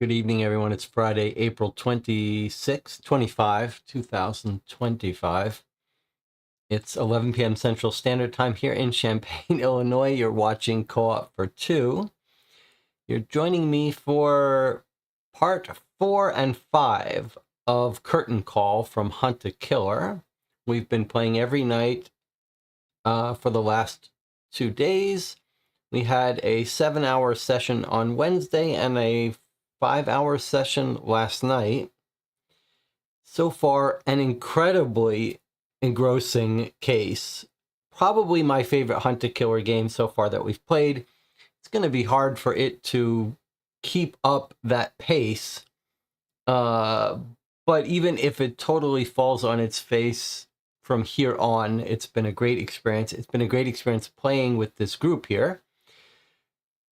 Good evening, everyone. It's Friday, April 26, 2025. It's 11 p.m. Central Standard Time here in Champaign, Illinois. You're watching Co-op for Two. You're joining me for part 4 and 5 of Curtain Call from Hunt a Killer. We've been playing every night for the last 2 days. We had a 7-hour session on Wednesday and a 5-hour session last night. So far, an incredibly engrossing case. Probably my favorite Hunt a Killer game so far that we've played. It's going to be hard for it to keep up that pace. But even if it totally falls on its face from here on, it's been a great experience. It's been a great experience playing with this group here.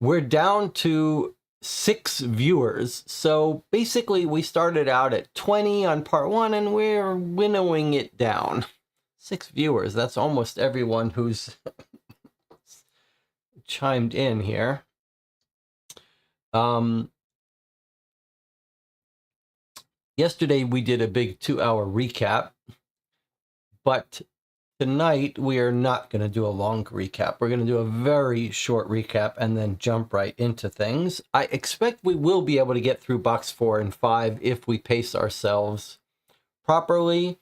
We're down to 6 viewers. So basically we started out at 20 on part 1 and we're winnowing it down. 6 viewers. That's almost everyone who's chimed in here. Yesterday we did a big 2-hour recap, but tonight we are not going to do a long recap. We're going to do a very short recap and then jump right into things. I expect we will be able to get through box 4 and 5 if we pace ourselves properly.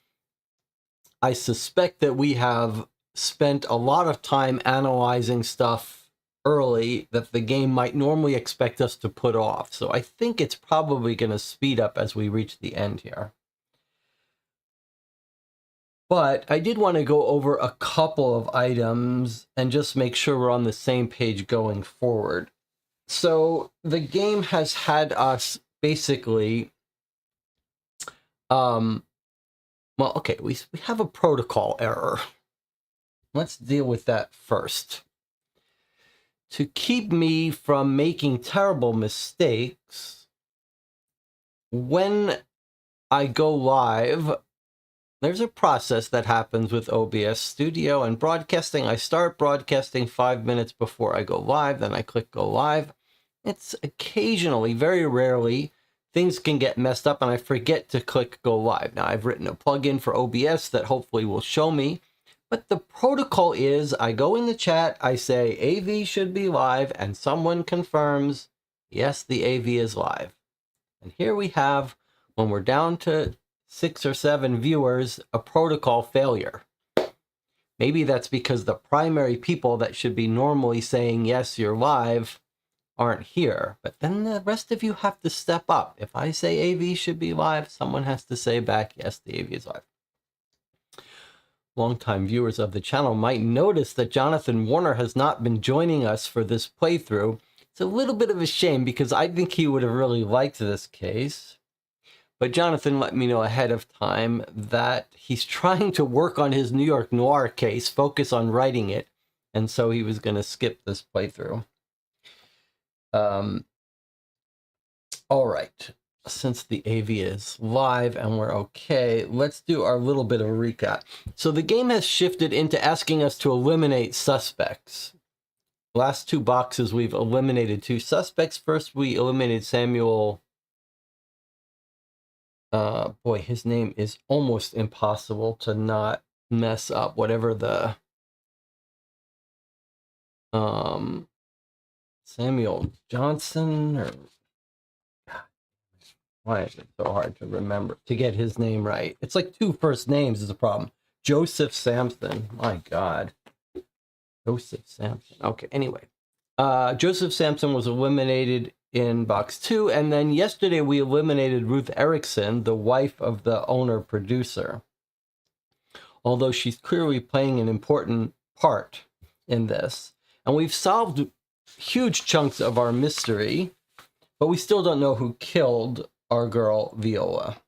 I suspect that we have spent a lot of time analyzing stuff early that the game might normally expect us to put off. So I think it's probably going to speed up as we reach the end here. But I did want to go over a couple of items and just make sure we're on the same page going forward. So the game has had us basically, well, okay, we have a protocol error. Let's deal with that first. To keep me from making terrible mistakes, when I go live, there's a process that happens with OBS Studio and broadcasting. I start broadcasting 5 minutes before I go live, then I click go live. It's occasionally, very rarely, things can get messed up and I forget to click go live. Now, I've written a plugin for OBS that hopefully will show me, but the protocol is I go in the chat, I say AV should be live, and someone confirms, yes, the AV is live. And here we have, when we're down to 6 or 7 viewers, a protocol failure. Maybe that's because the primary people that should be normally saying, yes, you're live, aren't here. But then the rest of you have to step up. If I say AV should be live, someone has to say back, yes, the AV is live. Longtime viewers of the channel might notice that Jonathan Warner has not been joining us for this playthrough. It's a little bit of a shame because I think he would have really liked this case. But Jonathan let me know ahead of time that he's trying to work on his New York Noir case, focus on writing it, and so he was going to skip this playthrough. All right, since the AV is live and we're okay, let's do our little bit of a recap. So the game has shifted into asking us to eliminate suspects. Last 2 boxes, we've eliminated 2 suspects. First, we eliminated Samuel. Boy, his name is almost impossible to not mess up. Whatever the Samuel Johnson, or why is it so hard to remember to get his name right? It's like 2 first names is a problem. Joseph Sampson. My God, Joseph Sampson. Okay, anyway, Joseph Sampson was eliminated in box 2, and then yesterday we eliminated Ruth Erickson, the wife of the owner-producer. Although she's clearly playing an important part in this. And we've solved huge chunks of our mystery, but we still don't know who killed our girl, Viola.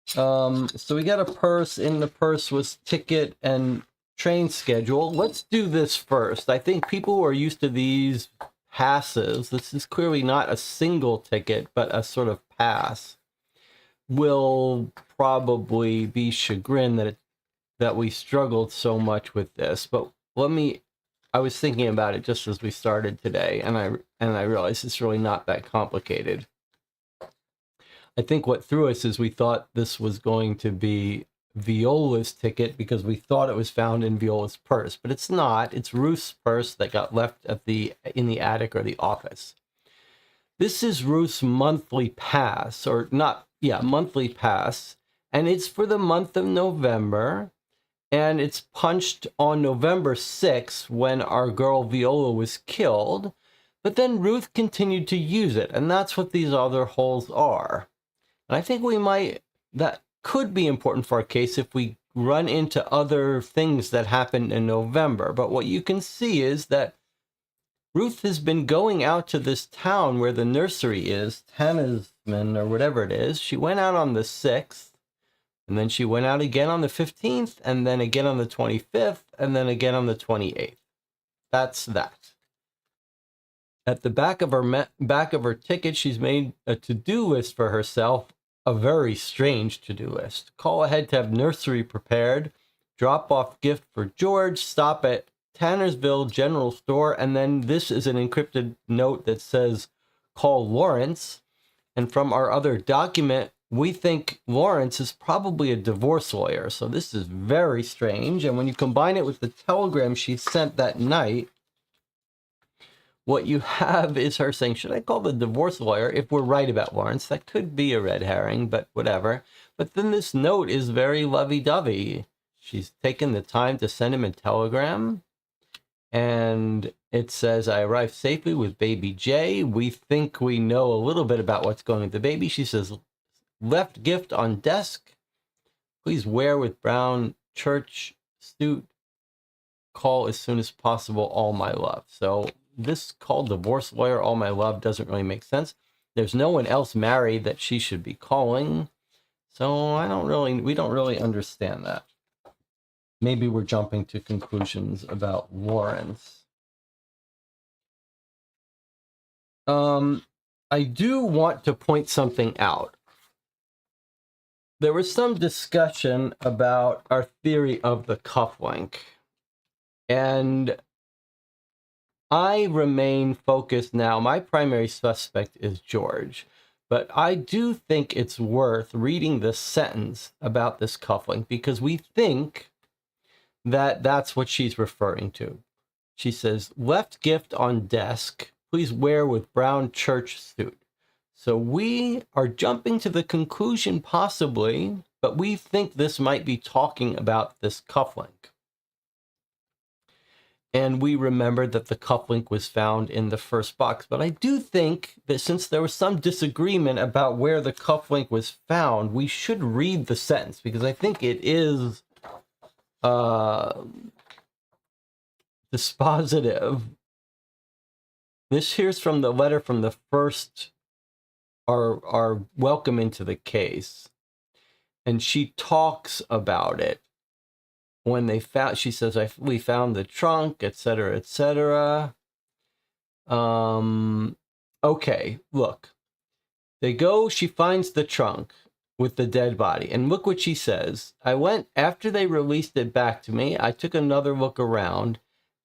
So we got a purse. In the purse was ticket and train schedule. Let's do this first. I think people who are used to these passes, this is clearly not a single ticket, but a sort of pass, will probably be chagrined that we struggled so much with this. But I was thinking about it just as we started today, and I realized it's really not that complicated. I think what threw us is we thought this was going to be Viola's ticket because we thought it was found in Viola's purse, but it's not. It's Ruth's purse that got left in the attic or the office. This is Ruth's monthly pass, monthly pass, and it's for the month of November, and it's punched on November 6th when our girl Viola was killed, but then Ruth continued to use it, and that's what these other holes are. And I think that could be important for our case if we run into other things that happened in November. But what you can see is that Ruth has been going out to this town where the nursery is, Tannasman or whatever it is. She went out on the 6th, and then she went out again on the 15th, and then again on the 25th, and then again on the 28th. That's that. At the back of her ticket, she's made a to-do list for herself, a very strange to-do list. Call ahead to have nursery prepared, drop off gift for George, stop at Tannersville General Store, and then this is an encrypted note that says, call Lawrence. And from our other document, we think Lawrence is probably a divorce lawyer. So this is very strange. And when you combine it with the telegram she sent that night, what you have is her saying, should I call the divorce lawyer if we're right about Lawrence? That could be a red herring, but whatever. But then this note is very lovey-dovey. She's taken the time to send him a telegram. And it says, I arrived safely with baby Jay. We think we know a little bit about what's going with the baby. She says, left gift on desk. Please wear with brown church suit. Call as soon as possible. All my love. So this called divorce lawyer, all my love, doesn't really make sense. There's no one else married that she should be calling. So we don't really understand that. Maybe we're jumping to conclusions about Lawrence. I do want to point something out. there was some discussion about our theory of the cufflink. And I remain focused now. My primary suspect is George. But I do think it's worth reading this sentence about this cufflink because we think that that's what she's referring to. She says, left gift on desk, please wear with brown church suit. So we are jumping to the conclusion possibly, but we think this might be talking about this cufflink. And we remembered that the cufflink was found in the first box. But I do think that since there was some disagreement about where the cufflink was found, we should read the sentence because I think it is dispositive. This here's from the letter from the first, our welcome into the case. And she talks about it. When they found, she says, we found the trunk, etc., etc. Okay, look. They go, she finds the trunk with the dead body. And look what she says. I went, after they released it back to me, I took another look around,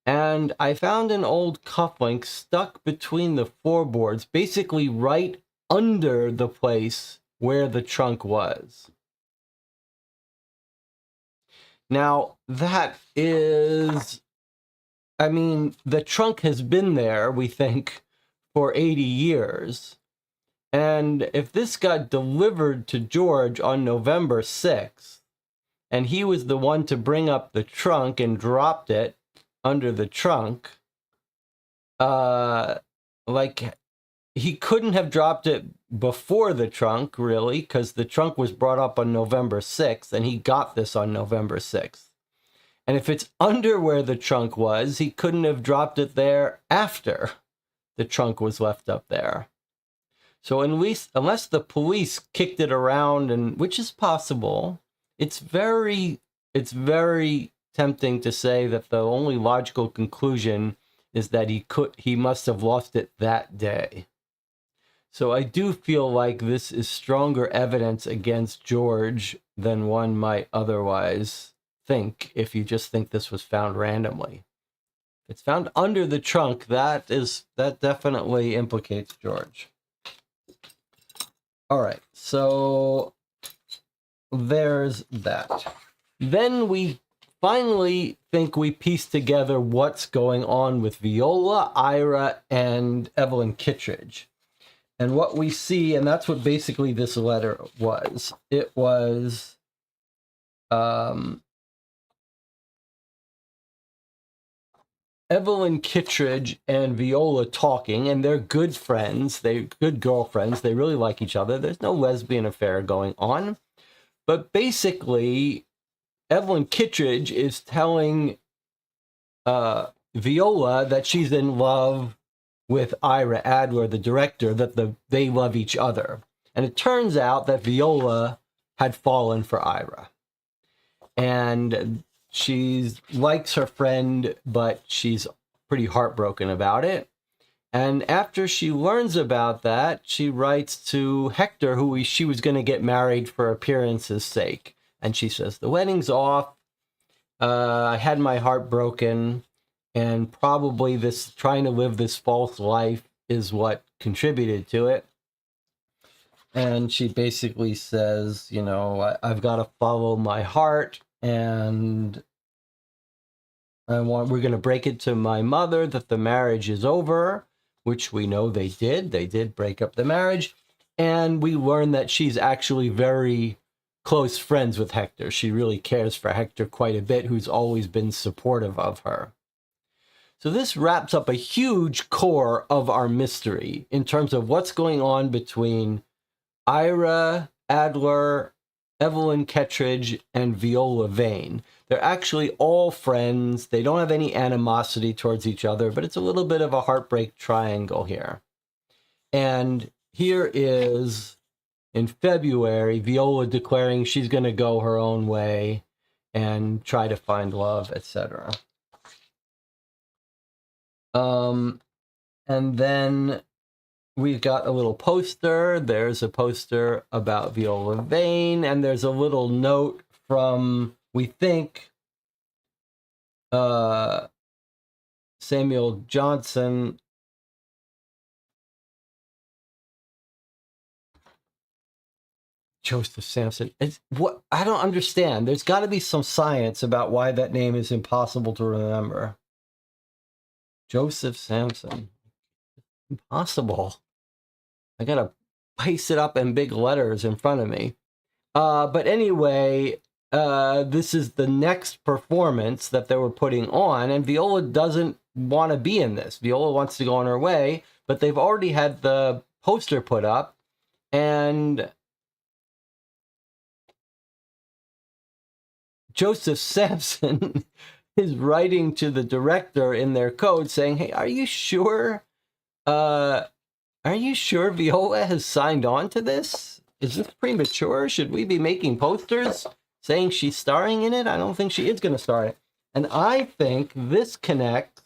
and I found an old cufflink stuck between the floorboards, basically right under the place where the trunk was. Now, that is, I mean, the trunk has been there, we think, for 80 years. And if this got delivered to George on November 6th, and he was the one to bring up the trunk and dropped it under the trunk, like, he couldn't have dropped it before the trunk, really, because the trunk was brought up on November 6th, and he got this on November 6th. And if it's under where the trunk was, he couldn't have dropped it there after the trunk was left up there. So at least, unless the police kicked it around, and which is possible, it's very tempting to say that the only logical conclusion is that he must have lost it that day. So I do feel like this is stronger evidence against George than one might otherwise think if you just think this was found randomly. If it's found under the trunk, that definitely implicates George. All right, so there's that. Then we finally think we piece together what's going on with Viola, Ira, and Evelyn Kittredge. And what we see, and that's what basically this letter was. It was Evelyn Kittredge and Viola talking, and they're good friends. They're good girlfriends. They really like each other. There's no lesbian affair going on. But basically, Evelyn Kittredge is telling Viola that she's in love with Ira Adler, the director, that they love each other. And it turns out that Viola had fallen for Ira. And she likes her friend, but she's pretty heartbroken about it. And after she learns about that, she writes to Hector, who she was going to get married for appearance's sake. And she says, the wedding's off. I had my heart broken. And probably this trying to live this false life is what contributed to it. And she basically says, you know, I've got to follow my heart, and we're going to break it to my mother that the marriage is over, which we know they did. They did break up the marriage. And we learn that she's actually very close friends with Hector. She really cares for Hector quite a bit, who's always been supportive of her. So this wraps up a huge core of our mystery in terms of what's going on between Ira Adler, Evelyn Kittredge, and Viola Vane. They're actually all friends. They don't have any animosity towards each other, but it's a little bit of a heartbreak triangle here. And here is, in February, Viola declaring she's going to go her own way and try to find love, etc. And then we've got a little poster. There's a poster about Viola Vane, and there's a little note from, we think, Samuel Johnson. Joseph Sampson. It's what I don't understand. There's got to be some science about why that name is impossible to remember. Joseph Sampson. Impossible. I gotta paste it up in big letters in front of me. But anyway, this is the next performance that they were putting on, and Viola doesn't want to be in this. Viola wants to go on her way, but they've already had the poster put up, and Joseph Sampson is writing to the director in their code saying, "Hey, are you sure? Are you sure Viola has signed on to this? Is this premature? Should we be making posters saying she's starring in it? I don't think she is going to star in it." And I think this connects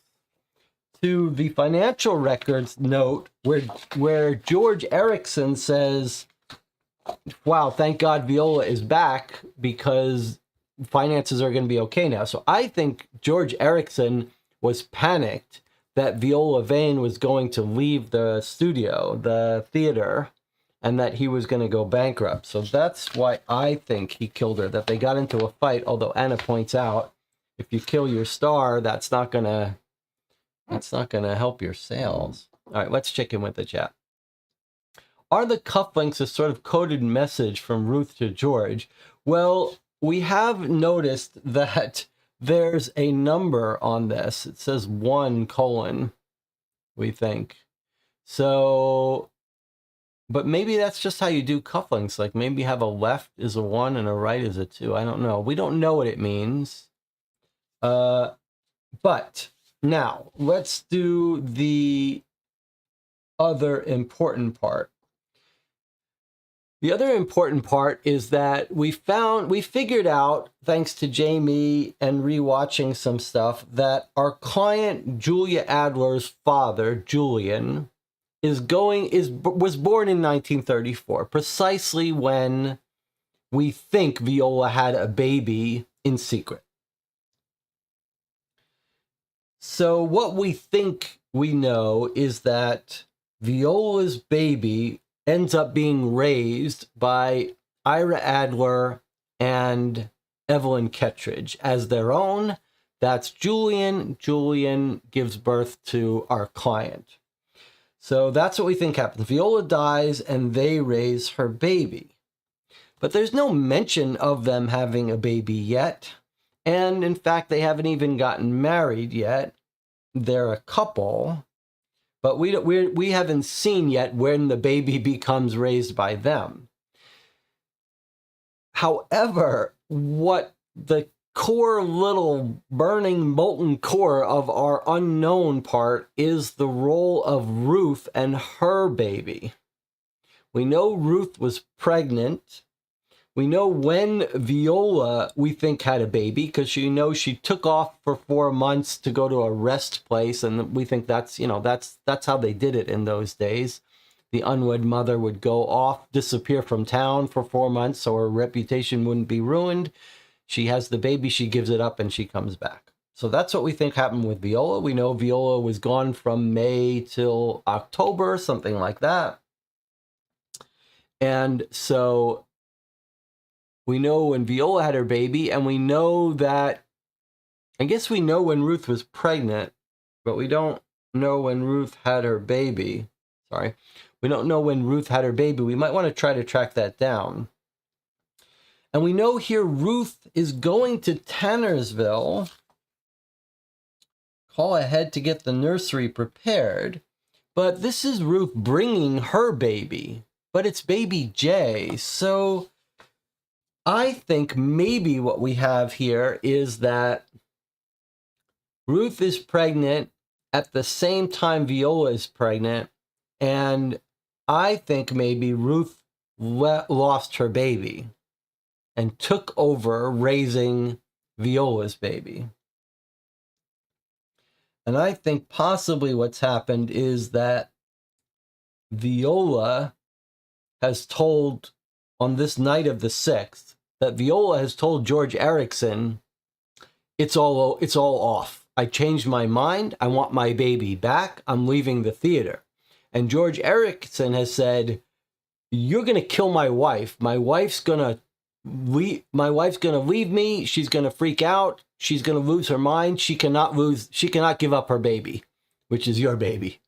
to the financial records note where George Erickson says, "Wow, thank God Viola is back because finances are going to be okay now." So I think George Erickson was panicked that Viola Vane was going to leave the studio, the theater, and that he was going to go bankrupt. So that's why I think he killed her, that they got into a fight, although Anna points out, if you kill your star, that's not going to help your sales. All right, let's check in with the chat. Are the cufflinks a sort of coded message from Ruth to George? Well, we have noticed that there's a number on this. It says 1:, we think. So, but maybe that's just how you do cufflinks. Like maybe have a left is a 1 and a right is a 2. I don't know. We don't know what it means. But now let's do the other important part. The other important part is that we figured out, thanks to Jamie and rewatching some stuff, that our client Julia Adler's father, Julian, was born in 1934, precisely when we think Viola had a baby in secret. So what we think we know is that Viola's baby ends up being raised by Ira Adler and Evelyn Kettridge as their own. That's Julian. Julian gives birth to our client. So that's what we think happens. Viola dies and they raise her baby. But there's no mention of them having a baby yet. And in fact, they haven't even gotten married yet. They're a couple. But we haven't seen yet when the baby becomes raised by them. However, what the core little burning molten core of our unknown part is the role of Ruth and her baby. We know Ruth was pregnant. We know when Viola, we think, had a baby, because she took off for 4 months to go to a rest place, and we think that's how they did it in those days. The unwed mother would go off, disappear from town for 4 months so her reputation wouldn't be ruined. She has the baby, she gives it up, and she comes back. So that's what we think happened with Viola. We know Viola was gone from May till October, something like that. And so we know when Viola had her baby, and we know that, I guess we know when Ruth was pregnant, but we don't know when Ruth had her baby. Sorry. We don't know when Ruth had her baby. We might want to try to track that down. And we know here Ruth is going to Tannersville, call ahead to get the nursery prepared. But this is Ruth bringing her baby, but it's baby Jay. So I think maybe what we have here is that Ruth is pregnant at the same time Viola is pregnant, and I think maybe Ruth lost her baby and took over raising Viola's baby. And I think possibly what's happened is that Viola has told, on this night of the 6th, that Viola has told George Erikson, it's all off. I changed my mind. I want my baby back. I'm leaving the theater. And George Erikson has said, you're going to kill my wife. My wife's going to leave me. She's going to freak out. She's going to lose her mind. She cannot give up her baby, which is your baby.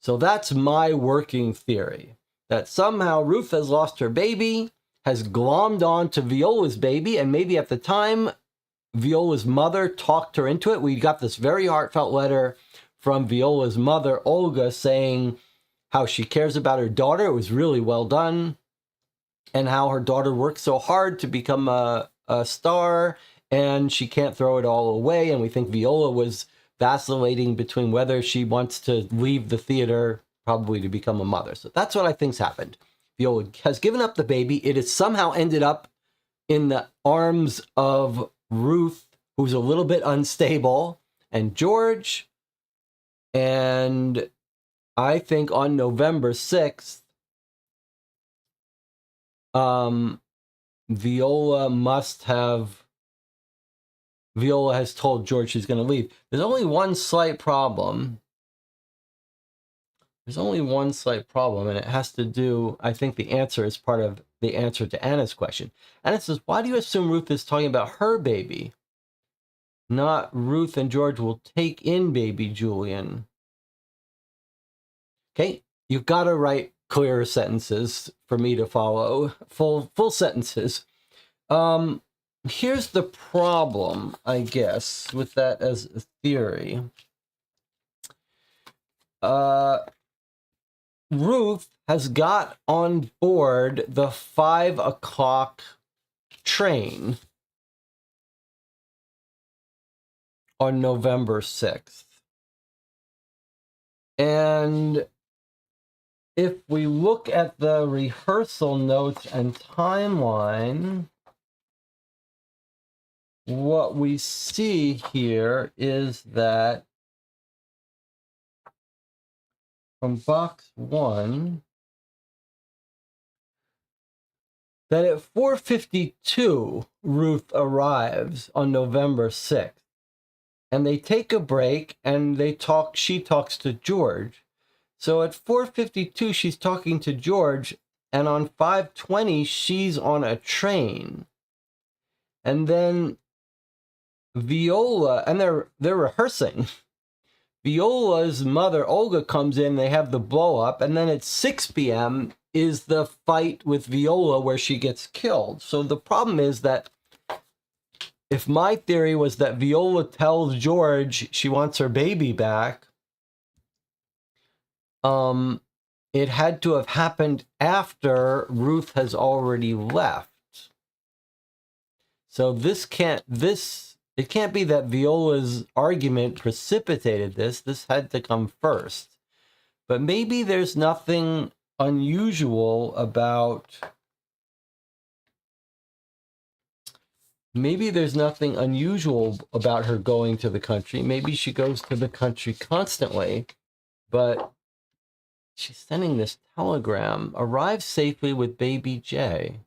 So that's my working theory, that somehow Ruth has lost her baby, has glommed on to Viola's baby, and maybe at the time Viola's mother talked her into it. We got this very heartfelt letter from Viola's mother, Olga, saying how she cares about her daughter. It was really well done. And how her daughter worked so hard to become a star, and she can't throw it all away. And we think Viola was vacillating between whether she wants to leave the theater, probably to become a mother. So that's what I think's happened. Viola has given up the baby. It has somehow ended up in the arms of Ruth, who's a little bit unstable, and George. And I think on November 6th, Viola has told George she's going to leave. There's only one slight problem. And it has to do, I think the answer is part of the answer to Anna's question. Anna says, why do you assume Ruth is talking about her baby? Not Ruth and George will take in baby Julian. Okay, you've got to write clearer sentences for me to follow. Full sentences. Here's the problem, I guess, with that as a theory. Ruth has got on board the 5 o'clock train on November 6th. And if we look at the rehearsal notes and timeline, what we see here is that from box 1, that at 4:52, Ruth arrives on November 6th. And they take a break and she talks to George. So at 4:52, she's talking to George, and on 5:20, she's on a train. And then Viola, and they're rehearsing. Viola's mother, Olga, comes in, they have the blow up, and then at 6 p.m. is the fight with Viola where she gets killed. So the problem is that if my theory was that Viola tells George she wants her baby back, it had to have happened after Ruth has already left. So it can't be that Viola's argument precipitated this. This had to come first. But maybe there's nothing unusual about her going to the country. Maybe she goes to the country constantly, but she's sending this telegram, arrive safely with baby Jay.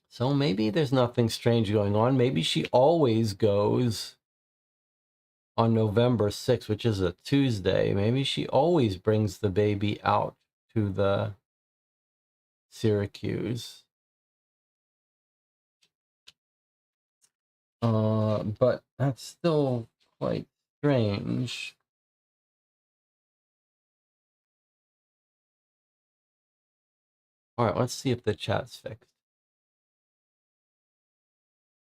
So maybe there's nothing strange going on. Maybe she always goes on November 6th, which is a Tuesday. Maybe she always brings the baby out to the Syracuse. But that's still quite strange. All right, let's see if the chat's fixed.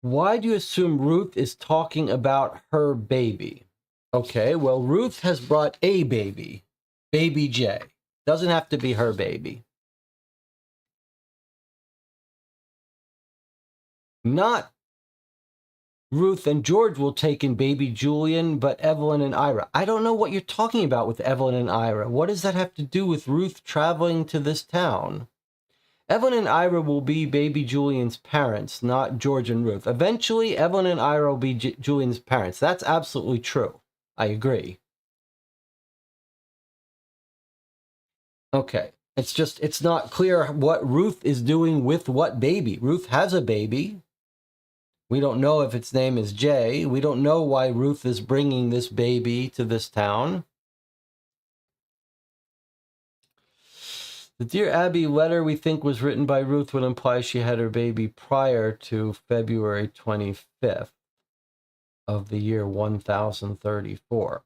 Why do you assume Ruth is talking about her baby? Okay, well, Ruth has brought a baby, baby Jay. Doesn't have to be her baby. Not Ruth and George will take in baby Julian, but Evelyn and Ira. I don't know what you're talking about with Evelyn and Ira. What does that have to do with Ruth traveling to this town? Evelyn and Ira will be baby Julian's parents, not George and Ruth. Eventually, Evelyn and Ira will be Julian's parents. That's absolutely true. I agree. Okay. It's not clear what Ruth is doing with what baby. Ruth has a baby. We don't know if its name is Jay. We don't know why Ruth is bringing this baby to this town. The Dear Abby letter we think was written by Ruth would imply she had her baby prior to February 25th of the year 1034.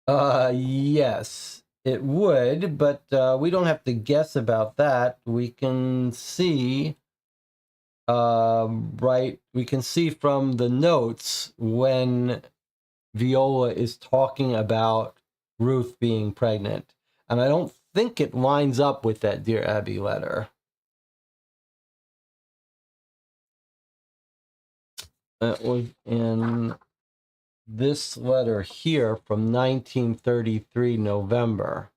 Yes, it would, but we don't have to guess about that. We can see, right, we can see from the notes when Viola is talking about Ruth being pregnant. And I don't think it lines up with that Dear Abby letter. It was in this letter here from 1933 November.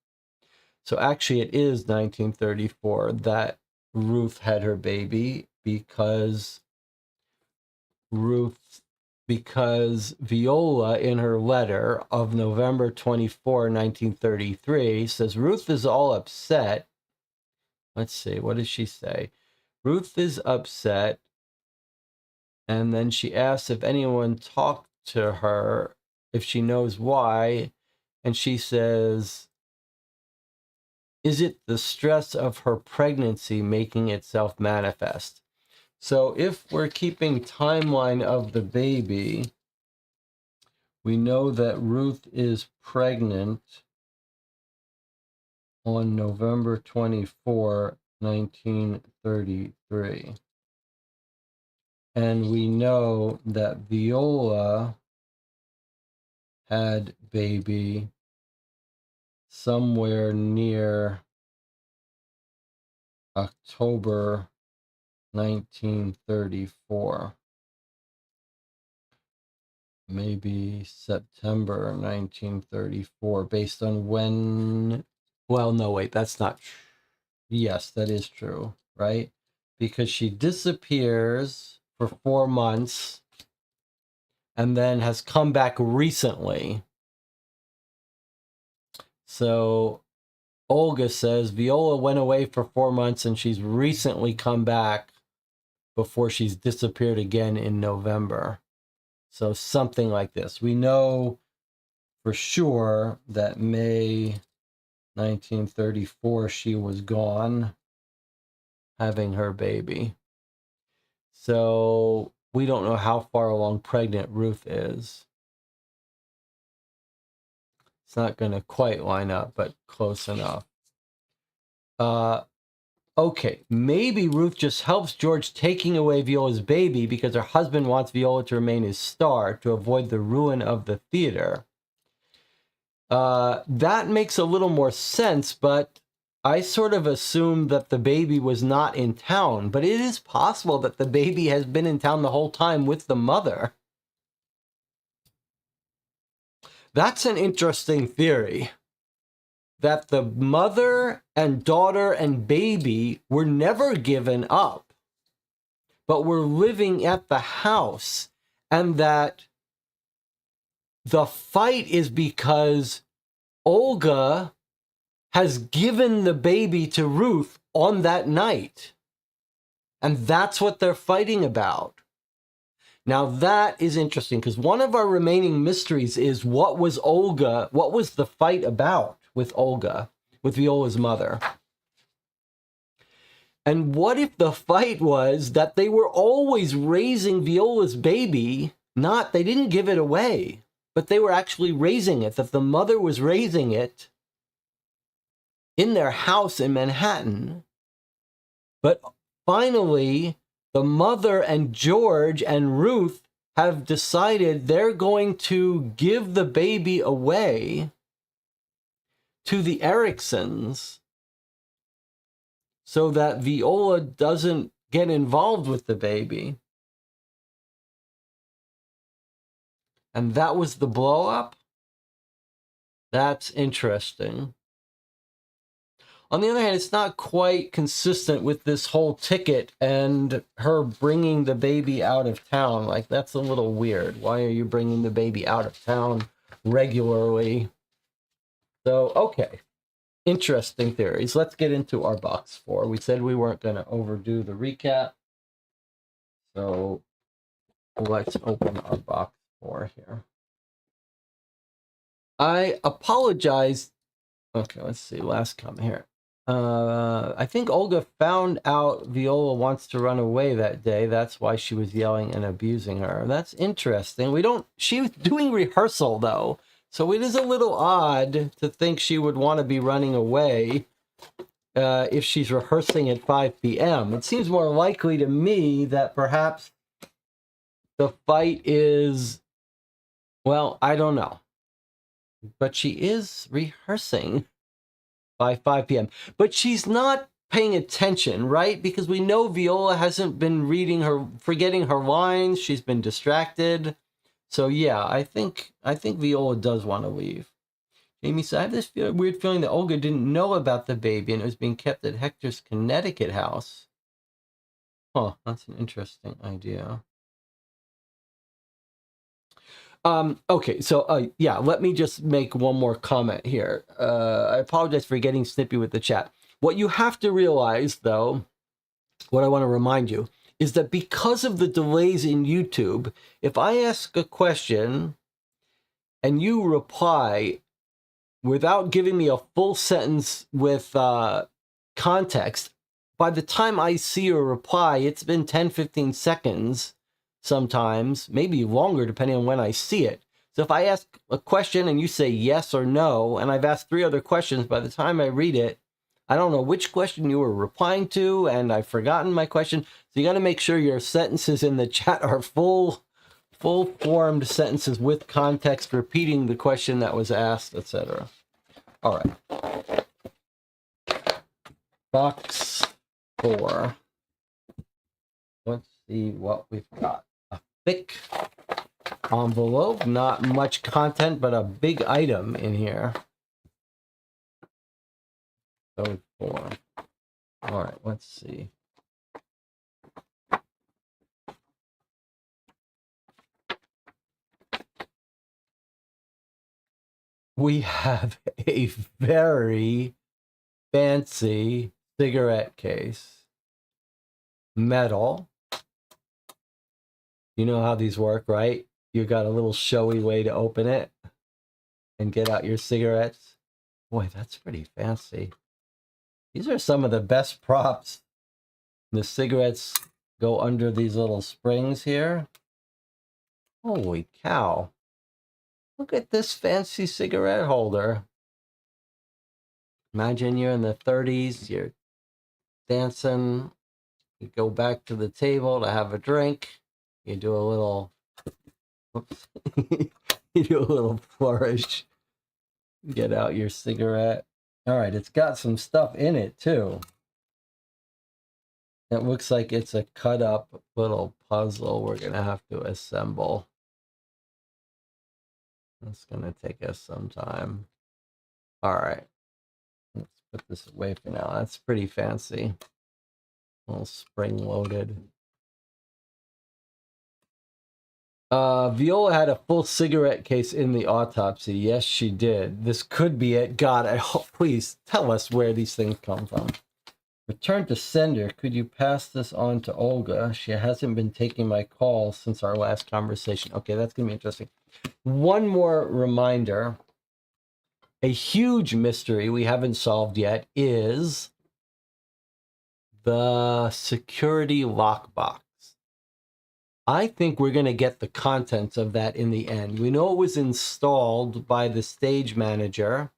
So actually it is 1934 that Ruth had her baby because Viola in her letter of November 24, 1933 says Ruth is all upset. Let's see, what does she say? Ruth is upset, and then she asks if anyone talked to her, if she knows why, and she says, is it the stress of her pregnancy making itself manifest? So if we're keeping timeline of the baby, we know that Ruth is pregnant on November 24, 1933. And we know that Viola had baby somewhere near October 1934. Maybe September 1934, based on when... Well, no, wait, that's not... Yes, that is true, right? Because she disappears for 4 months and then has come back recently. So Olga says Viola went away for 4 months and she's recently come back before she's disappeared again in November. So something like this. We know for sure that May 1934 she was gone having her baby. So we don't know how far along pregnant Ruth is. It's not going to quite line up, but close enough. Okay, maybe Ruth just helps George taking away Viola's baby because her husband wants Viola to remain his star to avoid the ruin of the theater. That makes a little more sense, but I sort of assumed that the baby was not in town, but it is possible that the baby has been in town the whole time with the mother. That's an interesting theory. That the mother and daughter and baby were never given up, but were living at the house, and that the fight is because Olga has given the baby to Ruth on that night. And that's what they're fighting about. Now that is interesting because one of our remaining mysteries is what was the fight about with Olga, with Viola's mother? And what if the fight was that they were always raising Viola's baby, they didn't give it away, but they were actually raising it, that the mother was raising it in their house in Manhattan. But finally, the mother and George and Ruth have decided they're going to give the baby away to the Ericksons so that Viola doesn't get involved with the baby. And that was the blow up? That's interesting. On the other hand, it's not quite consistent with this whole ticket and her bringing the baby out of town. Like, that's a little weird. Why are you bringing the baby out of town regularly? So, okay. Interesting theories. Let's get into our box 4. We said we weren't going to overdo the recap. So let's open our box 4 here. I apologize. Okay, let's see. Last comment here. I think Olga found out Viola wants to run away that day. That's why she was yelling and abusing her. That's interesting. She was doing rehearsal though. So it is a little odd to think she would want to be running away if she's rehearsing at 5 p.m. It seems more likely to me that perhaps the fight is, well, I don't know. But she is rehearsing by 5 p.m. But she's not paying attention, right? Because we know Viola hasn't been forgetting her lines. She's been distracted. So yeah, I think Viola does want to leave. Jamie said, I have this weird feeling that Olga didn't know about the baby and it was being kept at Hector's Connecticut house. Huh, that's an interesting idea. Okay, so yeah, let me just make one more comment here. I apologize for getting snippy with the chat. What you have to realize, though, what I want to remind you, is that because of the delays in YouTube, if I ask a question and you reply without giving me a full sentence with context, by the time I see your reply, it's been 10, 15 seconds sometimes, maybe longer, depending on when I see it. So if I ask a question and you say yes or no, and I've asked 3 other questions, by the time I read it, I don't know which question you were replying to, and I've forgotten my question. So you got to make sure your sentences in the chat are full-formed sentences with context, repeating the question that was asked, etc. All right. Box 4. Let's see what we've got. A thick envelope, not much content, but a big item in here. Code 4. All right, let's see. We have a very fancy cigarette case. Metal. You know how these work, right? You got a little showy way to open it and get out your cigarettes. Boy, that's pretty fancy. These are some of the best props. The cigarettes go under these little springs here. Holy cow. Look at this fancy cigarette holder. Imagine you're in the 30s, you're dancing, you go back to the table to have a drink, you do a little, whoops, you do a little flourish, get out your cigarette. All right, it's got some stuff in it too. It looks like it's a cut up little puzzle we're gonna have to assemble. It's gonna take us some time. All right, let's put this away for now. That's pretty fancy. A little spring loaded. Viola had a full cigarette case in the autopsy. Yes, she did. This could be it. God, I hope, please tell us where these things come from. Return to sender. Could you pass this on to Olga? She hasn't been taking my calls since our last conversation. Okay, that's going to be interesting. One more reminder. A huge mystery we haven't solved yet is the security lockbox. I think we're going to get the contents of that in the end. We know it was installed by the stage manager,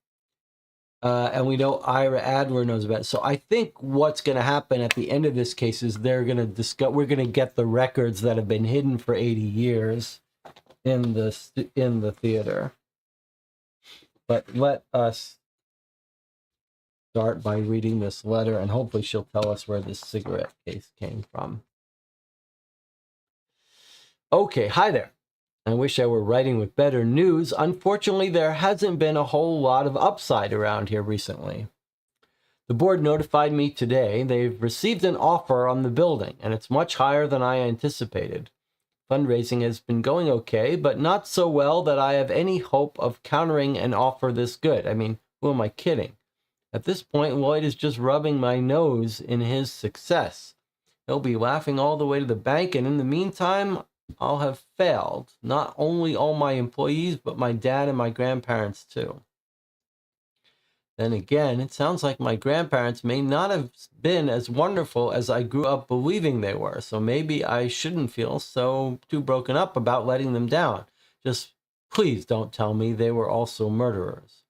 and we know Ira Adler knows about it. So I think what's going to happen at the end of this case is we're going to get the records that have been hidden for 80 years in the theater. But let us start by reading this letter, and hopefully she'll tell us where this cigarette case came from. Okay, hi there. I wish I were writing with better news. Unfortunately, there hasn't been a whole lot of upside around here recently. The board notified me today they've received an offer on the building, and it's much higher than I anticipated. Fundraising has been going okay, but not so well that I have any hope of countering an offer this good. I mean, who am I kidding? At this point, Lloyd is just rubbing my nose in his success. He'll be laughing all the way to the bank, and in the meantime, I'll have failed. Not only all my employees, but my dad and my grandparents too. Then again, it sounds like my grandparents may not have been as wonderful as I grew up believing they were, so maybe I shouldn't feel so too broken up about letting them down. Just please don't tell me they were also murderers.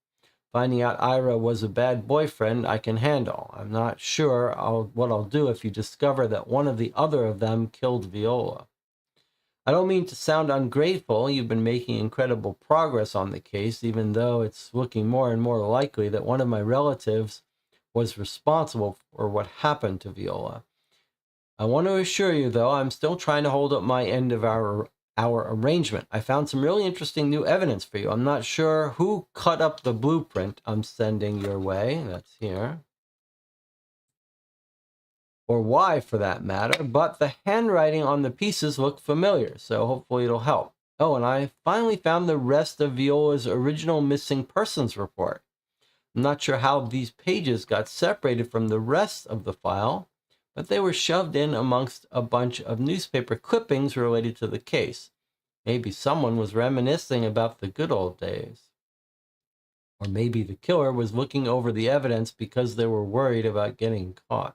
Finding out Ira was a bad boyfriend I can handle. I'm not sure what I'll do if you discover that one of the other of them killed Viola. I don't mean to sound ungrateful. You've been making incredible progress on the case, even though it's looking more and more likely that one of my relatives was responsible for what happened to Viola. I want to assure you, though, I'm still trying to hold up my end of our arrangement. I found some really interesting new evidence for you. I'm not sure who cut up the blueprint I'm sending your way. That's here. Or why, for that matter, but the handwriting on the pieces look familiar, so hopefully it'll help. Oh, and I finally found the rest of Viola's original missing persons report. I'm not sure how these pages got separated from the rest of the file, but they were shoved in amongst a bunch of newspaper clippings related to the case. Maybe someone was reminiscing about the good old days. Or maybe the killer was looking over the evidence because they were worried about getting caught.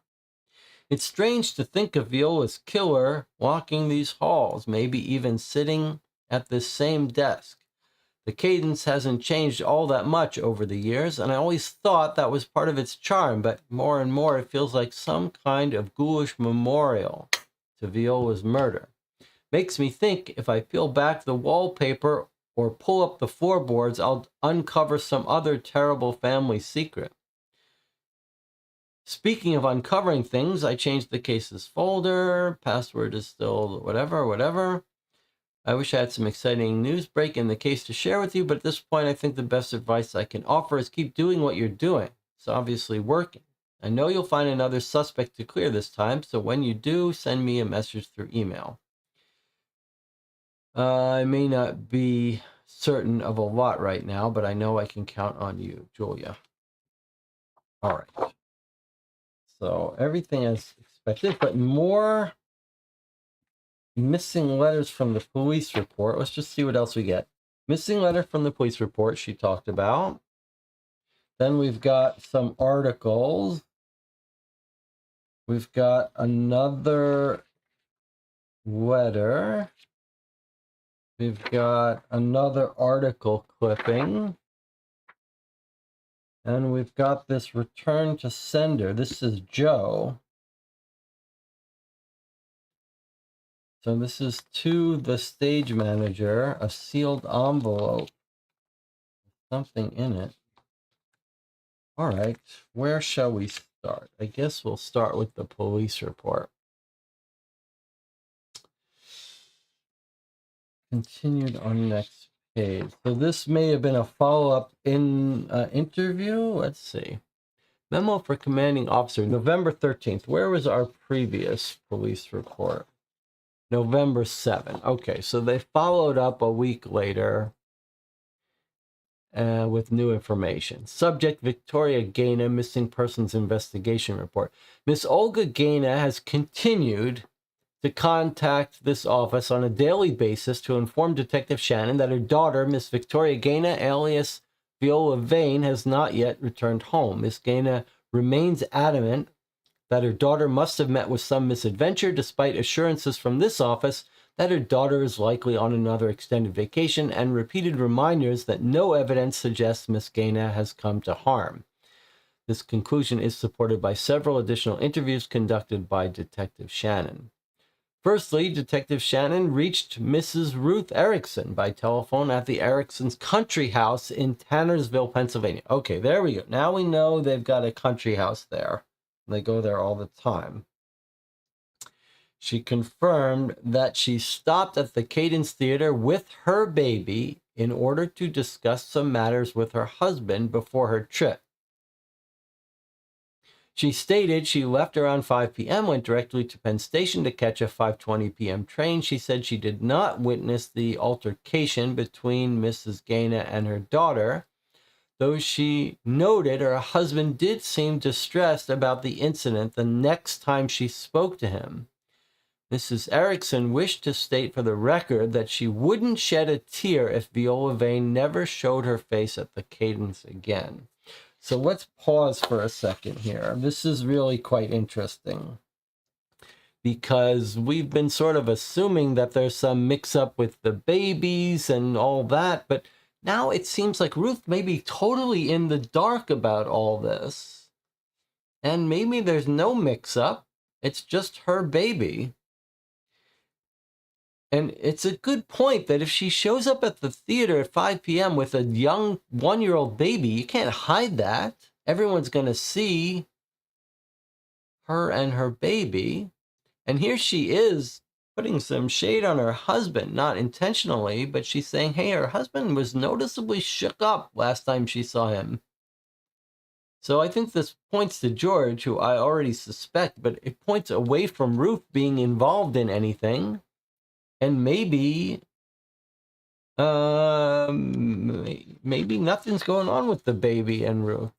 It's strange to think of Viola's killer walking these halls, maybe even sitting at this same desk. The cadence hasn't changed all that much over the years, and I always thought that was part of its charm, but more and more it feels like some kind of ghoulish memorial to Viola's murder. Makes me think if I peel back the wallpaper or pull up the floorboards, I'll uncover some other terrible family secret. Speaking of uncovering things, I changed the cases folder. Password is still whatever. I wish I had some exciting news break in the case to share with you, but at this point, I think the best advice I can offer is keep doing what you're doing. It's obviously working. I know you'll find another suspect to clear this time, so when you do, send me a message through email. I may not be certain of a lot right now, but I know I can count on you, Julia. All right. So everything as expected, but more missing letters from the police report. Let's just see what else we get. Missing letter from the police report she talked about. Then we've got some articles. We've got another letter. We've got another article clipping. And we've got this return to sender. This is Joe. So this is to the stage manager, a sealed envelope. Something in it. All right, where shall we start? I guess we'll start with the police report. Continued on next page. So this may have been a follow-up interview. Let's see. Memo for commanding officer, November 13th. Where was our previous police report? November 7th. Okay, so they followed up a week later with new information. Subject, Victoria Gaina, missing persons investigation report. Miss Olga Gaina has continued to contact this office on a daily basis to inform Detective Shannon that her daughter, Miss Victoria Gaina, alias Viola Vane, has not yet returned home. Miss Gaina remains adamant that her daughter must have met with some misadventure, despite assurances from this office that her daughter is likely on another extended vacation and repeated reminders that no evidence suggests Miss Gaina has come to harm. This conclusion is supported by several additional interviews conducted by Detective Shannon. Firstly, Detective Shannon reached Mrs. Ruth Erickson by telephone at the Erickson's country house in Tannersville, Pennsylvania. Okay, there we go. Now we know they've got a country house there. They go there all the time. She confirmed that she stopped at the Cadence Theater with her baby in order to discuss some matters with her husband before her trip. She stated she left around 5 p.m., went directly to Penn Station to catch a 5:20 p.m. train. She said she did not witness the altercation between Mrs. Gaina and her daughter, though she noted her husband did seem distressed about the incident the next time she spoke to him. Mrs. Erickson wished to state for the record that she wouldn't shed a tear if Viola Vane never showed her face at the Cadence again. So let's pause for a second here. This is really quite interesting, because we've been sort of assuming that there's some mix-up with the babies and all that, but now it seems like Ruth may be totally in the dark about all this. And maybe there's no mix-up. It's just her baby. And it's a good point that if she shows up at the theater at 5 p.m. with a young 1-year-old baby, you can't hide that. Everyone's going to see her and her baby. And here she is putting some shade on her husband, not intentionally, but she's saying, hey, her husband was noticeably shook up last time she saw him. So I think this points to George, who I already suspect, but it points away from Ruth being involved in anything. And maybe nothing's going on with the baby and Ruth.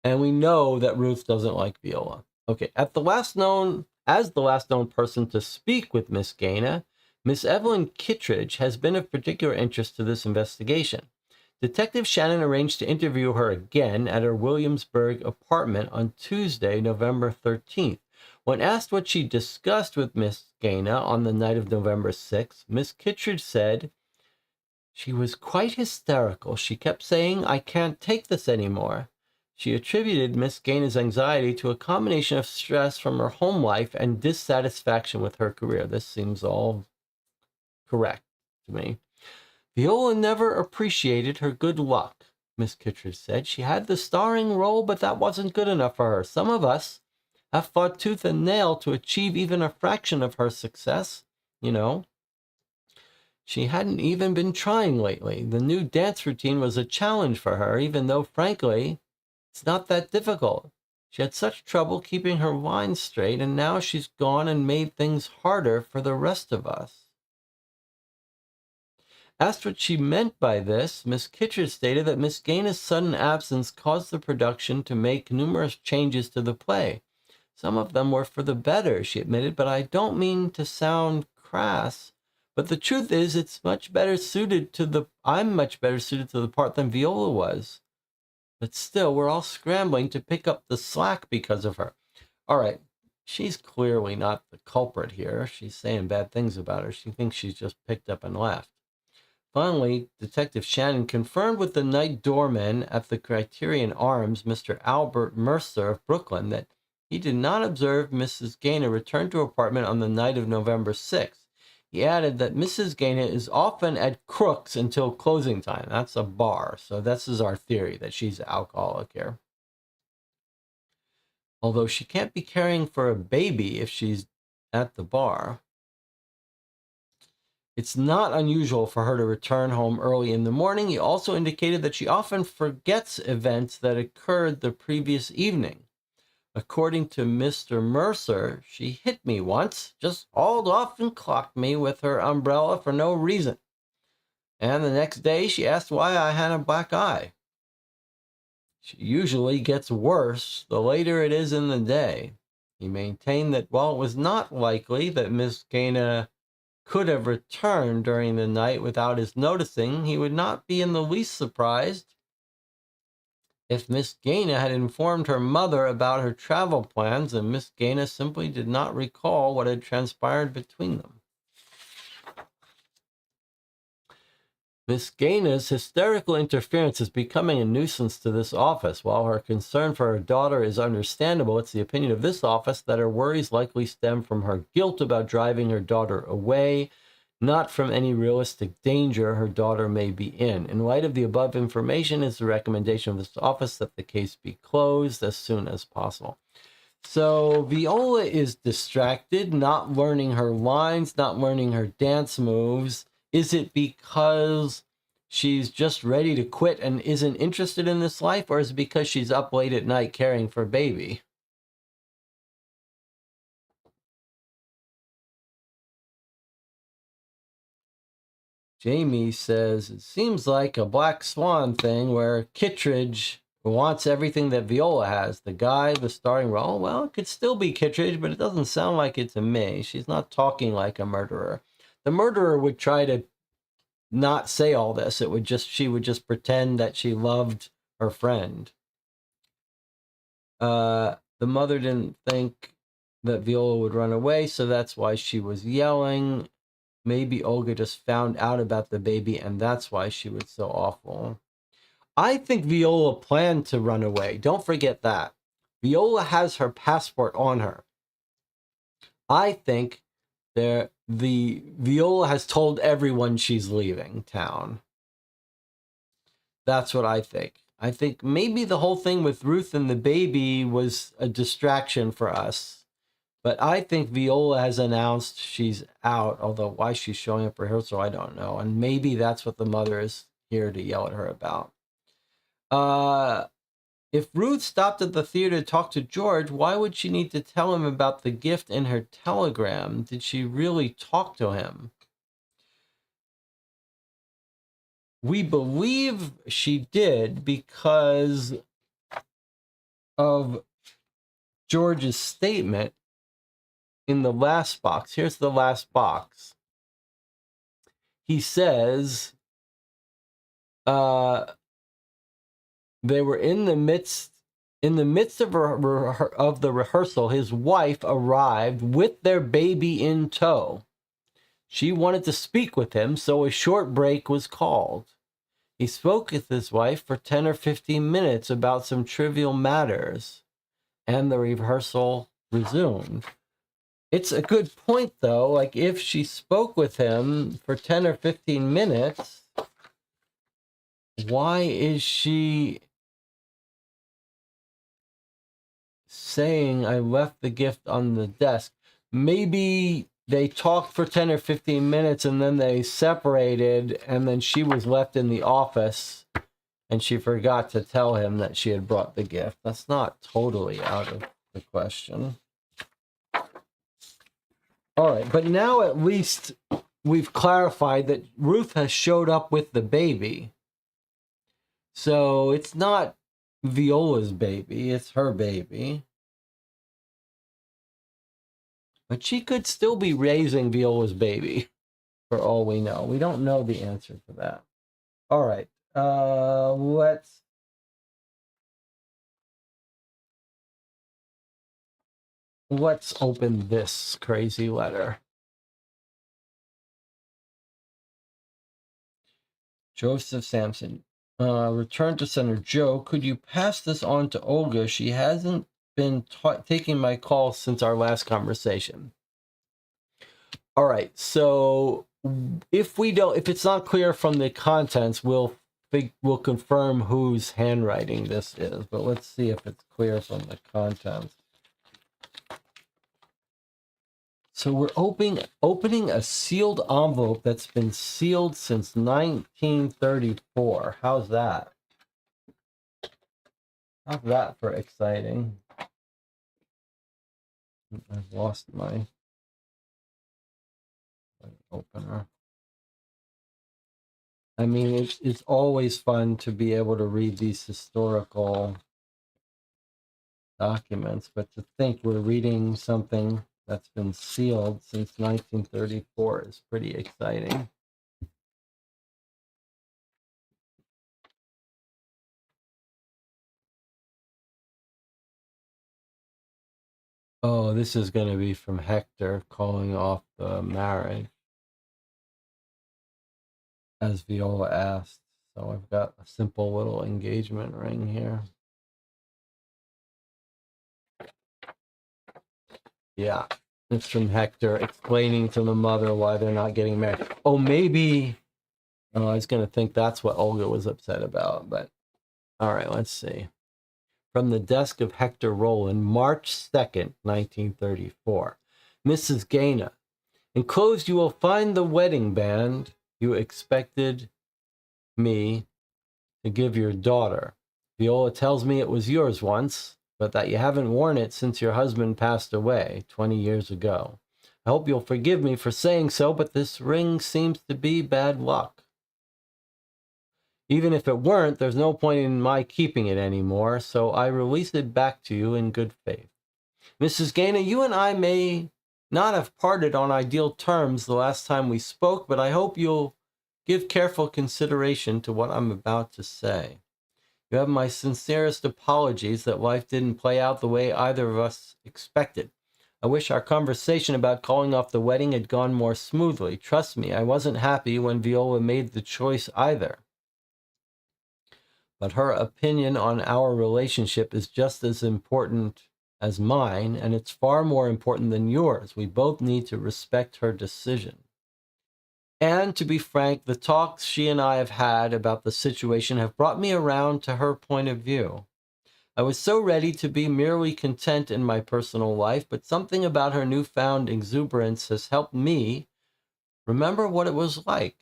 And we know that Ruth doesn't like Viola. Okay, as the last known person to speak with Miss Gaina, Miss Evelyn Kittredge has been of particular interest to this investigation. Detective Shannon arranged to interview her again at her Williamsburg apartment on Tuesday, November 13th. When asked what she discussed with Miss Gaina on the night of November 6th, Miss Kittredge said, she was quite hysterical. She kept saying, I can't take this anymore. She attributed Miss Gaina's anxiety to a combination of stress from her home life and dissatisfaction with her career. This seems all correct to me. Viola never appreciated her good luck, Miss Kittredge said. She had the starring role, but that wasn't good enough for her. Some of us have fought tooth and nail to achieve even a fraction of her success, you know. She hadn't even been trying lately. The new dance routine was a challenge for her, even though, frankly, it's not that difficult. She had such trouble keeping her lines straight, and now she's gone and made things harder for the rest of us. Asked what she meant by this, Miss Kittredge stated that Miss Gaina's sudden absence caused the production to make numerous changes to the play. Some of them were for the better, she admitted, but I don't mean to sound crass. But the truth is, I'm much better suited to the part than Viola was. But still, we're all scrambling to pick up the slack because of her. All right, she's clearly not the culprit here. She's saying bad things about her. She thinks she's just picked up and left. Finally, Detective Shannon confirmed with the night doorman at the Criterion Arms, Mr. Albert Mercer of Brooklyn, that he did not observe Mrs. Gaina return to her apartment on the night of November 6th. He added that Mrs. Gaina is often at Crook's until closing time. That's a bar, so this is our theory, that she's an alcoholic here. Although she can't be caring for a baby if she's at the bar. It's not unusual for her to return home early in the morning. He also indicated that she often forgets events that occurred the previous evening. According to Mr. Mercer, she hit me once, just hauled off and clocked me with her umbrella for no reason. And the next day she asked why I had a black eye. She usually gets worse the later it is in the day. He maintained that while it was not likely that Miss Gaina could have returned during the night without his noticing, he would not be in the least surprised if Miss Gaina had informed her mother about her travel plans and Miss Gaina simply did not recall what had transpired between them. Miss Gaina's hysterical interference is becoming a nuisance to this office. While her concern for her daughter is understandable, it's the opinion of this office that her worries likely stem from her guilt about driving her daughter away, not from any realistic danger her daughter may be in. In light of the above information, it's the recommendation of this office that the case be closed as soon as possible. So Viola is distracted, not learning her lines, not learning her dance moves. Is it because she's just ready to quit and isn't interested in this life, or is it because she's up late at night caring for baby? Jamie says, it seems like a Black Swan thing where Kittredge wants everything that Viola has. The guy, the starring role, well, it could still be Kittredge, but it doesn't sound like it to me. She's not talking like a murderer. The murderer would try to not say all this. She would just pretend that she loved her friend. The mother didn't think that Viola would run away, so that's why she was yelling. Maybe Olga just found out about the baby, and that's why she was so awful. I think Viola planned to run away. Don't forget that. Viola has her passport on her. I think the Viola has told everyone she's leaving town. That's what I think. I think maybe the whole thing with Ruth and the baby was a distraction for us. But I think Viola has announced she's out, although why she's showing up for rehearsal, I don't know. And maybe that's what the mother is here to yell at her about. If Ruth stopped at the theater to talk to George, why would she need to tell him about the gift in her telegram? Did she really talk to him? We believe she did because of George's statement in the last box. Here's the last box. He says, they were in the midst of the rehearsal. His wife arrived with their baby in tow. She wanted to speak with him, so a short break was called. He spoke with his wife for 10 or 15 minutes about some trivial matters, and the rehearsal resumed. It's a good point, though. Like, if she spoke with him for 10 or 15 minutes, why is she saying, I left the gift on the desk? Maybe they talked for 10 or 15 minutes and then they separated, and then she was left in the office and she forgot to tell him that she had brought the gift. That's not totally out of the question. All right, but now at least we've clarified that Ruth has showed up with the baby. So it's not Viola's baby, it's her baby. But she could still be raising Viola's baby, for all we know. We don't know the answer to that. All right, let's open this crazy letter. Joseph Sampson. Return to center. Joe, could you pass this on to Olga? She hasn't been taking my call since our last conversation. All right, so if it's not clear from the contents, we'll confirm whose handwriting this is, but let's see if it's clear from the contents. So we're opening a sealed envelope that's been sealed since 1934. How's that? How's that for exciting? I've lost my opener. I mean, it's always fun to be able to read these historical documents, but to think we're reading something that's been sealed since 1934 is pretty exciting. Oh, this is going to be from Hector calling off the marriage, as Viola asked. So I've got a simple little engagement ring here. Yeah, it's from Hector explaining to the mother why they're not getting married. Oh, maybe. Oh, I was going to think that's what Olga was upset about, but all right, let's see. From the desk of Hector Rowland, March 2nd, 1934. Mrs. Gaina, enclosed you will find the wedding band you expected me to give your daughter. Viola tells me it was yours once, but that you haven't worn it since your husband passed away 20 years ago. I hope you'll forgive me for saying so, but this ring seems to be bad luck. Even if it weren't, there's no point in my keeping it anymore, so I release it back to you in good faith. Mrs. Gaynor, you and I may not have parted on ideal terms the last time we spoke, but I hope you'll give careful consideration to what I'm about to say. You have my sincerest apologies that life didn't play out the way either of us expected. I wish our conversation about calling off the wedding had gone more smoothly. Trust me, I wasn't happy when Viola made the choice either. But her opinion on our relationship is just as important as mine, and it's far more important than yours. We both need to respect her decision. And to be frank, the talks she and I have had about the situation have brought me around to her point of view. I was so ready to be merely content in my personal life, but something about her newfound exuberance has helped me remember what it was like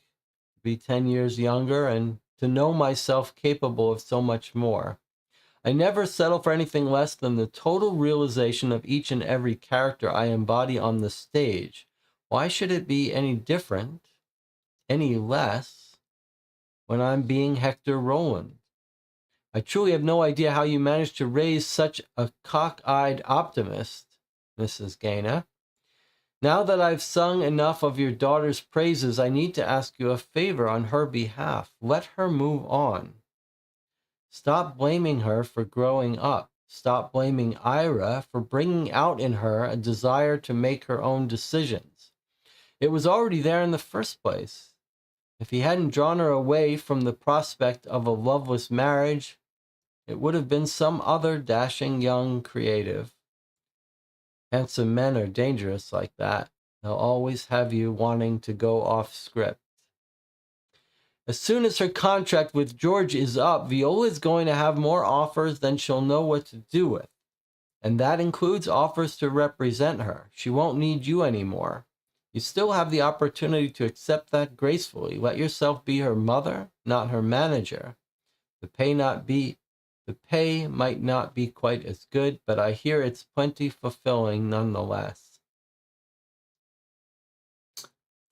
to be 10 years younger and to know myself capable of so much more. I never settle for anything less than the total realization of each and every character I embody on the stage. Why should it be any different, any less, when I'm being Hector Roland? I truly have no idea how you managed to raise such a cock-eyed optimist, Mrs. Gaynor. Now that I've sung enough of your daughter's praises, I need to ask you a favor on her behalf. Let her move on. Stop blaming her for growing up. Stop blaming Ira for bringing out in her a desire to make her own decisions. It was already there in the first place. If he hadn't drawn her away from the prospect of a loveless marriage, it would have been some other dashing young creative. Handsome men are dangerous like that. They'll always have you wanting to go off script. As soon as her contract with George is up, Viola is going to have more offers than she'll know what to do with. And that includes offers to represent her. She won't need you anymore. You still have the opportunity to accept that gracefully. Let yourself be her mother, not her manager. The pay might not be quite as good, but I hear it's plenty fulfilling nonetheless.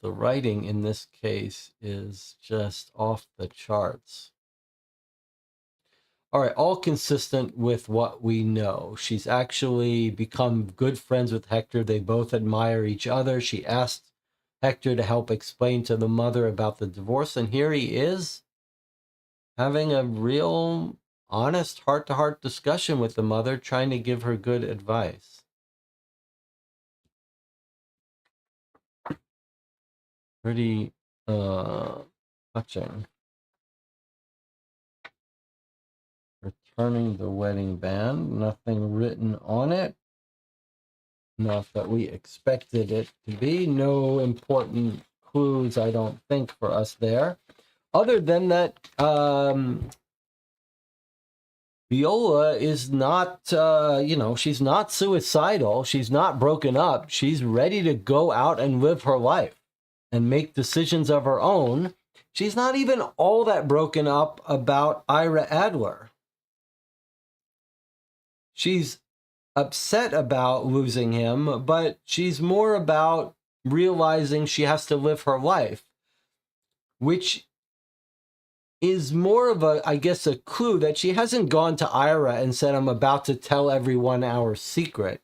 The writing in this case is just off the charts. All right, all consistent with what we know. She's actually become good friends with Hector. They both admire each other. She asked Hector to help explain to the mother about the divorce, and here he is having a real honest heart-to-heart discussion with the mother, trying to give her good advice. Pretty touching. Returning the wedding band. Nothing written on it. Not that we expected it to be. No important clues, I don't think, for us there. Other than that, Viola is not, she's not suicidal. She's not broken up. She's ready to go out and live her life and make decisions of her own. She's not even all that broken up about Ira Adler. She's upset about losing him, but she's more about realizing she has to live her life, which is more of a, I guess, a clue that she hasn't gone to Ira and said, I'm about to tell everyone our secret.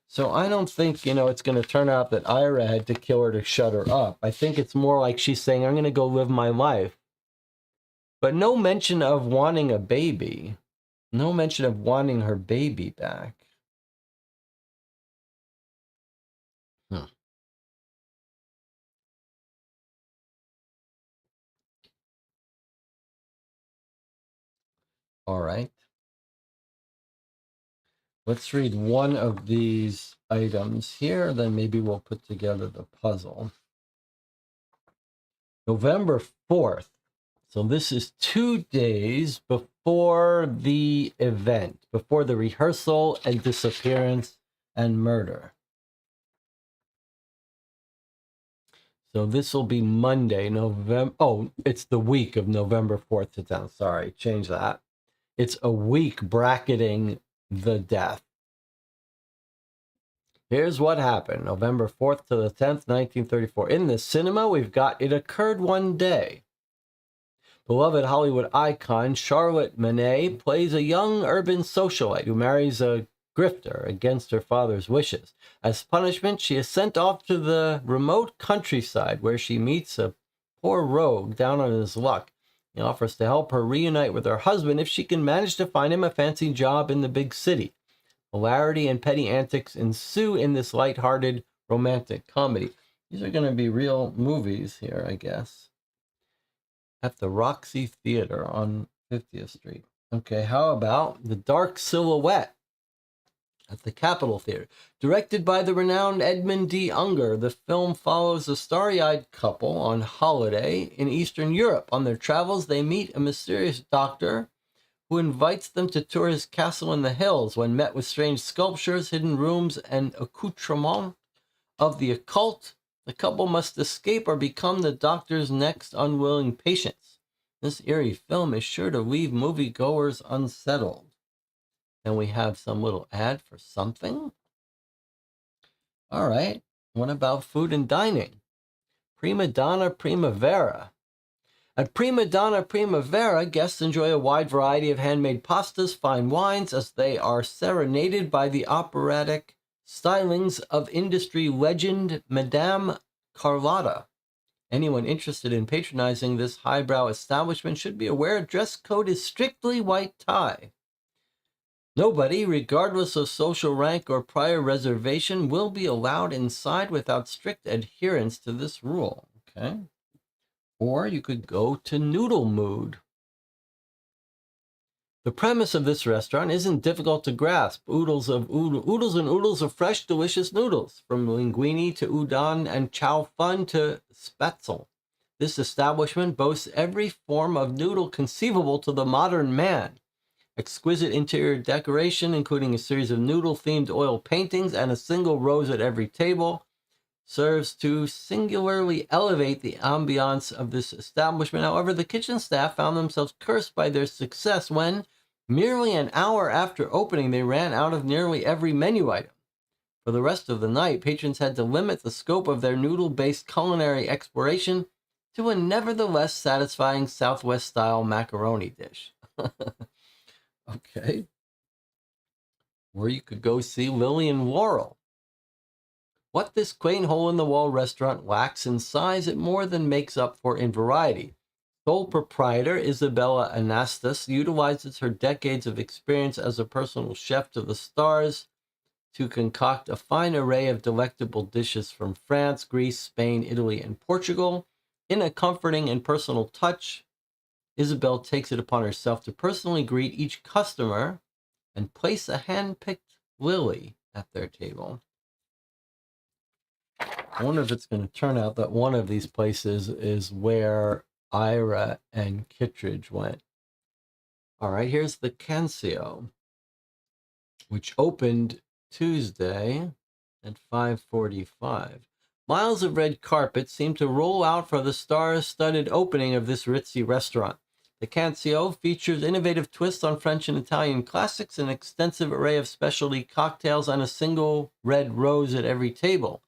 So I don't think, it's going to turn out that Ira had to kill her to shut her up. I think it's more like she's saying, I'm going to go live my life. But no mention of wanting a baby. No mention of wanting her baby back. All right. Let's read one of these items here, then maybe we'll put together the puzzle. November 4th. So this is 2 days before the event, before the rehearsal and disappearance and murder. So this will be Monday, November. Oh, it's the week of November 4th to 10th. Sorry, change that. It's a week bracketing the death. Here's what happened. November 4th to the 10th, 1934. In the cinema, we've got It Occurred One Day. Beloved Hollywood icon Charlotte Monet plays a young urban socialite who marries a grifter against her father's wishes. As punishment, she is sent off to the remote countryside where she meets a poor rogue down on his luck. He offers to help her reunite with her husband if she can manage to find him a fancy job in the big city. Hilarity and petty antics ensue in this light-hearted romantic comedy. These are going to be real movies here, I guess. At the Roxy Theater on 50th Street. Okay, how about The Dark Silhouette at the Capitol Theater? Directed by the renowned Edmund D. Unger, the film follows a starry-eyed couple on holiday in Eastern Europe. On their travels, they meet a mysterious doctor who invites them to tour his castle in the hills. When met with strange sculptures, hidden rooms, and accoutrements of the occult, the couple must escape or become the doctor's next unwilling patients. This eerie film is sure to leave moviegoers unsettled. Then we have some little ad for something. All right, what about food and dining? Prima Donna Primavera. At Prima Donna Primavera, guests enjoy a wide variety of handmade pastas, fine wines, as they are serenaded by the operatic stylings of industry legend Madame Carlotta. Anyone interested in patronizing this highbrow establishment should be aware dress code is strictly white tie. Nobody, regardless of social rank or prior reservation, will be allowed inside without strict adherence to this rule. Okay. Or you could go to Noodle Mood. The premise of this restaurant isn't difficult to grasp. Oodles and oodles of fresh, delicious noodles, from linguine to udon and chow fun to spätzle. This establishment boasts every form of noodle conceivable to the modern man. Exquisite interior decoration, including a series of noodle-themed oil paintings and a single rose at every table, serves to singularly elevate the ambiance of this establishment. However, the kitchen staff found themselves cursed by their success when, merely an hour after opening, they ran out of nearly every menu item. For the rest of the night, patrons had to limit the scope of their noodle-based culinary exploration to a nevertheless satisfying Southwest-style macaroni dish. Okay. Or you could go see Lillian Worrell. What this quaint hole-in-the-wall restaurant lacks in size, it more than makes up for in variety. Sole proprietor Isabella Anastas utilizes her decades of experience as a personal chef to the stars to concoct a fine array of delectable dishes from France, Greece, Spain, Italy, and Portugal. In a comforting and personal touch, Isabel takes it upon herself to personally greet each customer and place a hand-picked lily at their table. I wonder if it's going to turn out that one of these places is where Ira and Kittredge went. All right, here's the Cancio, which opened Tuesday at 5:45. Miles of red carpet seem to roll out for the star-studded opening of this ritzy restaurant. The Cancio features innovative twists on French and Italian classics, an extensive array of specialty cocktails, and a single red rose at every table.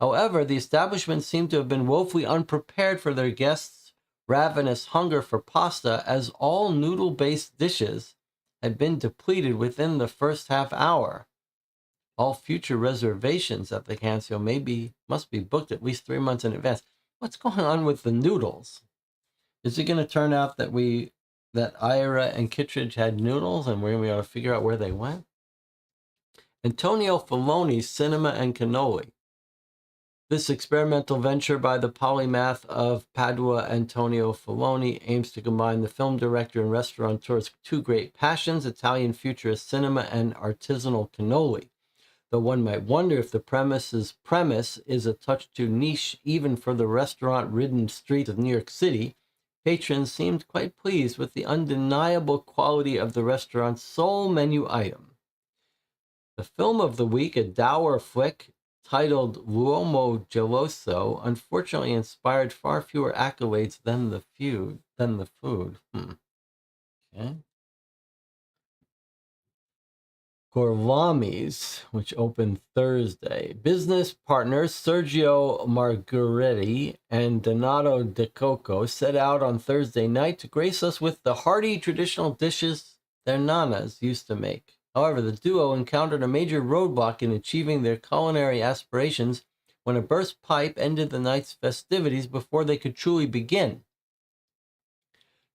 However, the establishment seemed to have been woefully unprepared for their guests' ravenous hunger for pasta, as all noodle-based dishes had been depleted within the first half hour. All future reservations at the Cancio must be booked at least 3 months in advance. What's going on with the noodles? Is it going to turn out that Ira and Kittredge had noodles and we're going to be able to figure out where they went? Antonio Filoni's Cinema and Cannoli. This experimental venture by the polymath of Padua, Antonio Filoni, aims to combine the film director and restaurateur's two great passions, Italian futurist cinema and artisanal cannoli. Though one might wonder if the premise is a touch too niche even for the restaurant-ridden streets of New York City, patrons seemed quite pleased with the undeniable quality of the restaurant's sole menu item. The film of the week, a dour flick titled L'Uomo Geloso, unfortunately inspired far fewer accolades than the food. Okay. Gorlamis, which opened Thursday. Business partners Sergio Margheriti and Donato De Coco set out on Thursday night to grace us with the hearty traditional dishes their nanas used to make. However, the duo encountered a major roadblock in achieving their culinary aspirations when a burst pipe ended the night's festivities before they could truly begin,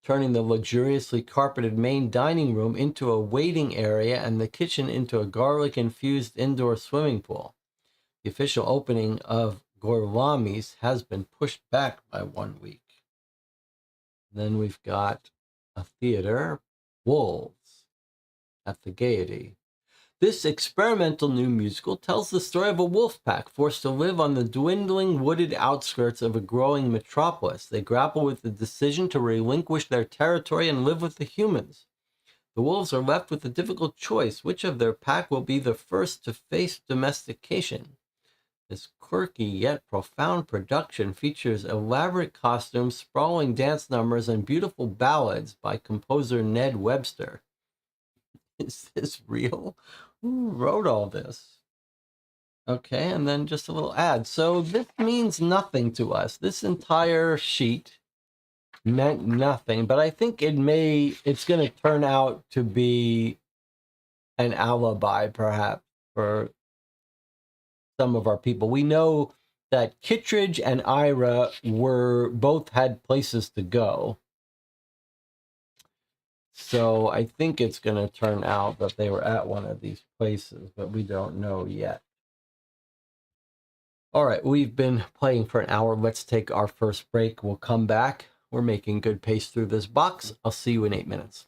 turning the luxuriously carpeted main dining room into a waiting area and the kitchen into a garlic-infused indoor swimming pool. The official opening of Gorlamis has been pushed back by 1 week. Then we've got a theater, Wolves, at the Gaiety. This experimental new musical tells the story of a wolf pack forced to live on the dwindling wooded outskirts of a growing metropolis. They grapple with the decision to relinquish their territory and live with the humans. The wolves are left with a difficult choice. Which of their pack will be the first to face domestication? This quirky yet profound production features elaborate costumes, sprawling dance numbers, and beautiful ballads by composer Ned Webster. Is this real? Who wrote all this? Okay, and then just a little ad. So this means nothing to us. This entire sheet meant nothing, but I think it's going to turn out to be an alibi, perhaps, for some of our people. We know that Kittredge and Ira both had places to go. So I think it's going to turn out that they were at one of these places, but we don't know yet. All right, we've been playing for an hour. Let's take our first break. We'll come back. We're making good pace through this box. I'll see you in 8 minutes.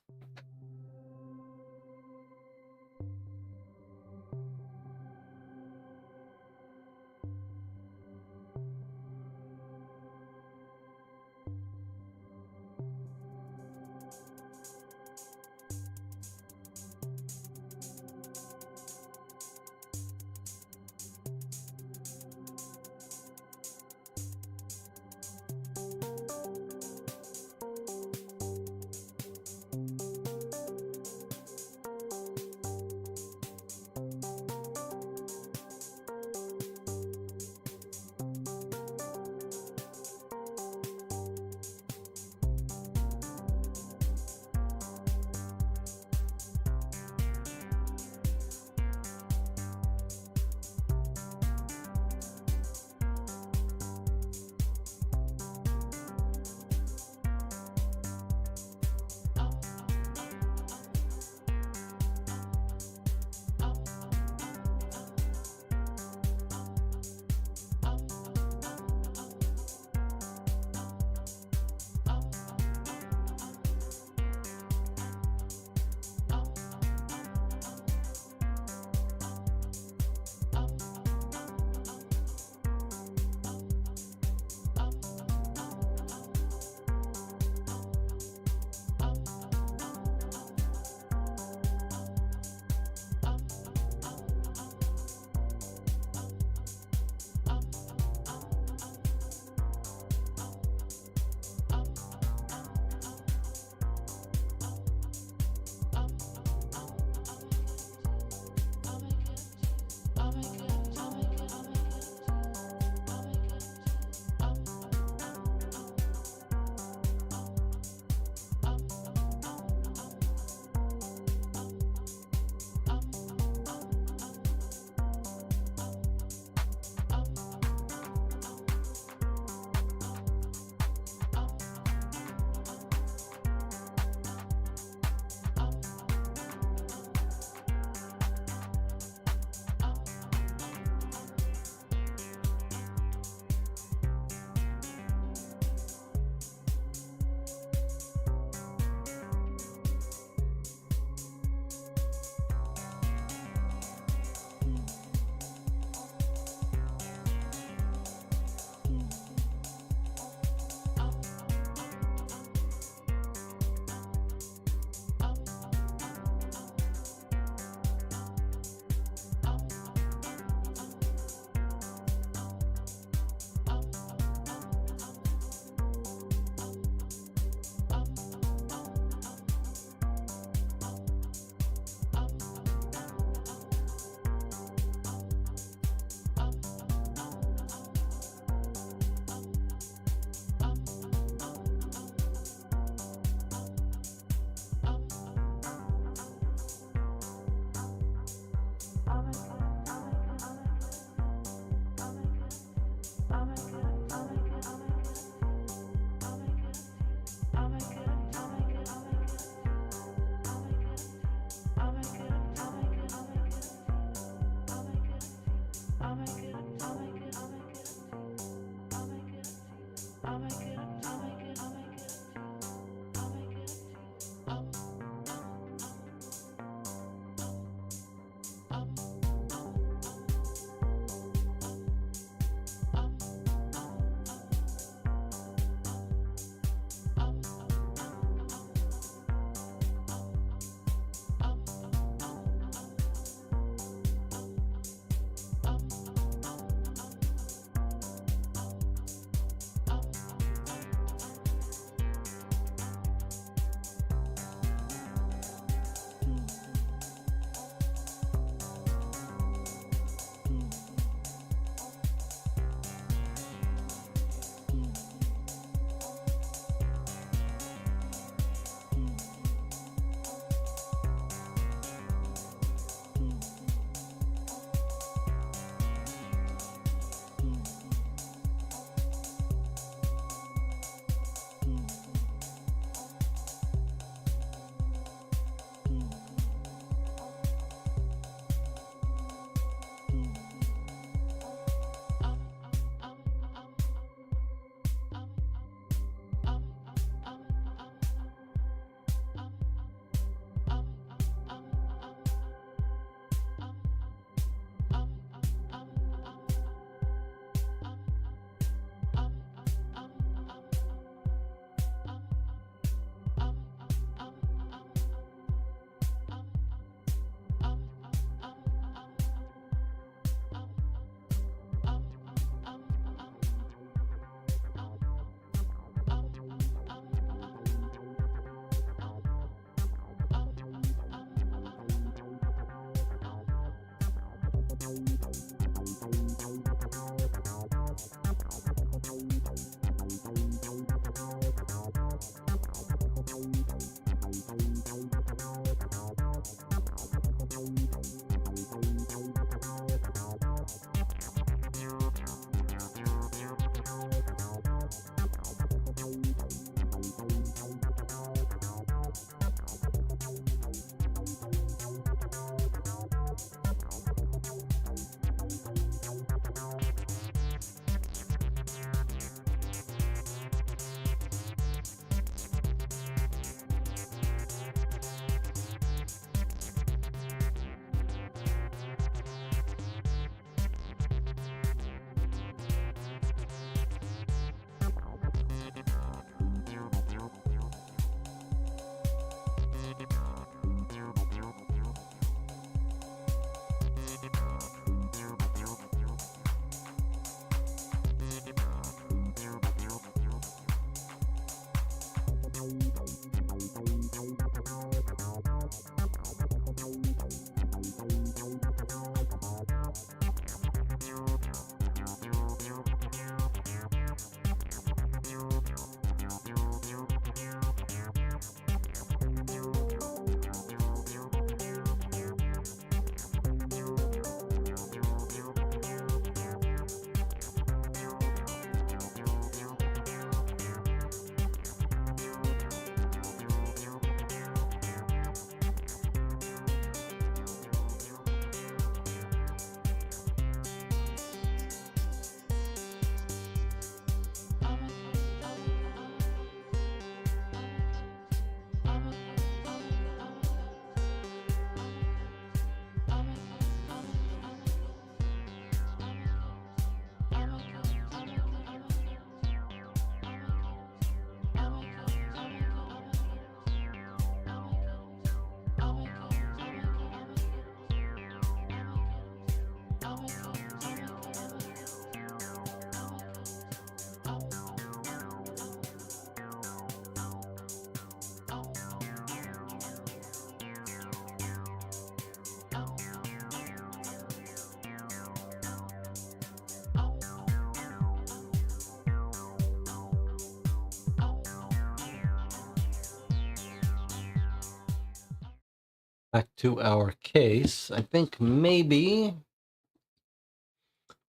back to our case. I think maybe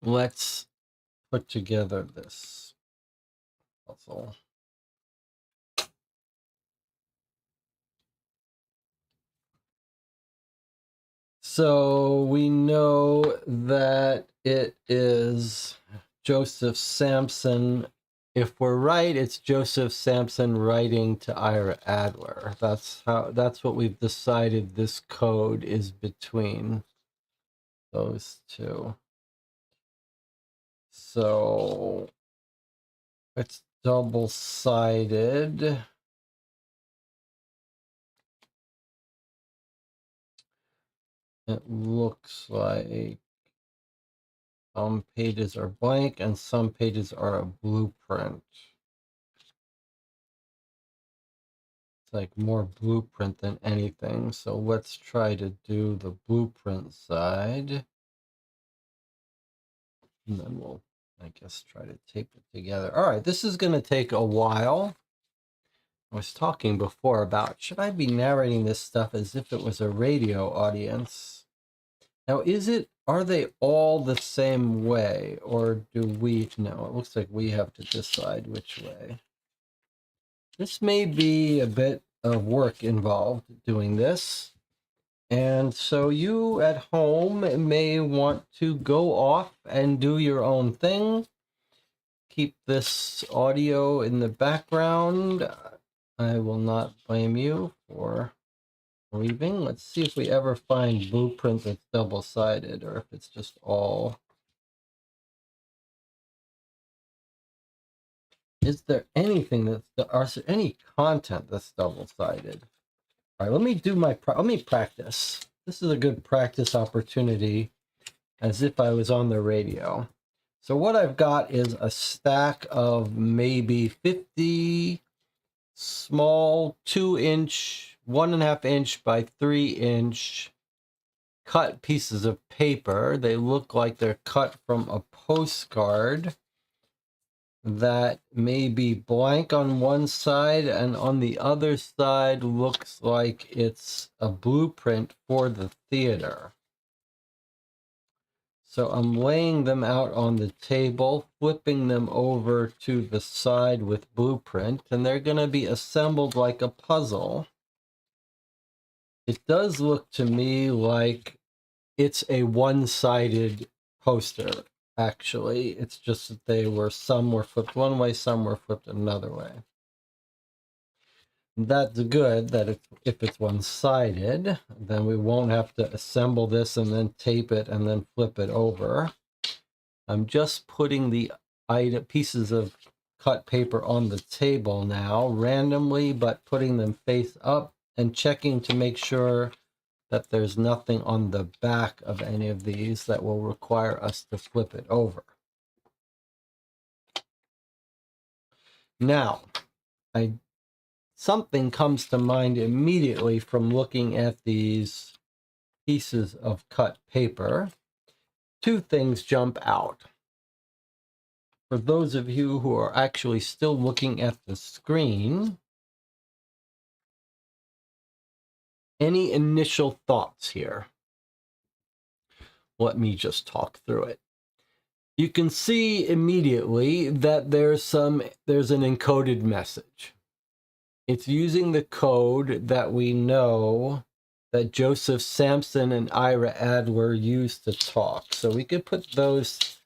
let's put together this puzzle. So we know that it is Joseph Sampson. If we're right, it's Joseph Sampson writing to Ira Adler. That's what we've decided this code is between those two. So it's double-sided. It looks like some pages are blank and some pages are a blueprint. It's like more blueprint than anything. So let's try to do the blueprint side. And then we'll, I guess, try to tape it together. All right, this is going to take a while. I was talking before about, should I be narrating this stuff as if it was a radio audience? Now, are they all the same way, or do we know? It looks like we have to decide which way. This may be a bit of work involved doing this. And so you at home may want to go off and do your own thing. Keep this audio in the background. I will not blame you for leaving. Let's see if we ever find blueprint that's double-sided or if it's just all. Is there anything are there any content that's double-sided? All right, let me practice. This is a good practice opportunity as if I was on the radio. So what I've got is a stack of maybe 50 small 2-inch, 1.5 inch by 3-inch cut pieces of paper. They look like they're cut from a postcard that may be blank on one side, and on the other side looks like it's a blueprint for the theater. So I'm laying them out on the table, flipping them over to the side with blueprint, and they're going to be assembled like a puzzle. It does look to me like it's a one-sided poster, actually. It's just that some were flipped one way, some were flipped another way. That's good that if it's one-sided, then we won't have to assemble this and then tape it and then flip it over. I'm just putting the pieces of cut paper on the table now, randomly, but putting them face up and checking to make sure that there's nothing on the back of any of these that will require us to flip it over. Now, something comes to mind immediately from looking at these pieces of cut paper. Two things jump out. For those of you who are actually still looking at the screen, any initial thoughts here? Let me just talk through it. You can see immediately that there's an encoded message. It's using the code that we know that Joseph Sampson and Ira Adler used to talk. So we could put those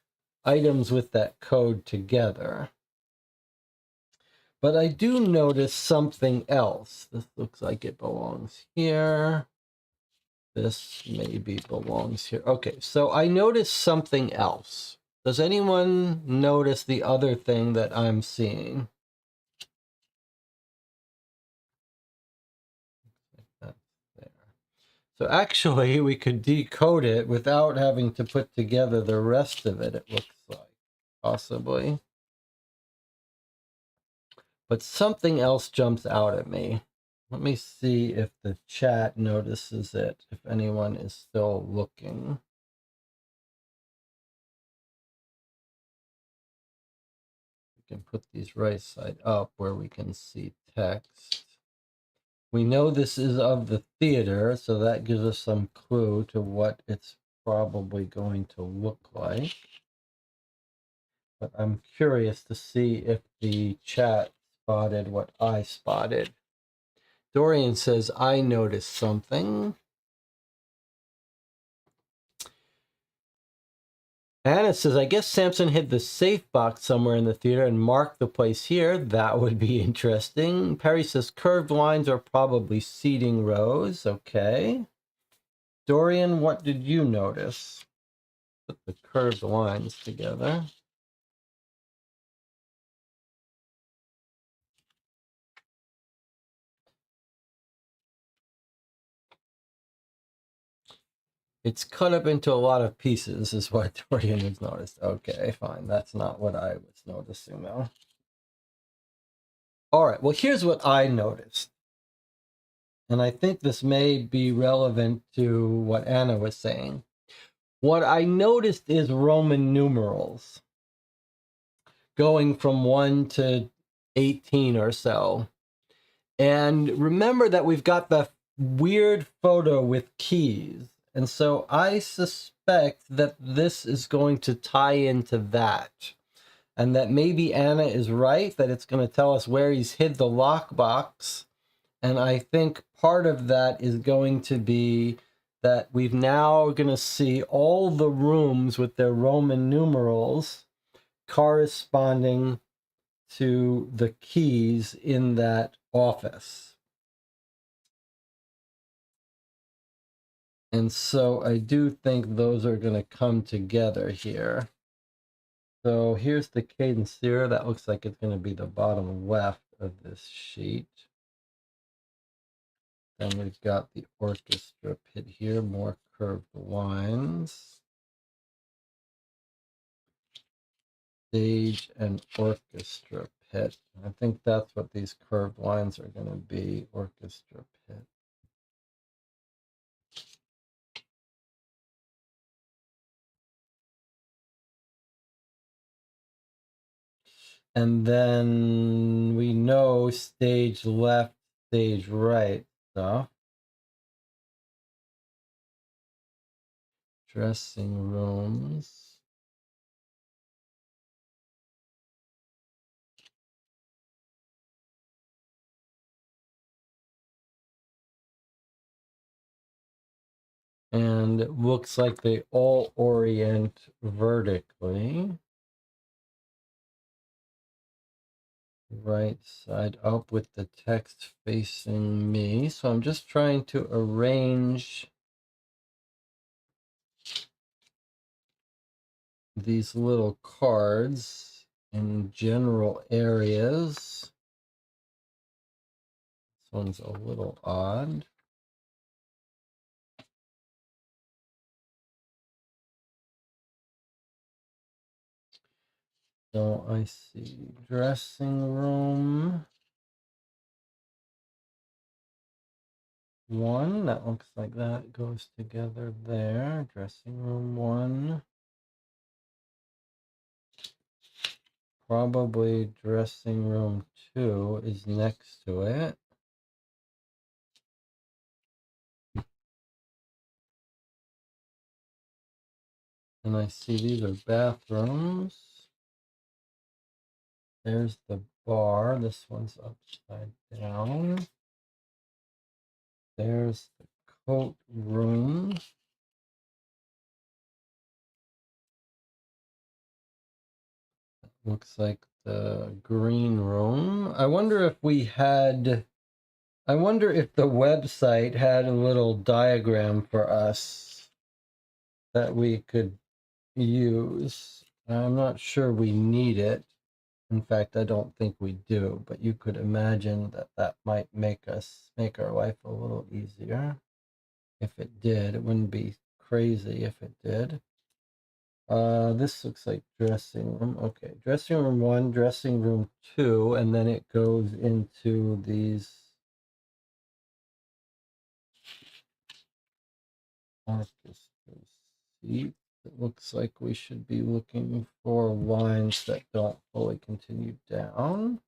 items with that code together. But I do notice something else. This looks like it belongs here. This maybe belongs here. Okay, so I noticed something else. Does anyone notice the other thing that I'm seeing? That's there. So actually, we could decode it without having to put together the rest of it, it looks like, possibly. But something else jumps out at me. Let me see if the chat notices it, if anyone is still looking. We can put these right side up where we can see text. We know this is of the theater, so that gives us some clue to what it's probably going to look like. But I'm curious to see if the chat spotted what I spotted. Dorian says, I noticed something. Anna says, I guess Samson hid the safe box somewhere in the theater and marked the place here. That would be interesting. Perry says, curved lines are probably seating rows. Okay. Dorian, what did you notice? Put the curved lines together. It's cut up into a lot of pieces, is what Dorian has noticed. Okay, fine. That's not what I was noticing, though. All right, well, here's what I noticed. And I think this may be relevant to what Anna was saying. What I noticed is Roman numerals going from 1 to 18 or so. And remember that we've got the weird photo with keys. And so I suspect that this is going to tie into that. And that maybe Anna is right, that it's going to tell us where he's hid the lockbox. And I think part of that is going to be that we've now going to see all the rooms with their Roman numerals corresponding to the keys in that office. And so I do think those are going to come together here. So here's the cadence here. That looks like it's going to be the bottom left of this sheet. Then we've got the orchestra pit here, more curved lines. Stage and orchestra pit. I think that's what these curved lines are going to be, orchestra pit. And then we know stage left, stage right stuff. Dressing rooms. And it looks like they all orient vertically. Right side up with the text facing me. So I'm just trying to arrange these little cards in general areas. This one's a little odd. So I see dressing room 1. That looks like that goes together there. Dressing room 1. Probably dressing room 2 is next to it. And I see these are bathrooms. There's the bar. This one's upside down. There's the coat room. Looks like the green room. I wonder if the website had a little diagram for us that we could use. I'm not sure we need it. In fact, I don't think we do, but you could imagine that that might make our life a little easier. If it did, it wouldn't be crazy if it did. This looks like dressing room. Okay, dressing room 1, dressing room 2, and then it goes into these orchestra seats. It looks like we should be looking for lines that don't fully continue down.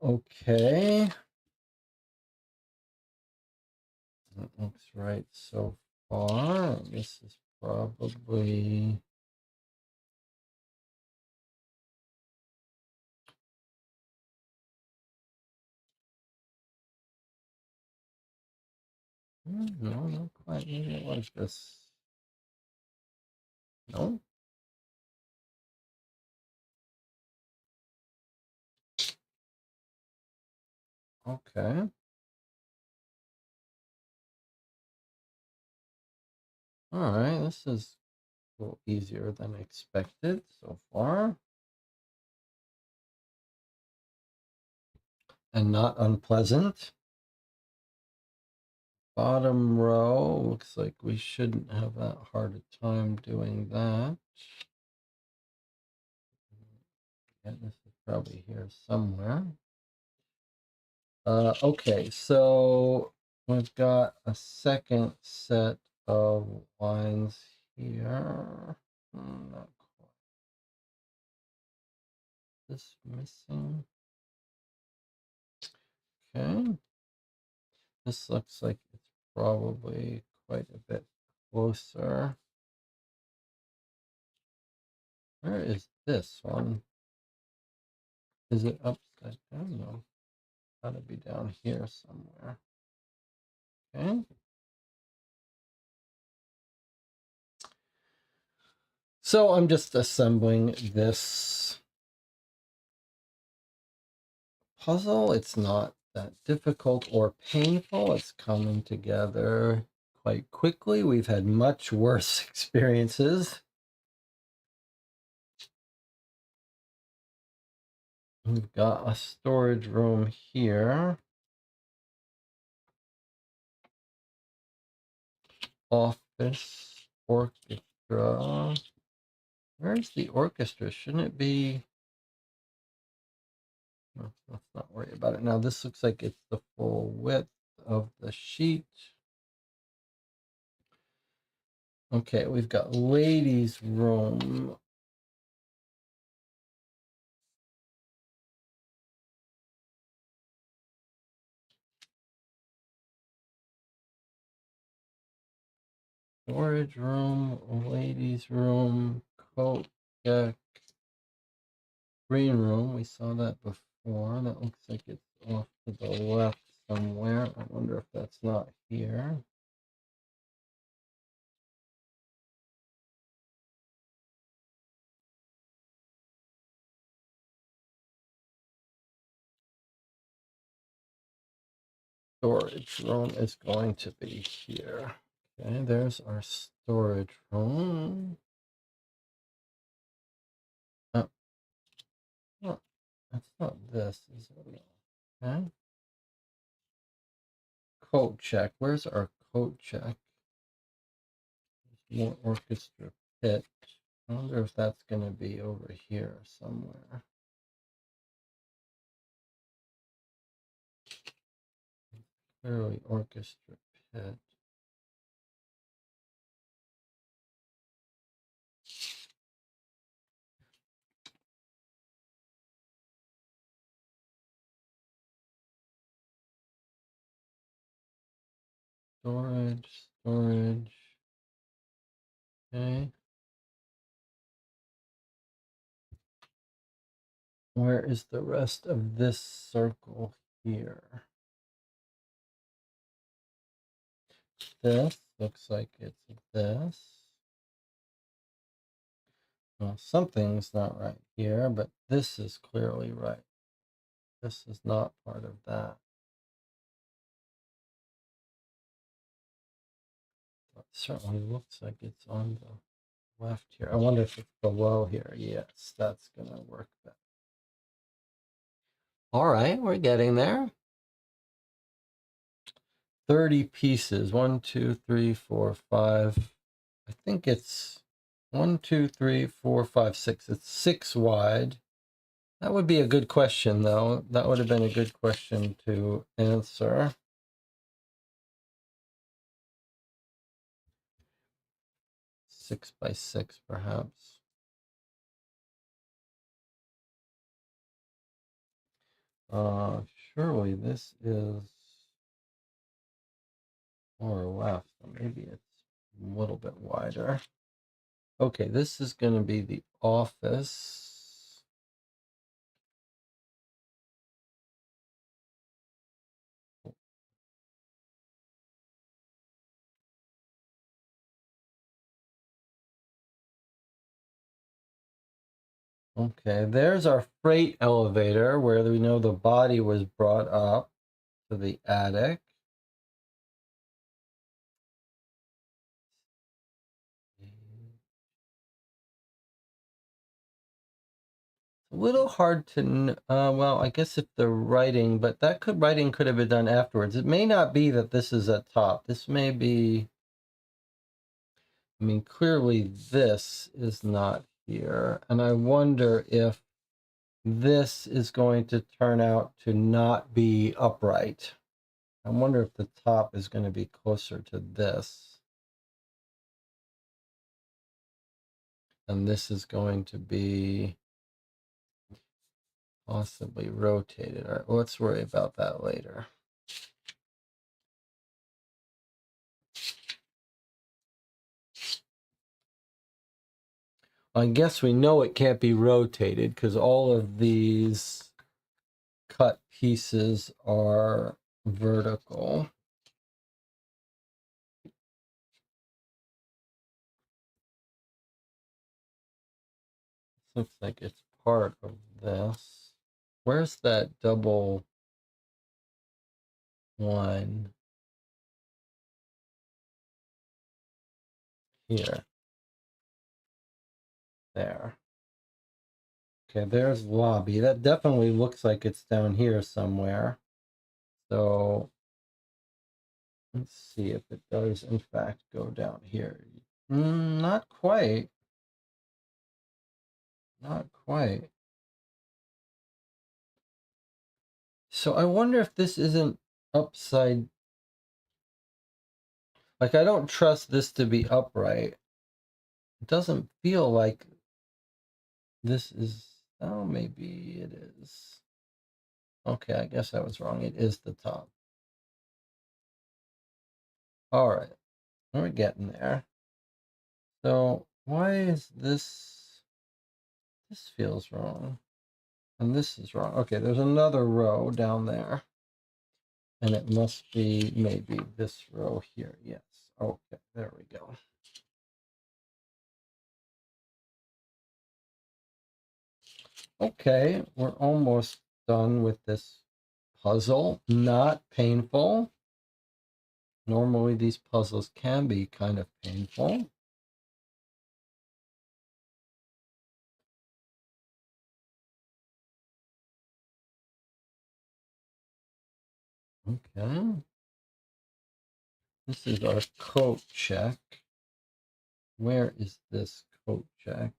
Okay. That looks right so far. This is probably... No, not quite. Maybe it was this. No? Okay. All right, this is a little easier than expected so far. And not unpleasant. Bottom row, looks like we shouldn't have that hard a time doing that. Yeah, this is probably here somewhere. Okay, so we've got a second set of lines here. Not quite. This missing. Okay. This looks like it's probably quite a bit closer. Where is this one? Is it upside down? No. Gotta be down here somewhere. Okay. So I'm just assembling this puzzle. It's not that difficult or painful. It's coming together quite quickly. We've had much worse experiences. We've got a storage room here. Office, orchestra. Where's the orchestra? Shouldn't it be? No, let's not worry about it. Now this looks like it's the full width of the sheet. Okay, we've got ladies' room. Storage room, ladies' room, coat deck, green room. We saw that before. That looks like it's off to the left somewhere. I wonder if that's not here. Storage room is going to be here. Okay, there's our storage room. Oh, oh, that's not this, is it? Okay. Coat check. Where's our coat check? More orchestra pit. I wonder if that's going to be over here somewhere. Clearly orchestra pit. Storage. Okay. Where is the rest of this circle here? This looks like it's this. Well, something's not right here, but this is clearly right. This is not part of that. It certainly looks like it's on the left here. I wonder if it's below here. Yes, that's going to work better. All right, we're getting there. 30 pieces. 1, 2, 3, 4, 5. I think it's 1, 2, 3, 4, 5, 6. It's 6 wide. That would be a good question, though. That would have been a good question to answer. Six by 6, perhaps. Surely this is more left, so maybe it's a little bit wider. Okay, this is going to be the office. Okay, there's our freight elevator where we know the body was brought up to the attic. A little hard to, well, I guess if the writing, but that writing could have been done afterwards. It may not be that this is at top. This may be, I mean, clearly this is not here. And I wonder if this is going to turn out to not be upright. I wonder if the top is going to be closer to this. And this is going to be possibly rotated. All right, well, let's worry about that later. I guess we know it can't be rotated because all of these cut pieces are vertical. Looks like it's part of this. Where's that double one? Here. There. Okay, there's lobby. That definitely looks like it's down here somewhere. So let's see if it does in fact go down here. Not quite. Not quite. So I wonder if this isn't upside. Like, I don't trust this to be upright. It doesn't feel like this is. Oh, maybe it is. Okay, I guess I was wrong. It is the top. All right, we're getting there. So why is this? This feels wrong. And this is wrong. Okay, there's another row down there. And it must be maybe this row here. Yes. Okay, there we go. Okay, we're almost done with this puzzle. Not painful. Normally these puzzles can be kind of painful. Okay. This is our coat check. Where is this coat check?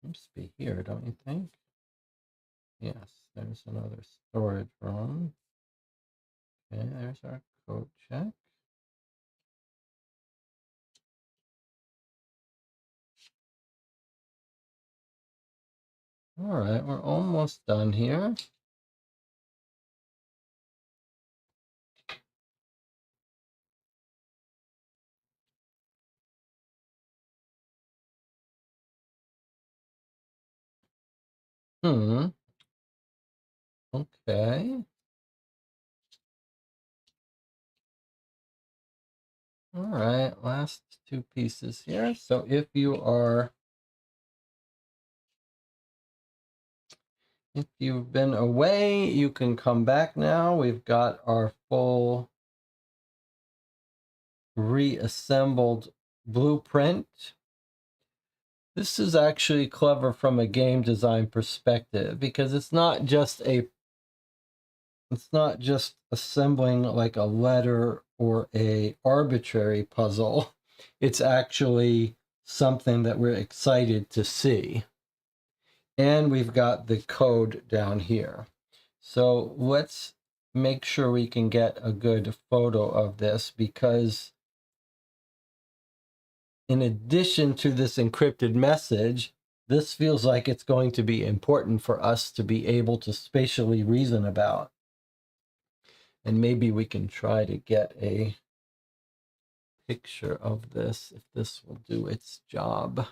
Must be here, don't you think? Yes, there's another storage room. Okay, there's our coat check. All right, we're almost done here. Okay. All right, last two pieces here. So if you've been away, you can come back now. We've got our full reassembled blueprint. This is actually clever from a game design perspective because it's not just assembling like a letter or a arbitrary puzzle. It's actually something that we're excited to see. And we've got the code down here. So let's make sure we can get a good photo of this, because in addition to this encrypted message, This feels like it's going to be important for us to be able to spatially reason about. And maybe we can try to get a picture of this, if this will do its job.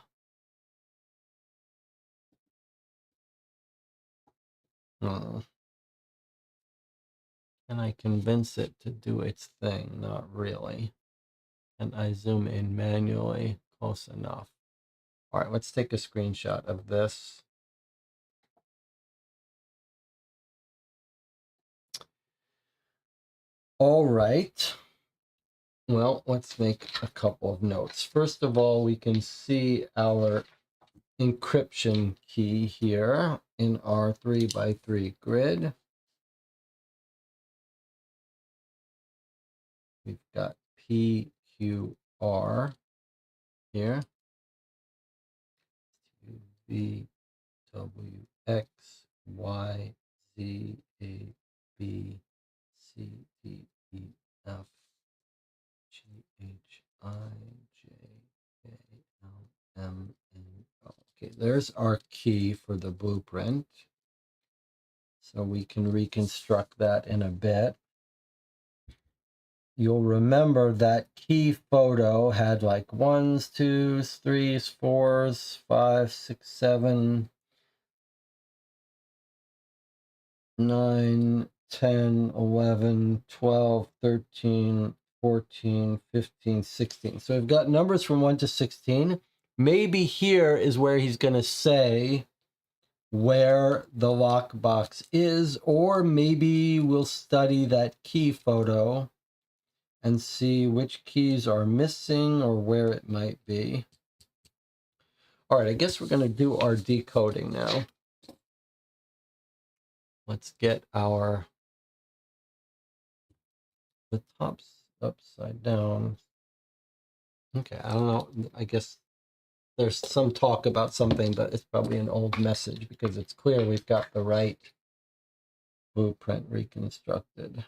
Can I convince it to do its thing? Not really. And I zoom in manually? Close enough. All right, let's take a screenshot of this. All right. Well, let's make a couple of notes. First of all, we can see our encryption key here in our 3x3 grid. We've got PQR here. V W X Y Z A B C D E F G H I J K L M N O. Okay, there's our key for the blueprint. So we can reconstruct that in a bit. You'll remember that key photo had like 1s, 2s, 3s, 4s, 5, 6, 7, 9, 10, 11, 12, 13, 14, 15, 16. So we've got numbers from 1 to 16. Maybe here is where he's going to say where the lockbox is, or maybe we'll study that key photo and see which keys are missing or where it might be. All right, I guess we're going to do our decoding now. Let's get the top's upside down. Okay, I don't know. I guess there's some talk about something, but it's probably an old message because it's clear we've got the right blueprint reconstructed.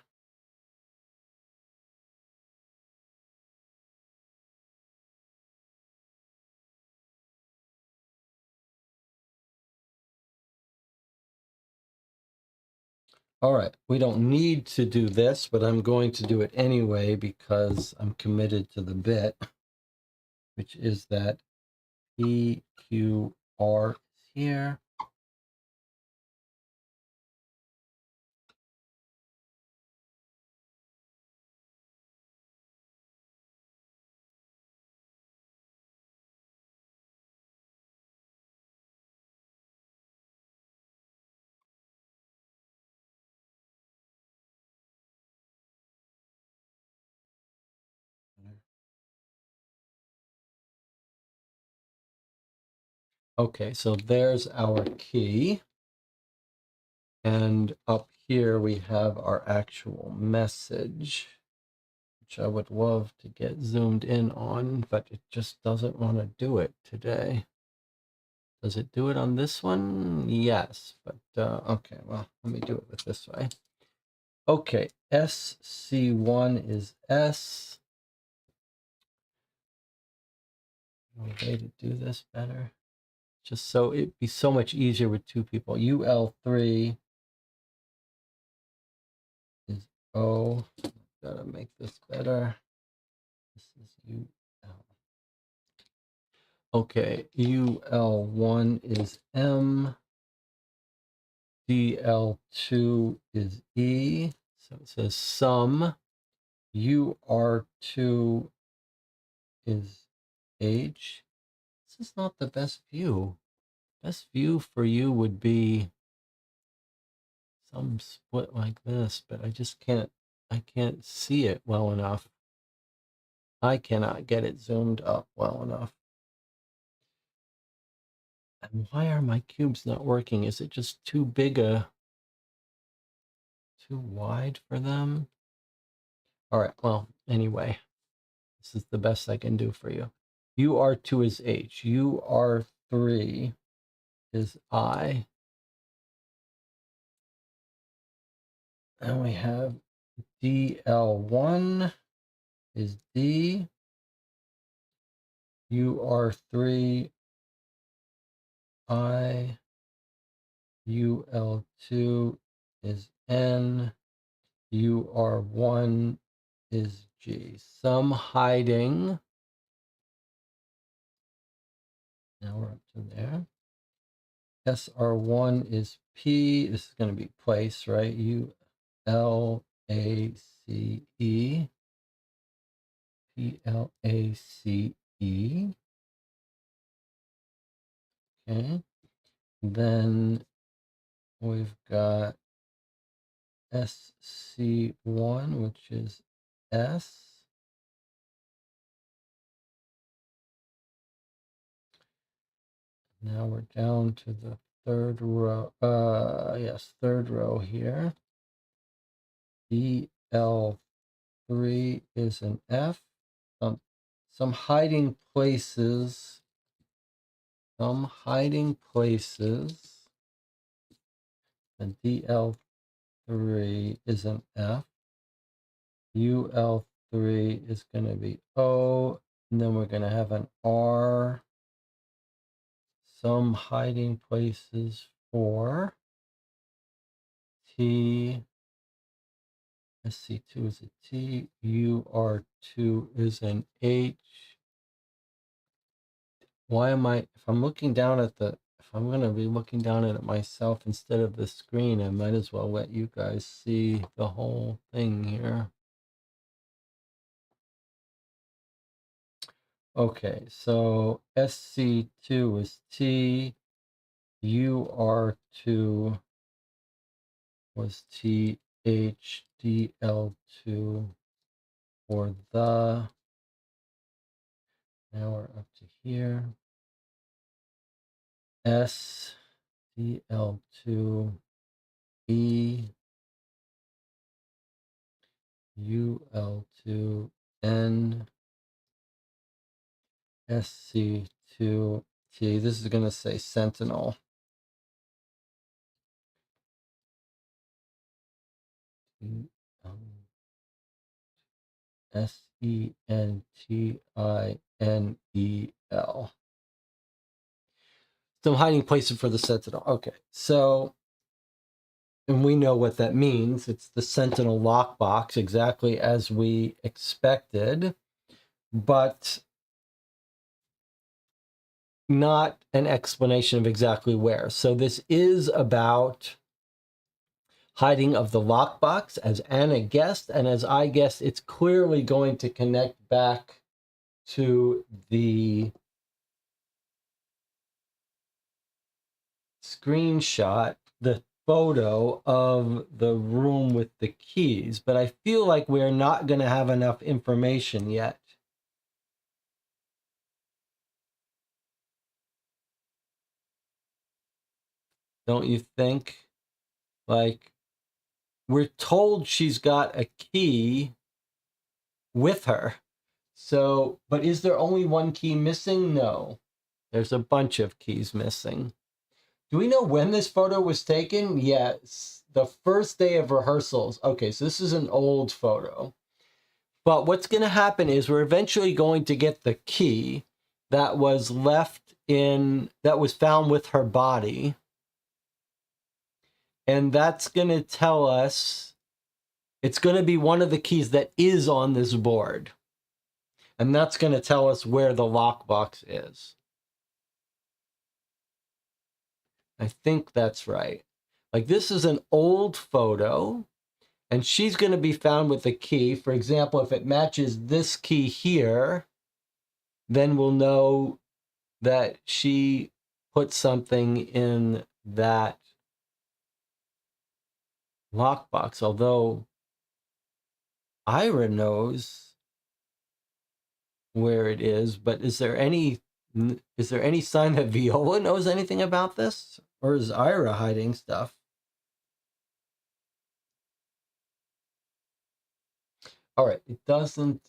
All right, we don't need to do this, but I'm going to do it anyway because I'm committed to the bit, which is that PQR is here. Okay, so there's our key. And up here we have our actual message, which I would love to get zoomed in on, but it just doesn't want to do it today. Does it do it on this one? Yes, but okay, well, let me do it with this way. Okay, SC1 is S. No way to do this better. Just so it'd be so much easier with two people. UL3 is O. Gotta make this better. This is UL. Okay, UL1 is M. DL2 is E. So it says sum. UR2 is H. This is not the best view. Best view for you would be some split like this, but I just can't see it well enough. I cannot get it zoomed up well enough. And why are my cubes not working? Is it just too wide for them? All right, well, anyway, this is the best I can do for you. UR2 is H. UR3 is I. And we have DL1 is D. UR3 I, UL2 is N, UR1 is G. Some hiding. Now we're up to there. SR1 is P. This is going to be place, right? ULACE. PLACE. Okay. Then we've got SC1, which is S. Now we're down to the third row. Yes, third row here. EL3 is an F. Some hiding places. Some hiding places. And DL3 is an F. UL3 is going to be O. And then we're going to have an R. Some hiding places for T. SC2 is a T. UR2 is an H. Why am I, if I'm looking down at the, if I'm going to be looking down at it myself instead of the screen, I might as well let you guys see the whole thing here. Okay, so SC2 is T, UR2 was TH, DL2 for the. Now we're up to here. S, DL2, E, UL2, N, SC2, T. This is going to say Sentinel. SENTINEL. Some hiding places for the Sentinel. Okay, so, and we know what that means. It's the Sentinel lockbox, exactly as we expected, but not an explanation of exactly where. So this is about hiding of the lockbox, as Anna guessed, and as I guessed, it's clearly going to connect back to the screenshot, the photo of the room with the keys, but I feel like we're not going to have enough information yet. Don't you think? Like, we're told she's got a key with her. So, but is there only one key missing? No. There's a bunch of keys missing. Do we know when this photo was taken? Yes, the first day of rehearsals. Okay, so this is an old photo. But what's going to happen is we're eventually going to get the key that was left in, that was found with her body. And that's going to tell us, it's going to be one of the keys that is on this board. And that's going to tell us where the lockbox is. I think that's right. Like, this is an old photo, and she's going to be found with the key. For example, if it matches this key here, then we'll know that she put something in that lockbox. Although Ira knows where it is, but is there any sign that Viola knows anything about this? Or is Ira hiding stuff? All right, it doesn't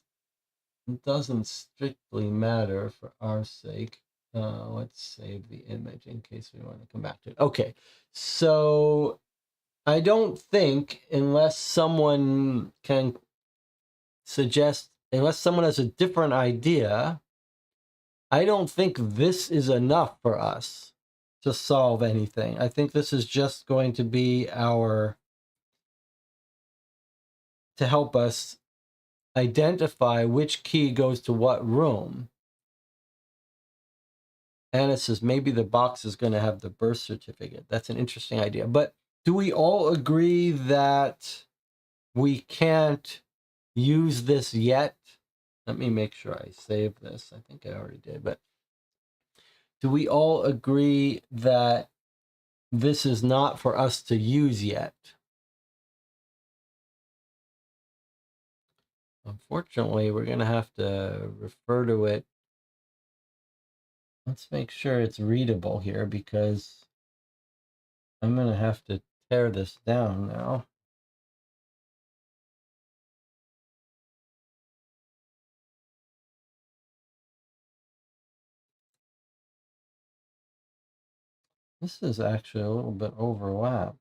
strictly matter for our sake. Let's save the image in case we want to come back to it. Okay, so I don't think, unless someone can suggest, unless someone has a different idea, I don't think this is enough for us. to solve anything. I think this is just going to be to help us identify which key goes to what room. And it says maybe the box is going to have the birth certificate. That's an interesting idea. But do we all agree that we can't use this yet? Let me make sure I save this. I think I already did. But do we all agree that this is not for us to use yet? Unfortunately, we're going to have to refer to it. Let's make sure it's readable here, because I'm going to have to tear this down now. This is actually a little bit overlapped.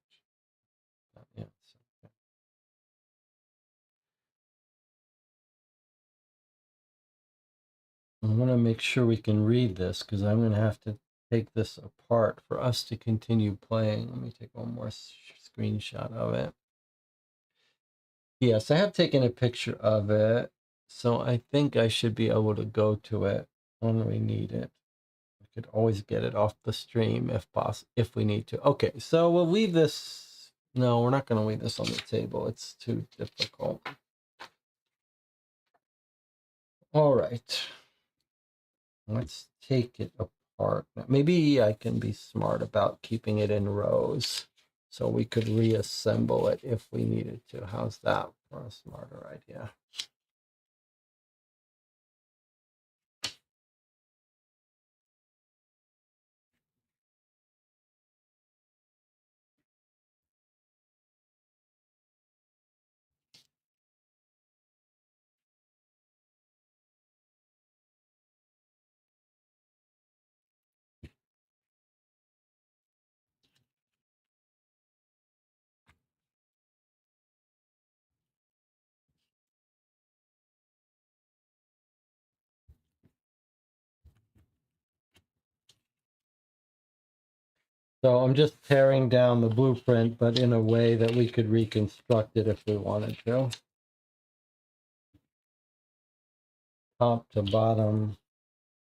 Yes. I want to make sure we can read this, because I'm going to have to take this apart for us to continue playing. Let me take one more screenshot of it. Yes, I have taken a picture of it, so I think I should be able to go to it when we need it. We could always get it off the stream if possible, if we need to. Okay, so we'll leave this. No, we're not going to leave this on the table. It's too difficult. All right. Let's take it apart. Maybe I can be smart about keeping it in rows so we could reassemble it if we needed to. How's that for a smarter idea? So I'm just tearing down the blueprint, but in a way that we could reconstruct it if we wanted to. Top to bottom,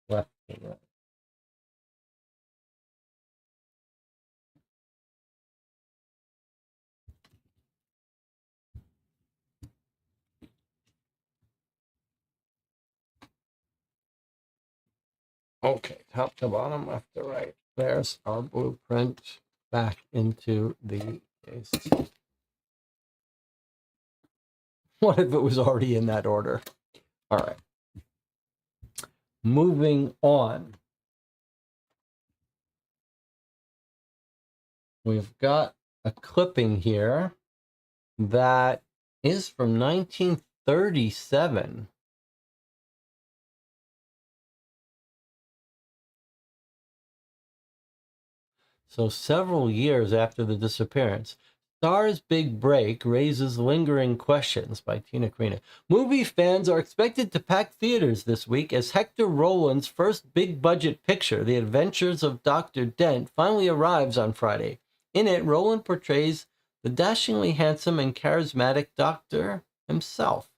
left to right. Okay, top to bottom, left to right. There's our blueprint back into the case. What if it was already in that order? All right. Moving on. We've got a clipping here that is from 1937. So several years after the disappearance. Star's Big Break raises lingering questions, by Tina Carina. Movie fans are expected to pack theaters this week as Hector Rollins' first big-budget picture, The Adventures of Dr. Dent, finally arrives on Friday. In it, Roland portrays the dashingly handsome and charismatic doctor himself,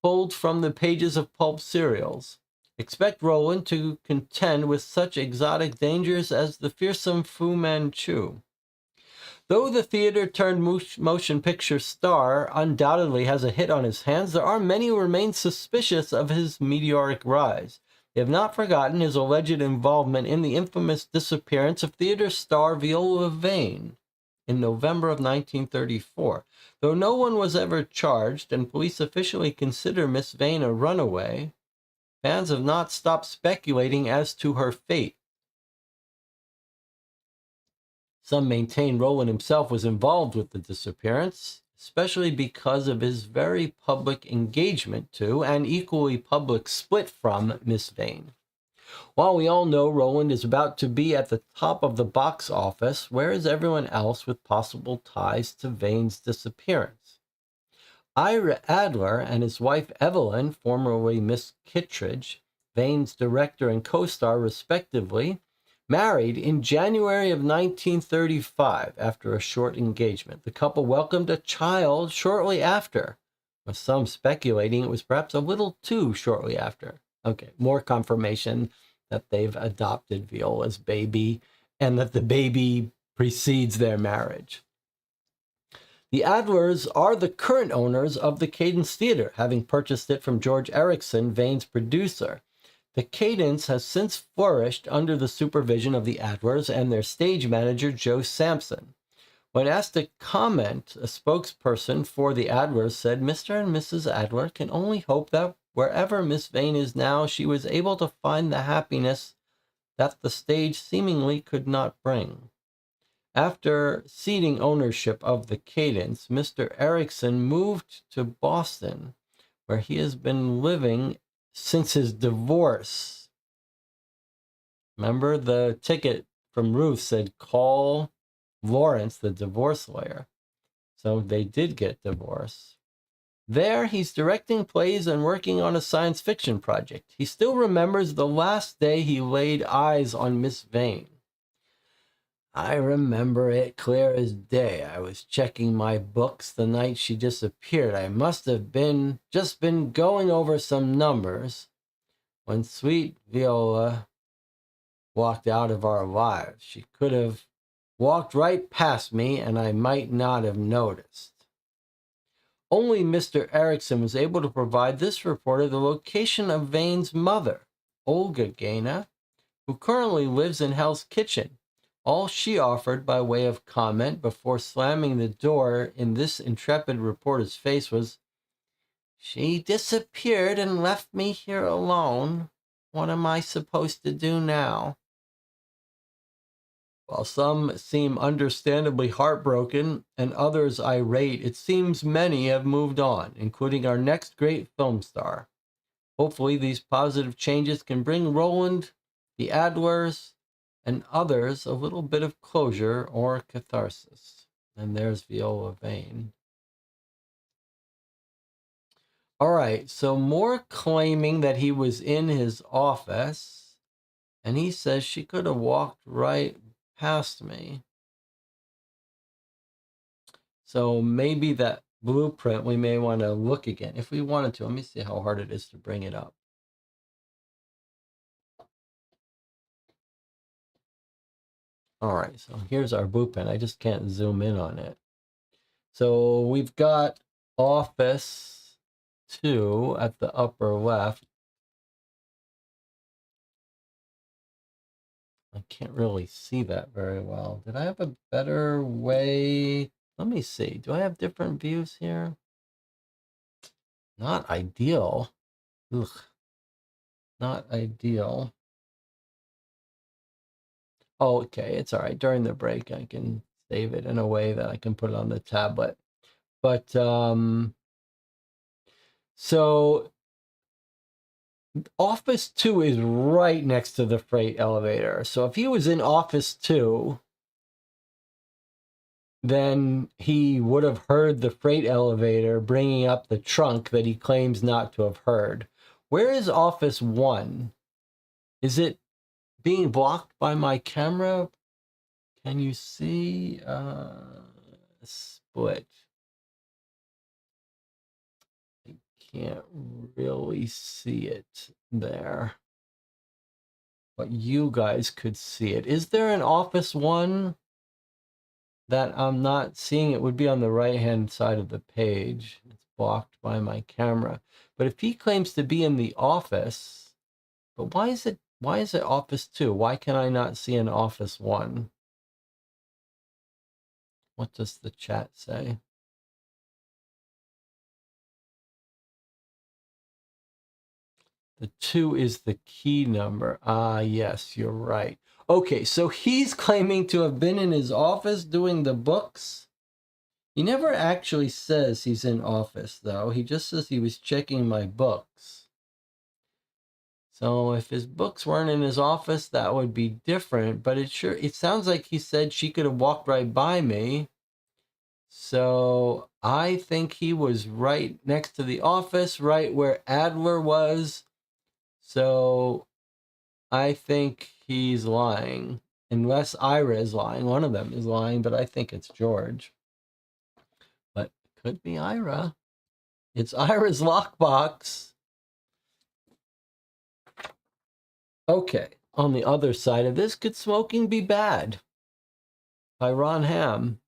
pulled from the pages of pulp serials. Expect Roland to contend with such exotic dangers as the fearsome Fu Manchu. Though the theater-turned-motion picture star undoubtedly has a hit on his hands, there are many who remain suspicious of his meteoric rise. They have not forgotten his alleged involvement in the infamous disappearance of theater star Viola Vane in November of 1934. Though no one was ever charged and police officially consider Miss Vane a runaway, fans have not stopped speculating as to her fate. Some maintain Roland himself was involved with the disappearance, especially because of his very public engagement to and equally public split from Miss Vane. While we all know Roland is about to be at the top of the box office, where is everyone else with possible ties to Vane's disappearance? Ira Adler and his wife Evelyn, formerly Miss Kittredge, Vane's director and co-star respectively, Married in January of 1935 after a short engagement. The couple welcomed a child shortly after, with some speculating it was perhaps a little too shortly after. Okay, more confirmation that they've adopted Viola's baby and that the baby precedes their marriage. The Adlers are the current owners of the Cadence Theater, having purchased it from George Erickson, Vane's producer. The Cadence has since flourished under the supervision of the Adlers and their stage manager, Joe Sampson. When asked to comment, a spokesperson for the Adlers said Mr. and Mrs. Adler can only hope that wherever Miss Vane is now, she was able to find the happiness that the stage seemingly could not bring. After ceding ownership of the Cadence, Mr. Erickson moved to Boston, where he has been living since his divorce. Remember, the ticket from Ruth said, call Lawrence, the divorce lawyer. So they did get divorced. There, he's directing plays and working on a science fiction project. He still remembers the last day he laid eyes on Miss Vane. I remember it clear as day. I was checking my books the night she disappeared. I must have just been going over some numbers when sweet Viola walked out of our lives. She could have walked right past me and I might not have noticed. Only Mr. Erickson was able to provide this reporter the location of Vane's mother, Olga Gaina, who currently lives in Hell's Kitchen. All she offered by way of comment before slamming the door in this intrepid reporter's face was, "She disappeared and left me here alone. What am I supposed to do now?" While some seem understandably heartbroken and others irate, it seems many have moved on, including our next great film star. Hopefully these positive changes can bring Roland, the Adlers, and others a little bit of closure or catharsis. And there's Viola Vane. All right, so more claiming that he was in his office, and he says she could have walked right past me. So maybe that blueprint we may want to look again if we wanted to. Let me see how hard it is to bring it up. All right, so here's our blueprint. I just can't zoom in on it. So we've got Office 2 at the upper left. I can't really see that very well. Did I have a better way? Let me see. Do I have different views here? Not ideal. Ugh. Not ideal. Oh, okay, it's all right. During the break, I can save it in a way that I can put it on the tablet. But, so Office 2 is right next to the freight elevator. So if he was in Office 2, then he would have heard the freight elevator bringing up the trunk that he claims not to have heard. Where is Office 1? Is it being blocked by my camera? Can you see? Split. I can't really see it there. But you guys could see it. Is there an Office 1 that I'm not seeing? It would be on the right-hand side of the page. It's blocked by my camera. But if he claims to be in the office, but why is it Office 2? Why can I not see an Office 1? What does the chat say? The 2 is the key number. Ah, yes, you're right. Okay, so he's claiming to have been in his office doing the books. He never actually says he's in office, though. He just says he was checking my books. So if his books weren't in his office, that would be different. But it sounds like he said she could have walked right by me. So I think he was right next to the office, right where Adler was. So I think he's lying. Unless Ira is lying. One of them is lying, but I think it's George. But it could be Ira. It's Ira's lockbox. Okay. On the other side of this, Could Smoking Be Bad? By Ron Ham.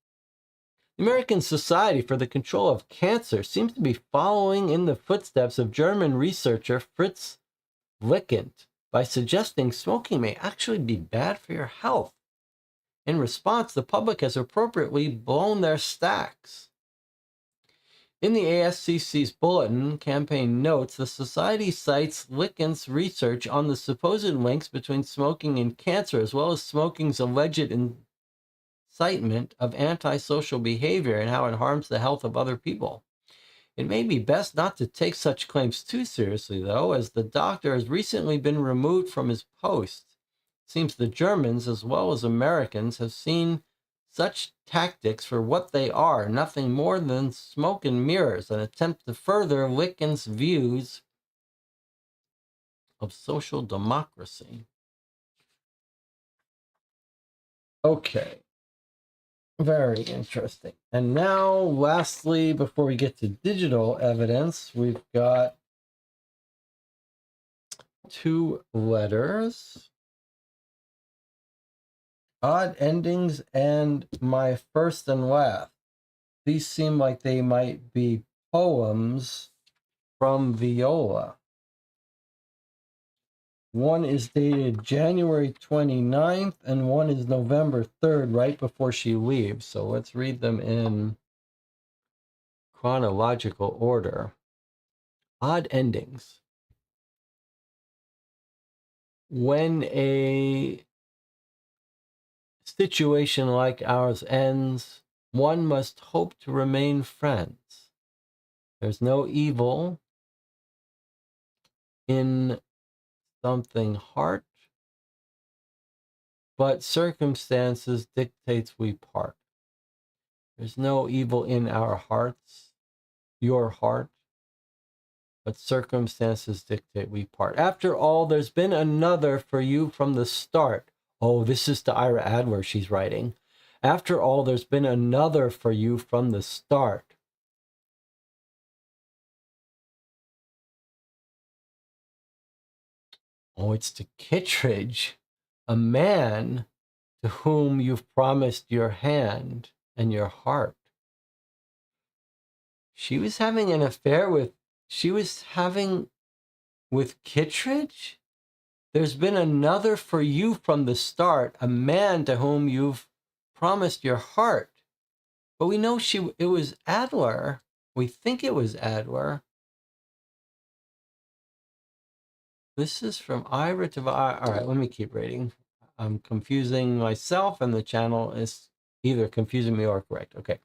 The American Society for the Control of Cancer seems to be following in the footsteps of German researcher Fritz Lickent by suggesting smoking may actually be bad for your health. In response, the public has appropriately blown their stacks. In the ASCC's bulletin campaign notes, the society cites Lickent's research on the supposed links between smoking and cancer, as well as smoking's alleged incitement of antisocial behavior and how it harms the health of other people. It may be best not to take such claims too seriously, though, as the doctor has recently been removed from his post. It seems the Germans, as well as Americans, have seen such tactics for what they are, nothing more than smoke and mirrors, an attempt to further Lickent's views of social democracy. Okay. Very interesting. And now, lastly, before we get to digital evidence, we've got 2 letters. Odd endings and My First and Last. These seem like they might be poems from Viola. One is dated January 29th and one is November 3rd, right before she leaves. So let's read them in chronological order. Odd endings. When a situation like ours ends, one must hope to remain friends. There's no evil in something heart, but circumstances dictates we part. There's no evil in our hearts, your heart, but circumstances dictate we part. After all, there's been another for you from the start. Oh, this is to Ira Adler she's writing. After all, there's been another for you from the start. Oh, it's to Kittredge, a man to whom you've promised your hand and your heart. She was having an affair with Kittredge? There's been another for you from the start, a man to whom you've promised your heart. But we know it was Adler. We think it was Adler. This is from Ira to Ira. All right, let me keep reading. I'm confusing myself, and the channel is either confusing me or correct. Okay.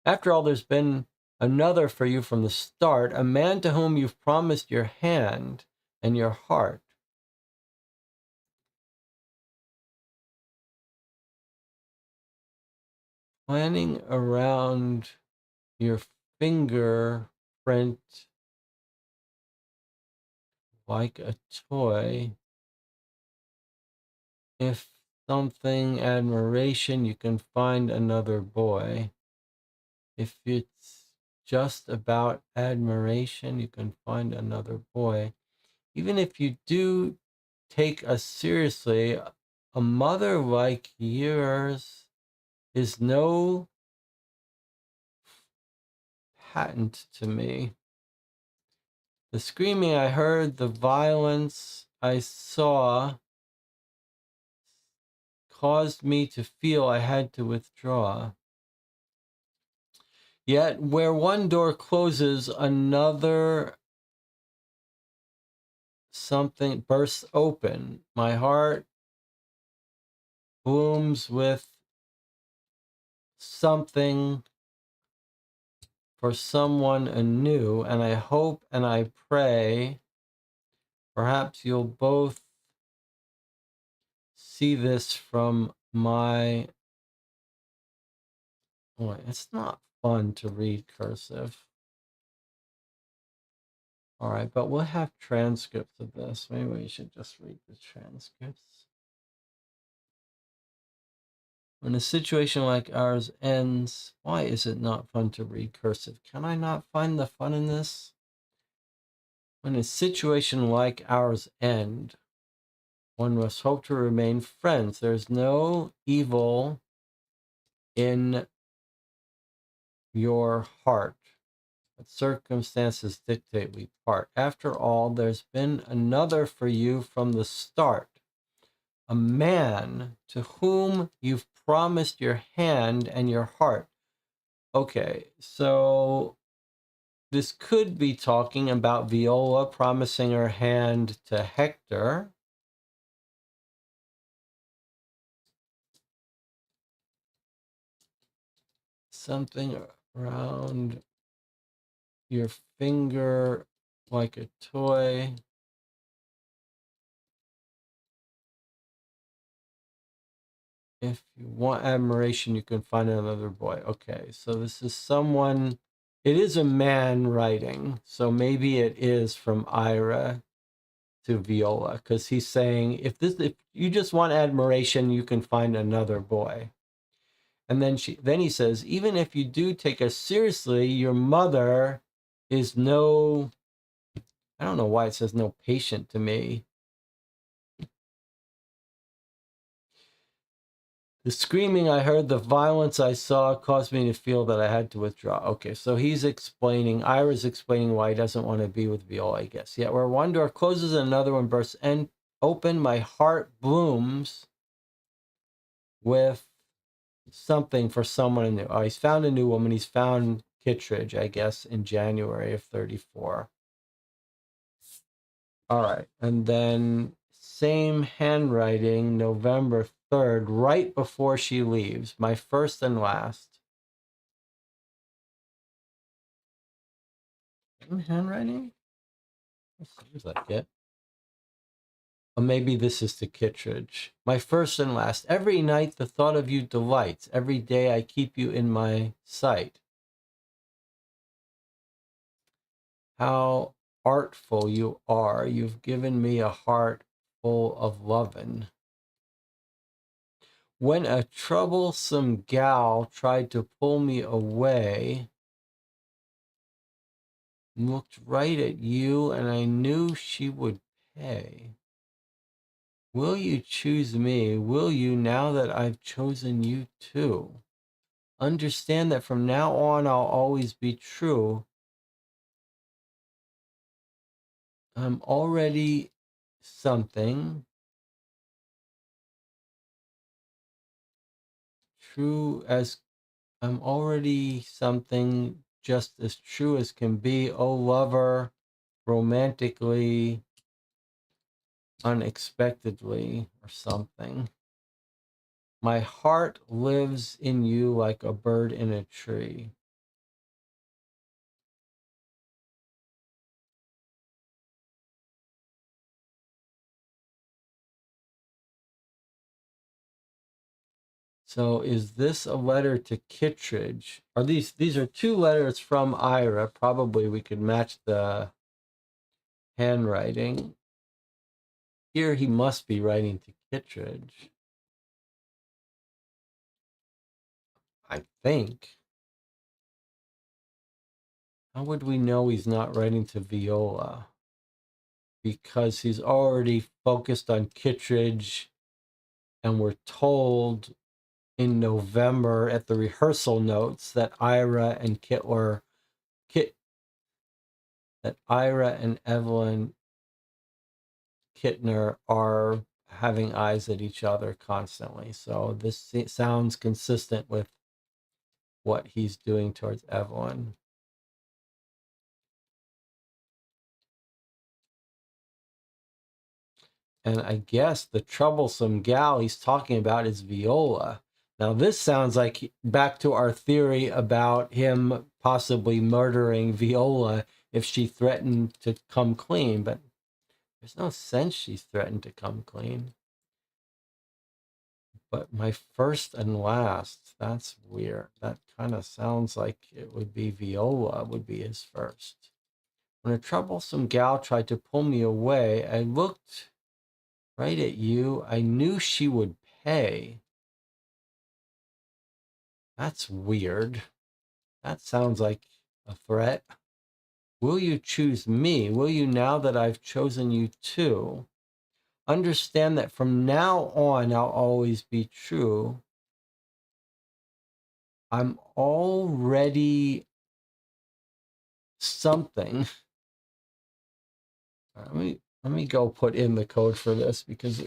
After all, there's been another for you from the start, a man to whom you've promised your hand and your heart. Planning around your fingerprint like a toy. If something admiration, you can find another boy. If it's just about admiration, you can find another boy. Even if you do take us seriously, a mother like yours is no patent to me. The screaming I heard, the violence I saw caused me to feel I had to withdraw. Yet where one door closes, another something bursts open. My heart blooms with something for someone anew, and I hope and I pray perhaps you'll both see this from my... Oh, it's not fun to read cursive. All right, but we'll have transcripts of this. Maybe we should just read the transcripts. When a situation like ours ends, why is it not fun to read cursive? Can I not find the fun in this? When a situation like ours ends, one must hope to remain friends. There's no evil in your heart, but circumstances dictate we part. After all, there's been another for you from the start. A man to whom you've promised your hand and your heart. Okay, so this could be talking about Viola promising her hand to Hector. Something around your finger like a toy. If you want admiration, you can find another boy. Okay, so this is someone, it is a man writing. So maybe it is from Ira to Viola, because he's saying, if you just want admiration, you can find another boy. And then he says, even if you do take us seriously, your mother is no, I don't know why it says no patient to me. The screaming I heard, the violence I saw caused me to feel that I had to withdraw. Okay, so he's explaining, Ira's explaining why he doesn't want to be with Viola, I guess. Yet where one door closes and another one bursts and open, my heart blooms with something for someone new. Oh, he's found a new woman. He's found Kittredge, I guess, in January of 34. All right. And then same handwriting, November 3rd, right before she leaves, my first and last. Same handwriting? That seems like it. Or maybe this is to Kittredge. My first and last. Every night the thought of you delights. Every day I keep you in my sight. How artful you are. You've given me a heart full of lovin'. When a troublesome gal tried to pull me away, looked right at you, and I knew she would pay. Will you choose me? Will you, now that I've chosen you too? Understand that from now on I'll always be true. I'm already something. True as I'm already something just as true as can be. Oh, lover, romantically, unexpectedly, or something. My heart lives in you like a bird in a tree. So is this a letter to Kittredge? Are these are two letters from Ira? Probably we could match the handwriting. Here he must be writing to Kittredge, I think. How would we know he's not writing to Viola? Because he's already focused on Kittredge, and we're told in November at the rehearsal notes that Ira and Evelyn Kittner are having eyes at each other constantly. So this sounds consistent with what he's doing towards Evelyn. And I guess the troublesome gal he's talking about is Viola. Now, this sounds like back to our theory about him possibly murdering Viola if she threatened to come clean, but there's no sense she's threatened to come clean. But my first and last, that's weird. That kind of sounds like it would be Viola would be his first. When a troublesome gal tried to pull me away, I looked right at you. I knew she would pay. That's weird. That sounds like a threat. Will you choose me? Will you, now that I've chosen you too? Understand that from now on, I'll always be true. I'm already something. Let me go put in the code for this because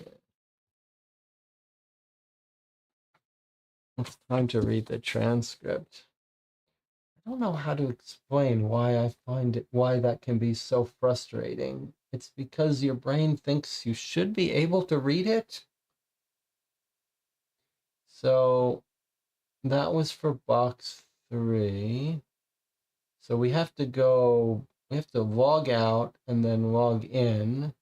it's time to read the transcript. I don't know how to explain why that can be so frustrating. It's because your brain thinks you should be able to read it. So that was for box 3. So we have to log out and then log in.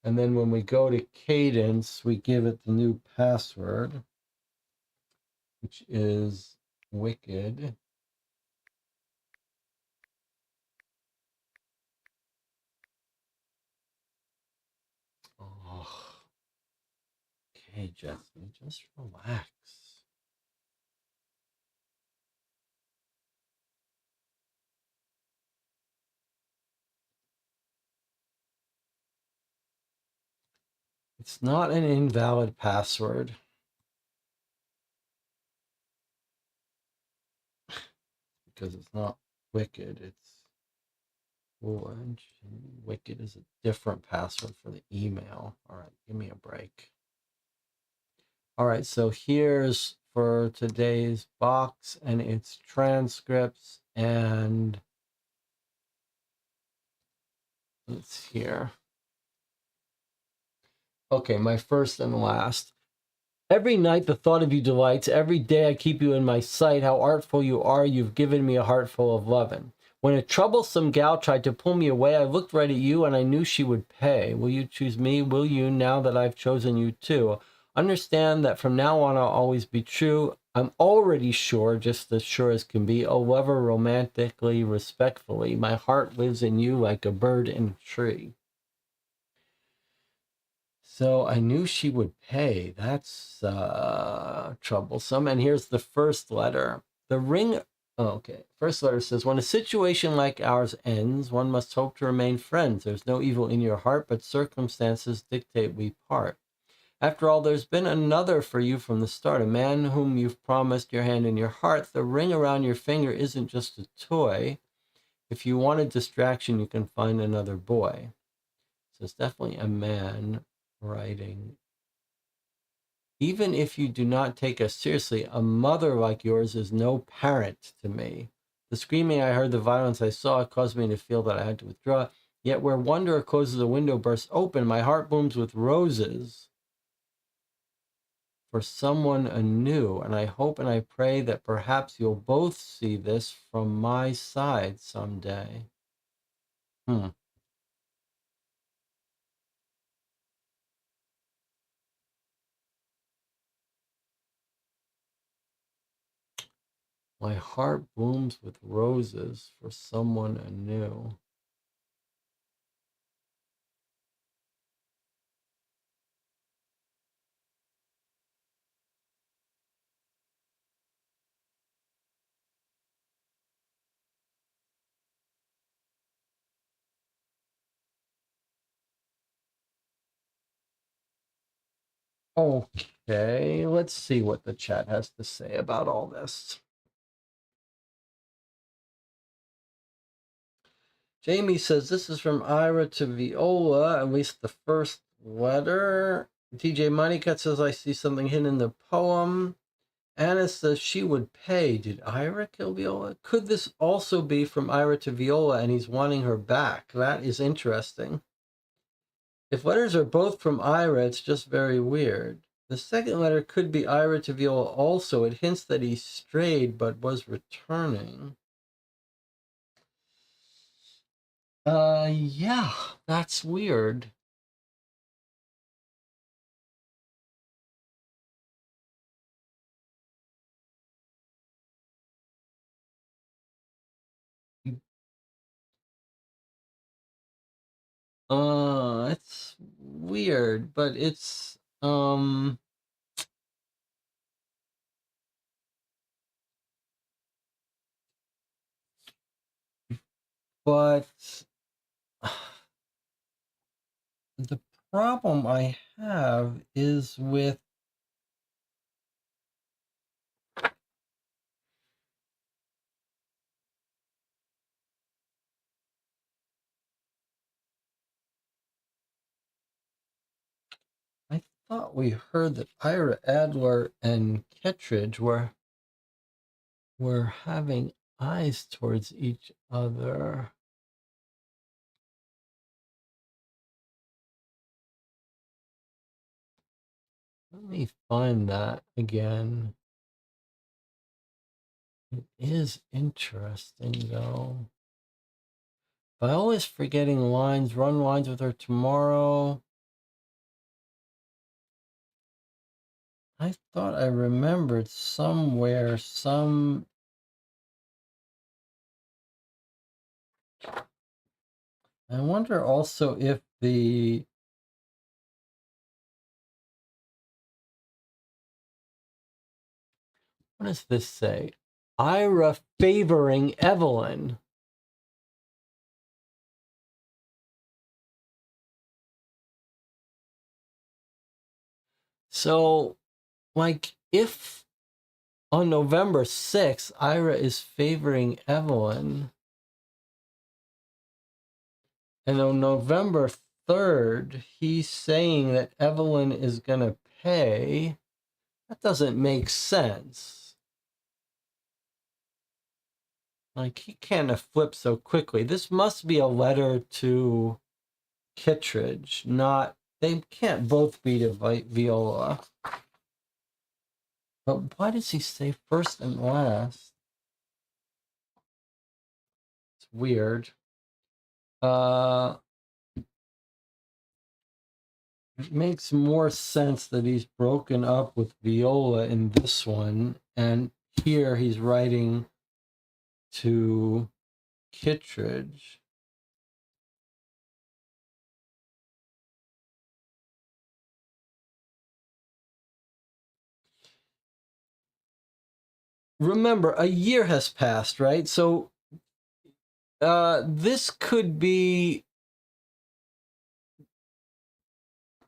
And then when we go to Cadence, we give it the new password, which is wicked. Oh, okay, Jesse, just relax. It's not an invalid password. Because it's not wicked, it's orange. Wicked is a different password for the email. All right, give me a break. All right, so here's for today's box and its transcripts, and it's here. Okay, my first and last. Every night the thought of you delights. Every day I keep you in my sight. How artful you are. You've given me a heart full of lovin'. When a troublesome gal tried to pull me away, I looked right at you and I knew she would pay. Will you choose me? Will you, now that I've chosen you too? Understand that from now on I'll always be true. I'm already sure, just as sure as can be. A lover romantically, respectfully. My heart lives in you like a bird in a tree. So I knew she would pay. That's troublesome. And here's the first letter. The ring. Oh, okay. First letter says, when a situation like ours ends, one must hope to remain friends. There's no evil in your heart, but circumstances dictate we part. After all, there's been another for you from the start, a man whom you've promised your hand and your heart. The ring around your finger isn't just a toy. If you want a distraction, you can find another boy. So it's definitely a man writing. Even if you do not take us seriously, a mother like yours is no parent to me. The screaming I heard, the violence I saw, caused me to feel that I had to withdraw. Yet where wonder closes a window bursts open, my heart blooms with roses for someone anew. And I hope and I pray that perhaps you'll both see this from my side someday. My heart blooms with roses for someone anew. Okay, let's see what the chat has to say about all this. Jamie says this is from Ira to Viola, at least the first letter. TJ Moneycut says I see something hidden in the poem. Anna says she would pay. Did Ira kill Viola? Could this also be from Ira to Viola and he's wanting her back? That is interesting. If letters are both from Ira, it's just very weird. The second letter could be Ira to Viola also. It hints that he strayed but was returning. Yeah, that's weird. It's weird, but it's But the problem I have is with I thought we heard that Ira Adler and Kittredge were having eyes towards each other. Let me find that again. It is interesting, though. I always forgetting lines. Run lines with her tomorrow. I thought I remembered somewhere some. I wonder also if the. What does this say? Ira favoring Evelyn. So, like, if on November 6th, Ira is favoring Evelyn, and on November 3rd, he's saying that Evelyn is going to pay, that doesn't make sense. Like, he can't have flipped so quickly. This must be a letter to Kittredge, not, they can't both be to Viola. But why does he say first and last? It's weird. It makes more sense that he's broken up with Viola in this one, and here he's writing to Kittredge. Remember, a year has passed, right? So this could be.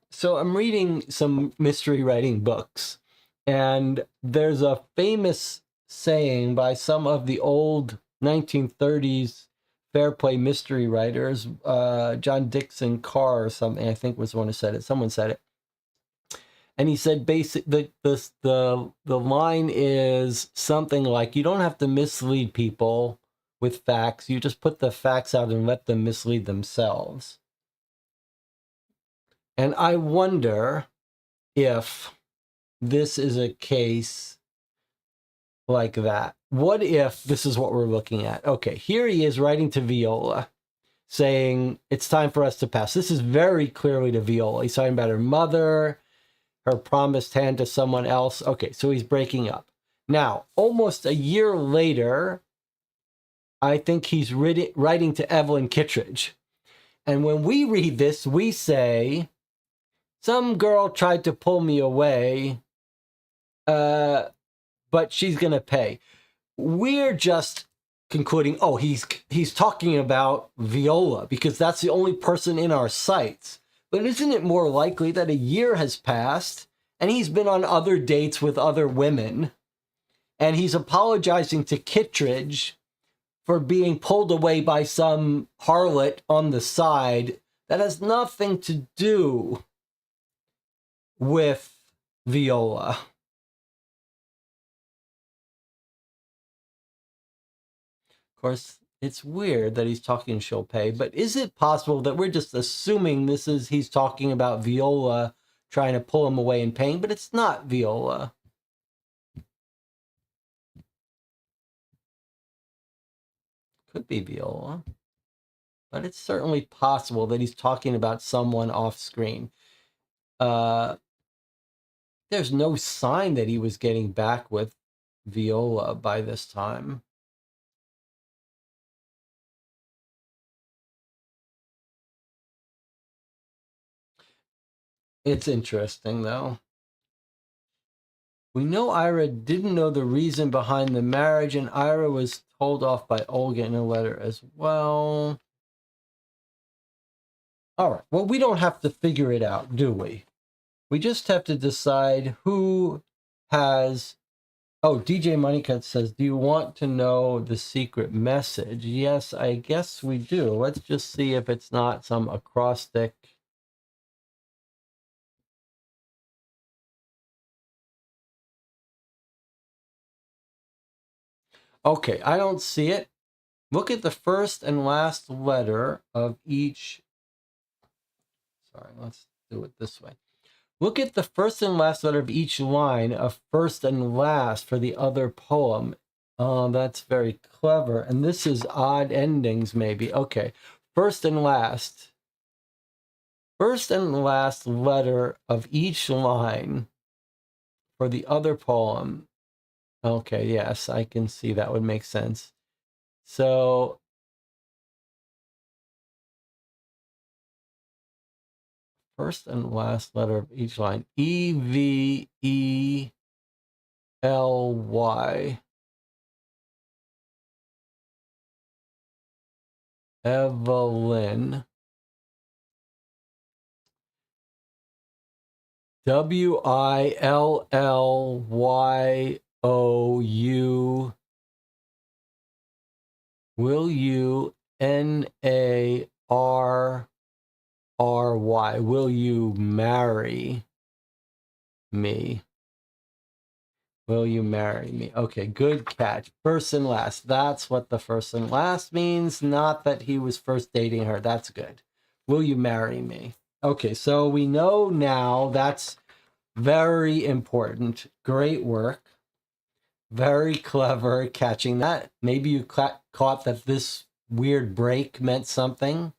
So I'm reading some mystery writing books, and there's a famous saying by some of the old 1930s fair play mystery writers, John Dixon Carr or something, I think was the one who said it. Someone said it. And he said the line is something like, you don't have to mislead people with facts. You just put the facts out and let them mislead themselves. And I wonder if this is a case like that. What if this is what we're looking at? Okay, here he is writing to Viola saying it's time for us to pass. This is very clearly to Viola. He's talking about her mother, her promised hand to someone else. Okay, so he's breaking up. Now, almost a year later, I think he's writing to Evelyn Kittredge. And when we read this, we say, some girl tried to pull me away, but she's going to pay. We're just concluding, oh, he's talking about Viola because that's the only person in our sights. But isn't it more likely that a year has passed and he's been on other dates with other women and he's apologizing to Kittredge for being pulled away by some harlot on the side that has nothing to do with Viola? Of course, it's weird that he's talking she'll pay, but is it possible that we're just assuming he's talking about Viola trying to pull him away and paying, but it's not Viola? Could be Viola. But it's certainly possible that he's talking about someone off screen. There's no sign that he was getting back with Viola by this time. It's interesting, though. We know Ira didn't know the reason behind the marriage, and Ira was told off by Olga in a letter as well. All right. Well, we don't have to figure it out, do we? We just have to decide who has... Oh, DJ Moneycut says, do you want to know the secret message? Yes, I guess we do. Let's just see if it's not some acrostic. Okay, I don't see it. Look at the first and last letter of each. Sorry, let's do it this way. Look at the first and last letter of each line of first and last for the other poem. Oh, that's very clever. And this is odd endings, maybe. Okay, first and last. First and last letter of each line for the other poem. Okay, yes, I can see that would make sense. So, first and last letter of each line. Evely. Evelyn. Willou. Will you Narry? Will you marry me? Will you marry me? Okay, good catch. First and last. That's what the first and last means. Not that he was first dating her. That's good. Will you marry me? Okay, so we know now. That's very important. Great work. Very clever catching that. Maybe you caught that this weird break meant something.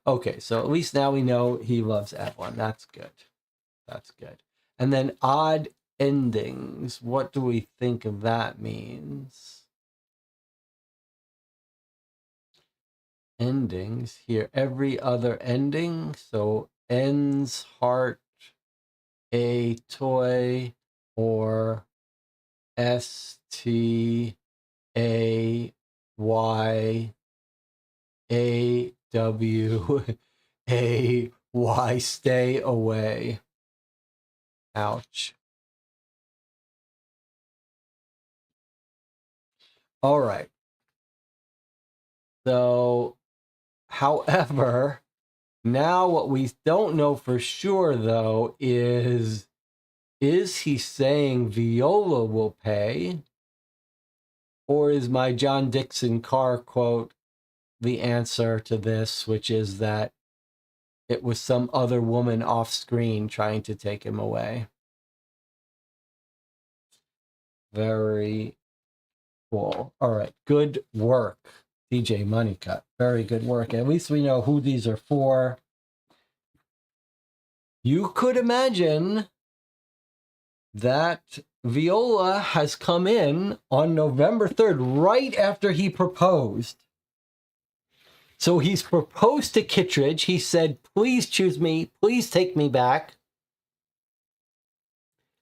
Okay, so at least now we know he loves Evelyn. That's good. That's good. And then odd endings. What do we think that means? Endings here. Every other ending. So ends, heart, a toy, or STAYAWAY. Stay away. Ouch. All right. So, however, now what we don't know for sure, though, is he saying Viola will pay? Or is my John Dixon Carr quote the answer to this, which is that it was some other woman off screen trying to take him away? Very cool. All right. Good work, DJ Moneycut. Very good work. At least we know who these are for. You could imagine that Viola has come in on November 3rd, right after he proposed. So he's proposed to Kittredge. He said, please choose me. Please take me back.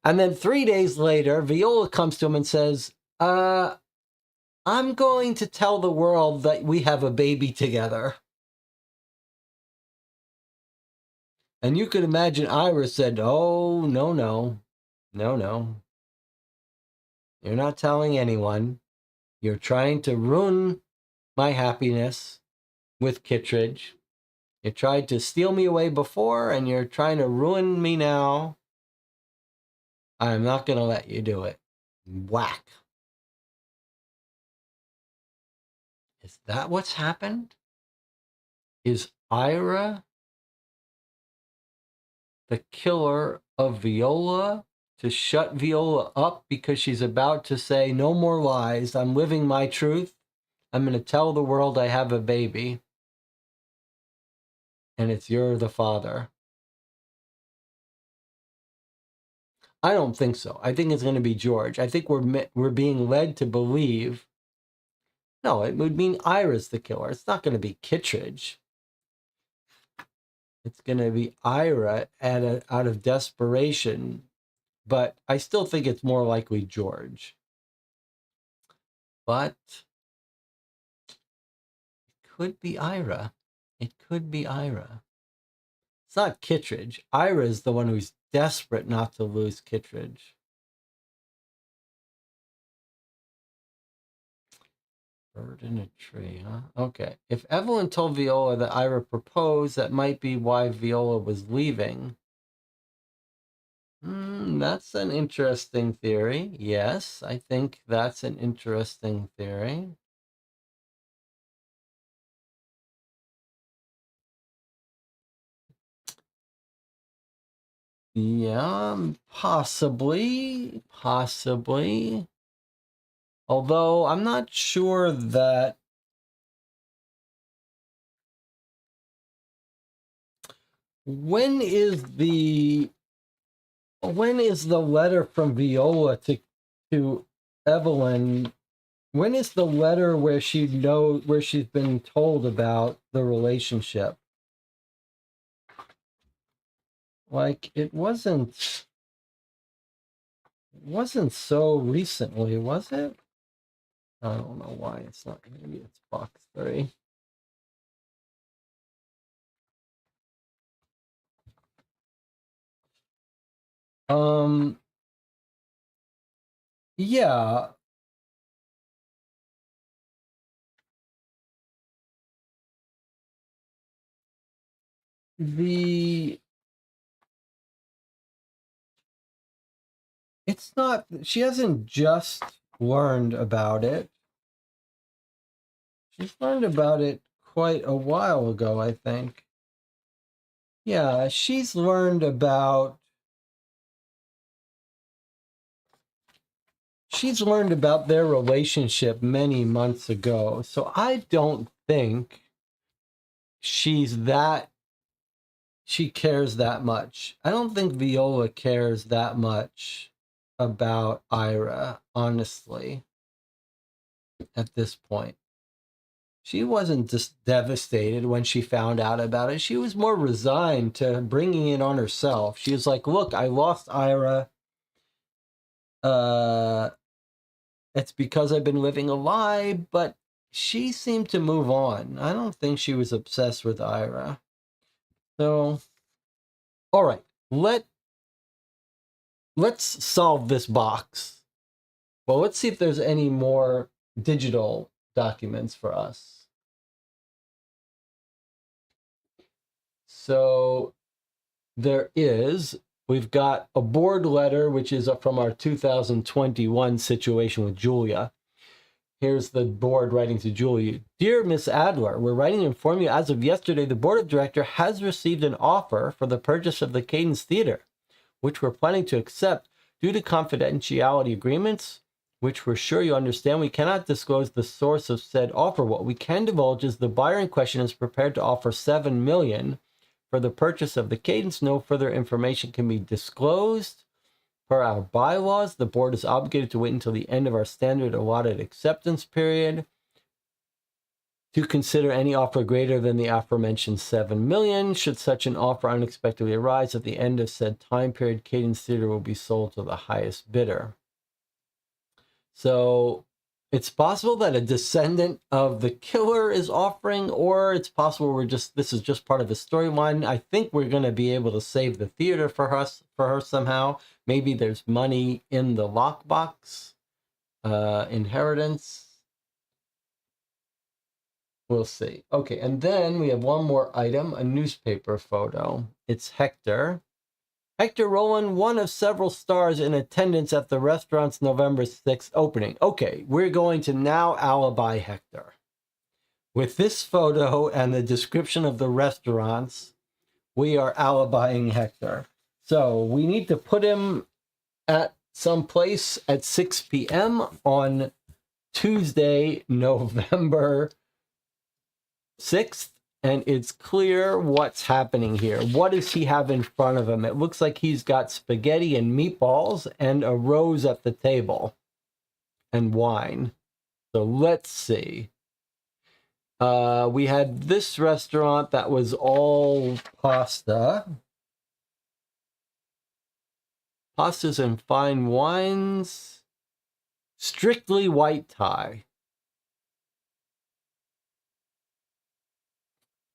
And then 3 days later, Viola comes to him and says, I'm going to tell the world that we have a baby together. And you could imagine Iris said, oh, no. You're not telling anyone. You're trying to ruin my happiness with Kittredge. You tried to steal me away before, and you're trying to ruin me now. I'm not going to let you do it. Whack. Is that what's happened? Is Ira the killer of Viola to shut Viola up because she's about to say, no more lies. I'm living my truth. I'm going to tell the world I have a baby. And you're the father. I don't think so. I think it's going to be George. I think we're being led to believe. No, it would mean Ira's the killer. It's not going to be Kittredge. It's going to be Ira out of desperation. But I still think it's more likely George. But could be Ira. It could be Ira. It's not Kittredge. Ira is the one who's desperate not to lose Kittredge. Bird in a tree, huh? Okay. If Evelyn told Viola that Ira proposed, that might be why Viola was leaving. That's an interesting theory. Yes, I think that's an interesting theory. Yeah, possibly. Although I'm not sure that when is the letter from Viola to Evelyn? When is the letter where she's been told about the relationship? Like, it wasn't so recently, was it? I don't know why it's not. Maybe it's box 3. Yeah. It's not, she hasn't just learned about it. She's learned about it quite a while ago, I think. Yeah, she's learned about their relationship many months ago. So I don't think she cares that much. I don't think Viola cares that much about Ira, honestly, at this point. She wasn't just devastated when she found out about it. She was more resigned to bringing it on herself. She was like, look, I lost Ira. It's because I've been living a lie, but she seemed to move on. I don't think she was obsessed with Ira. So, all right, let's solve this box. Well, let's see if there's any more digital documents for us. So there is. We've got a board letter, which is from our 2021 situation with Julia. Here's the board writing to Julia. Dear Miss Adler, we're writing to inform you as of yesterday, the board of directors has received an offer for the purchase of the Cadence Theater, which we're planning to accept. Due to confidentiality agreements, which we're sure you understand, we cannot disclose the source of said offer. What we can divulge is the buyer in question is prepared to offer $7 million for the purchase of the Cadence. No further information can be disclosed. Per our bylaws, the board is obligated to wait until the end of our standard allotted acceptance period to consider any offer greater than the aforementioned $7 million. Should such an offer unexpectedly arise at the end of said time period, Cadence Theater will be sold to the highest bidder. So it's possible that a descendant of the killer is offering, or it's possible this is just part of the storyline. I think we're going to be able to save the theater for her somehow. Maybe there's money in the lockbox, inheritance. We'll see. Okay, and then we have one more item, a newspaper photo. It's Hector. Hector Roland, one of several stars in attendance at the restaurant's November 6th opening. Okay, we're going to now alibi Hector. With this photo and the description of the restaurants, we are alibying Hector. So we need to put him at some place at 6 p.m. on Tuesday, November 6th, and it's clear what's happening here. What does he have in front of him? It looks like he's got spaghetti and meatballs and a rose at the table and wine. So let's see. We had this restaurant that was all pasta. Pastas and fine wines. Strictly white tie.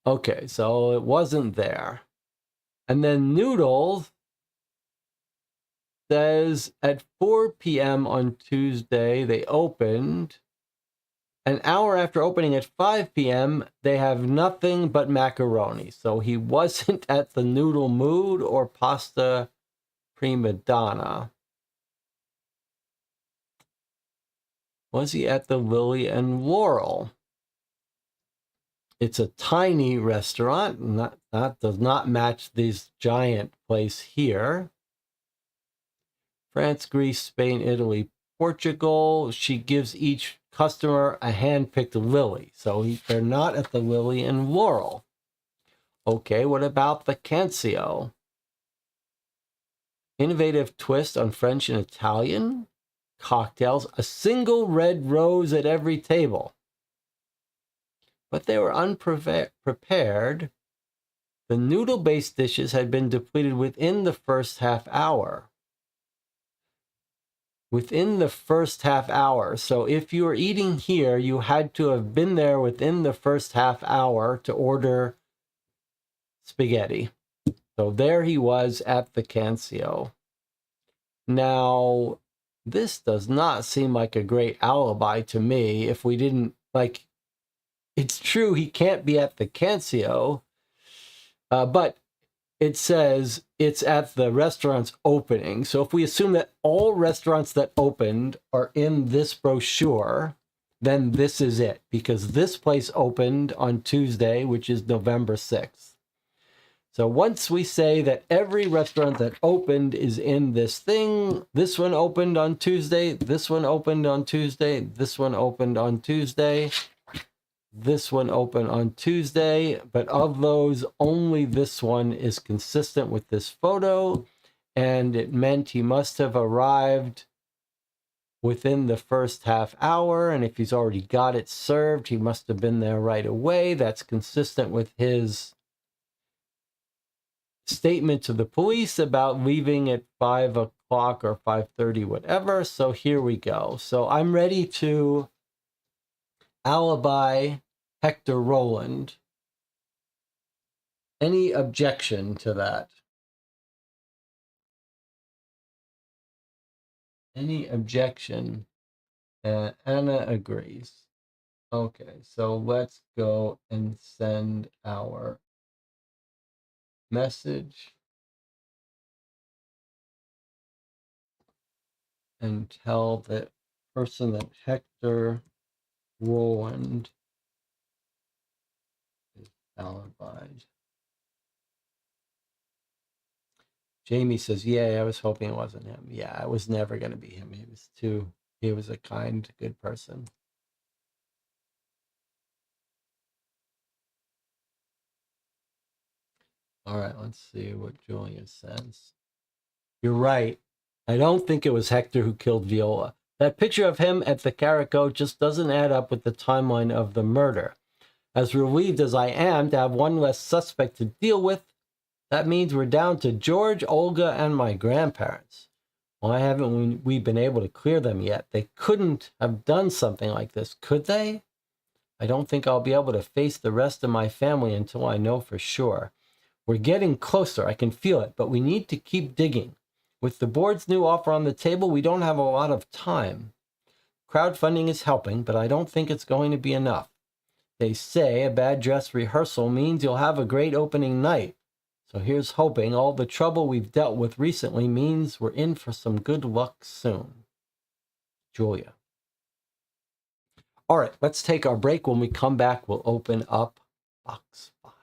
Okay, so it wasn't there. And then Noodle says at 4 p.m. on Tuesday, they opened. An hour after opening at 5 p.m., they have nothing but macaroni. So he wasn't at the Noodle Mood or Pasta Prima Donna. Was he at the Lily and Laurel? It's a tiny restaurant. That does not match this giant place here. France, Greece, Spain, Italy, Portugal. She gives each customer a hand-picked lily. So they're not at the Lily and Laurel. Okay, what about the Cancio? Innovative twist on French and Italian. Cocktails. A single red rose at every table. But they were unprepared. The noodle-based dishes had been depleted within the first half hour. Within the first half hour. So if you were eating here, you had to have been there within the first half hour to order spaghetti. So there he was at the Cancio. Now, this does not seem like a great alibi to me if we didn't, like, it's true he can't be at the Cancio, but it says it's at the restaurant's opening. So if we assume that all restaurants that opened are in this brochure, then this is it, because this place opened on Tuesday, which is November 6th. So once we say that every restaurant that opened is in this thing, this one opened on Tuesday, this one opened on Tuesday, this one opened on Tuesday, this one opened on Tuesday, but of those, only this one is consistent with this photo, and it meant he must have arrived within the first half hour, and if he's already got it served, he must have been there right away. That's consistent with his statement to the police about leaving at 5 o'clock or 5:30, whatever. So here we go. So I'm ready to alibi Hector Roland. Any objection to that? Any objection? Anna agrees. Okay, so let's go and send our message and tell the person that Hector Roland is alibied. Jamie says, "Yeah, I was hoping it wasn't him. Yeah, it was never going to be him. He was a kind, good person." All right, let's see what Julia says. You're right. I don't think it was Hector who killed Viola. That picture of him at the Caraco just doesn't add up with the timeline of the murder. As relieved as I am to have one less suspect to deal with, that means we're down to George, Olga, and my grandparents. Why haven't we been able to clear them yet? They couldn't have done something like this, could they? I don't think I'll be able to face the rest of my family until I know for sure. We're getting closer, I can feel it, but we need to keep digging. With the board's new offer on the table, we don't have a lot of time. Crowdfunding is helping, but I don't think it's going to be enough. They say a bad dress rehearsal means you'll have a great opening night. So here's hoping all the trouble we've dealt with recently means we're in for some good luck soon. Julia. All right, let's take our break. When we come back, we'll open up box 5.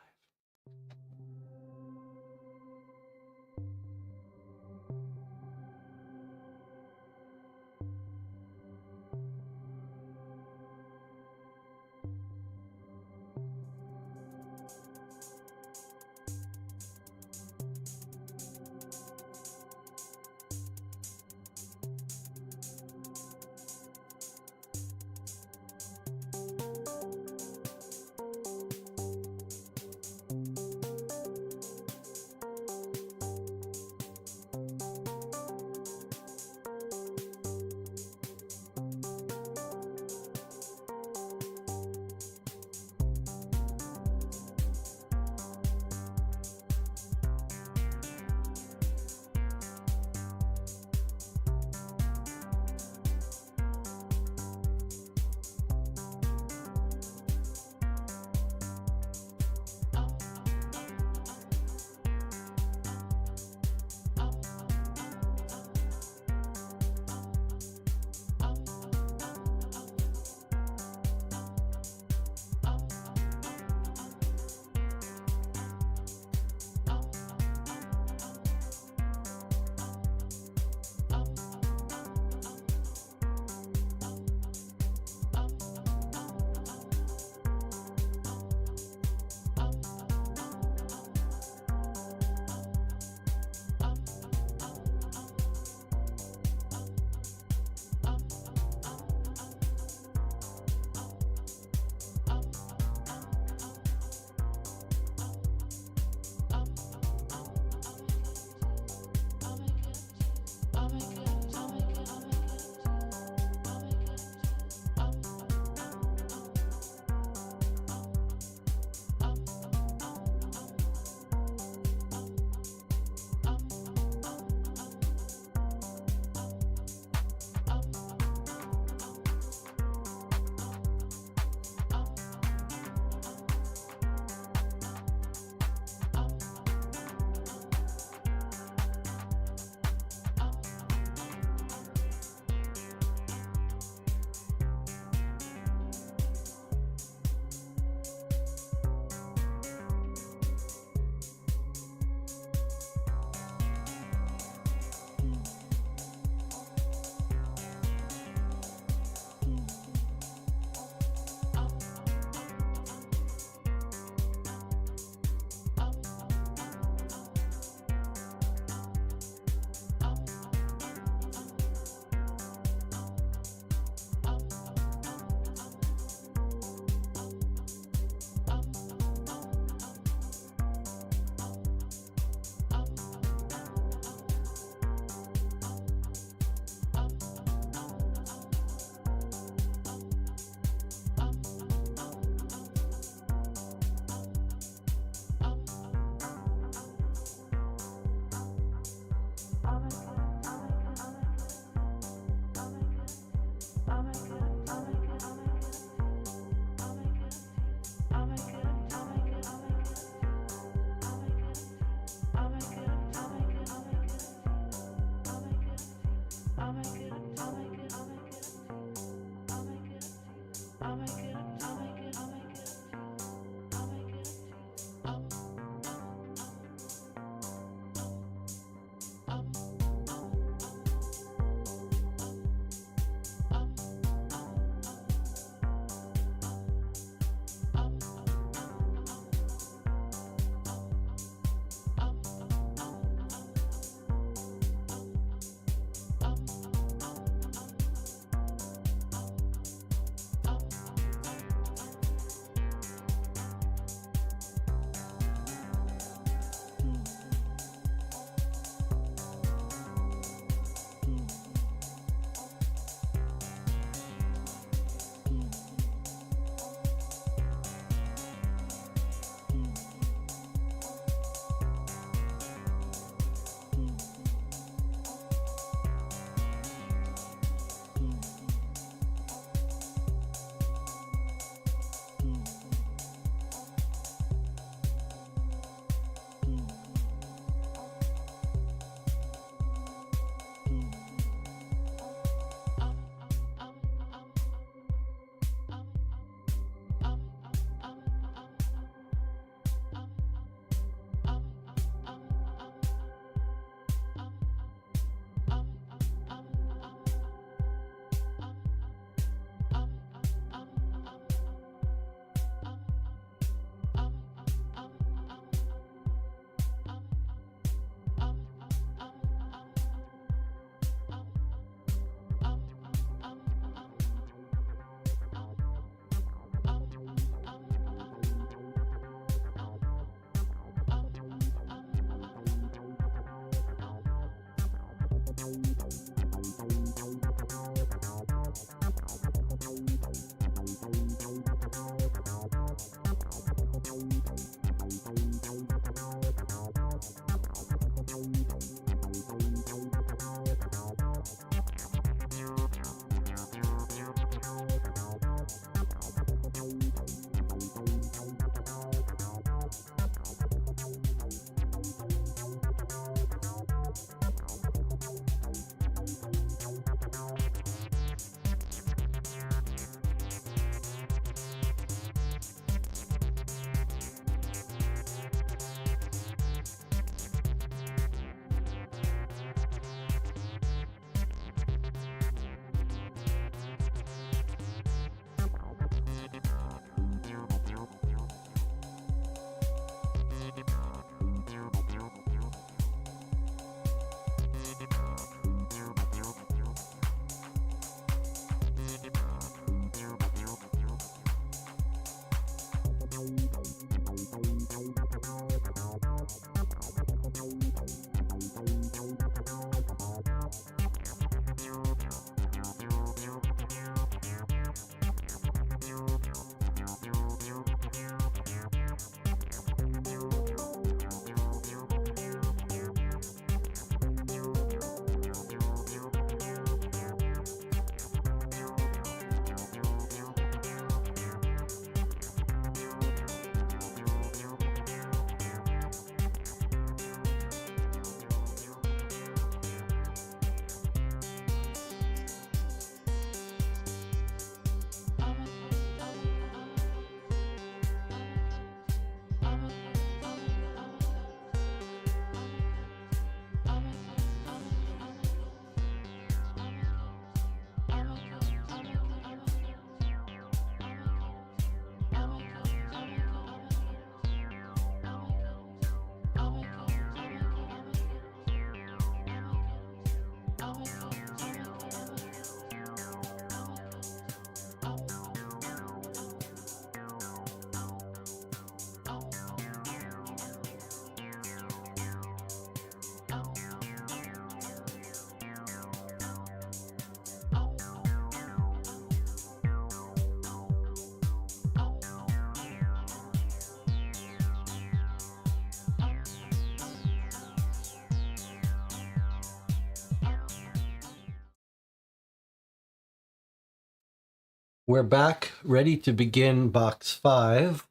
We're back, ready to begin box 5.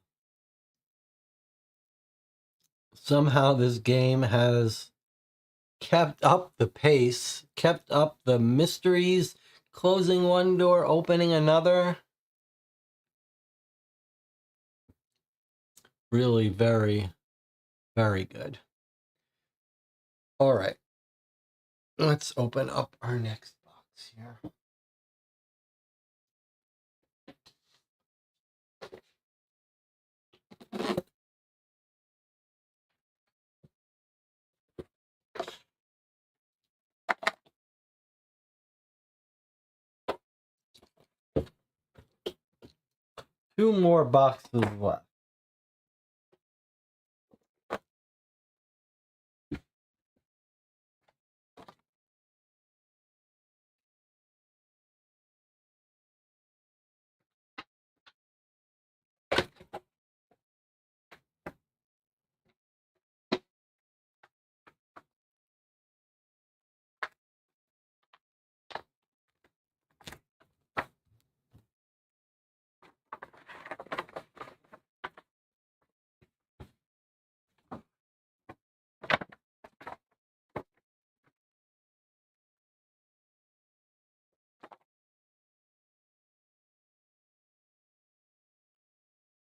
Somehow this game has kept up the pace, kept up the mysteries, closing one door, opening another. really very, very good. All right, let's open up our next box here. Two more boxes left.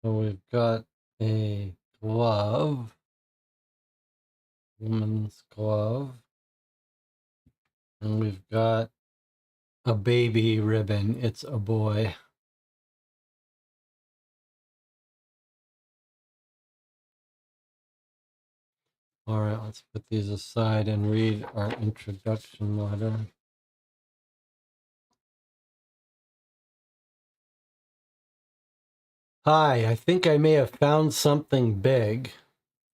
So we've got a glove, woman's glove, and we've got a baby ribbon. It's a boy. All right, let's put these aside and read our introduction letter. Hi, I think I may have found something big.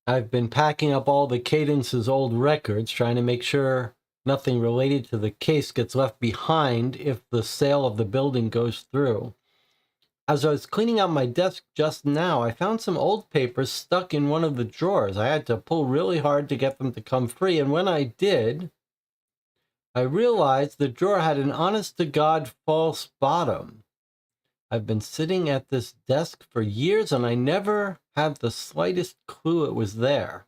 I've been packing up all the Cadence's old records, trying to make sure nothing related to the case gets left behind if the sale of the building goes through. As I was cleaning out my desk just now, I found some old papers stuck in one of the drawers. I had to pull really hard to get them to come free, and when I did, I realized the drawer had an honest-to-God false bottom. I've been sitting at this desk for years, and I never had the slightest clue it was there.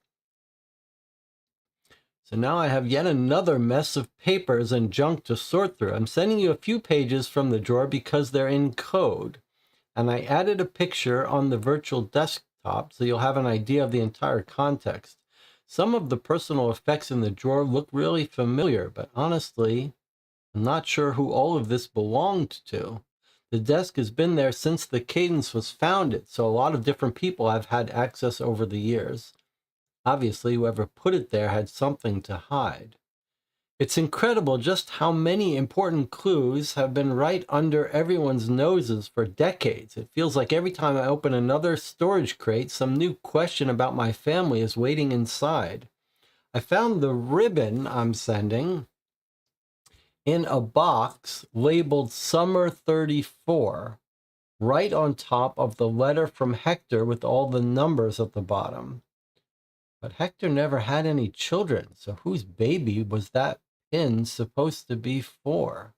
So now I have yet another mess of papers and junk to sort through. I'm sending you a few pages from the drawer because they're in code. And I added a picture on the virtual desktop so you'll have an idea of the entire context. Some of the personal effects in the drawer look really familiar, but honestly, I'm not sure who all of this belonged to. The desk has been there since the Cadence was founded, so a lot of different people have had access over the years. Obviously, whoever put it there had something to hide. It's incredible just how many important clues have been right under everyone's noses for decades. It feels like every time I open another storage crate, some new question about my family is waiting inside. I found the ribbon I'm sending in a box labeled Summer 34, right on top of the letter from Hector with all the numbers at the bottom. But Hector never had any children, so whose baby was that pin supposed to be for?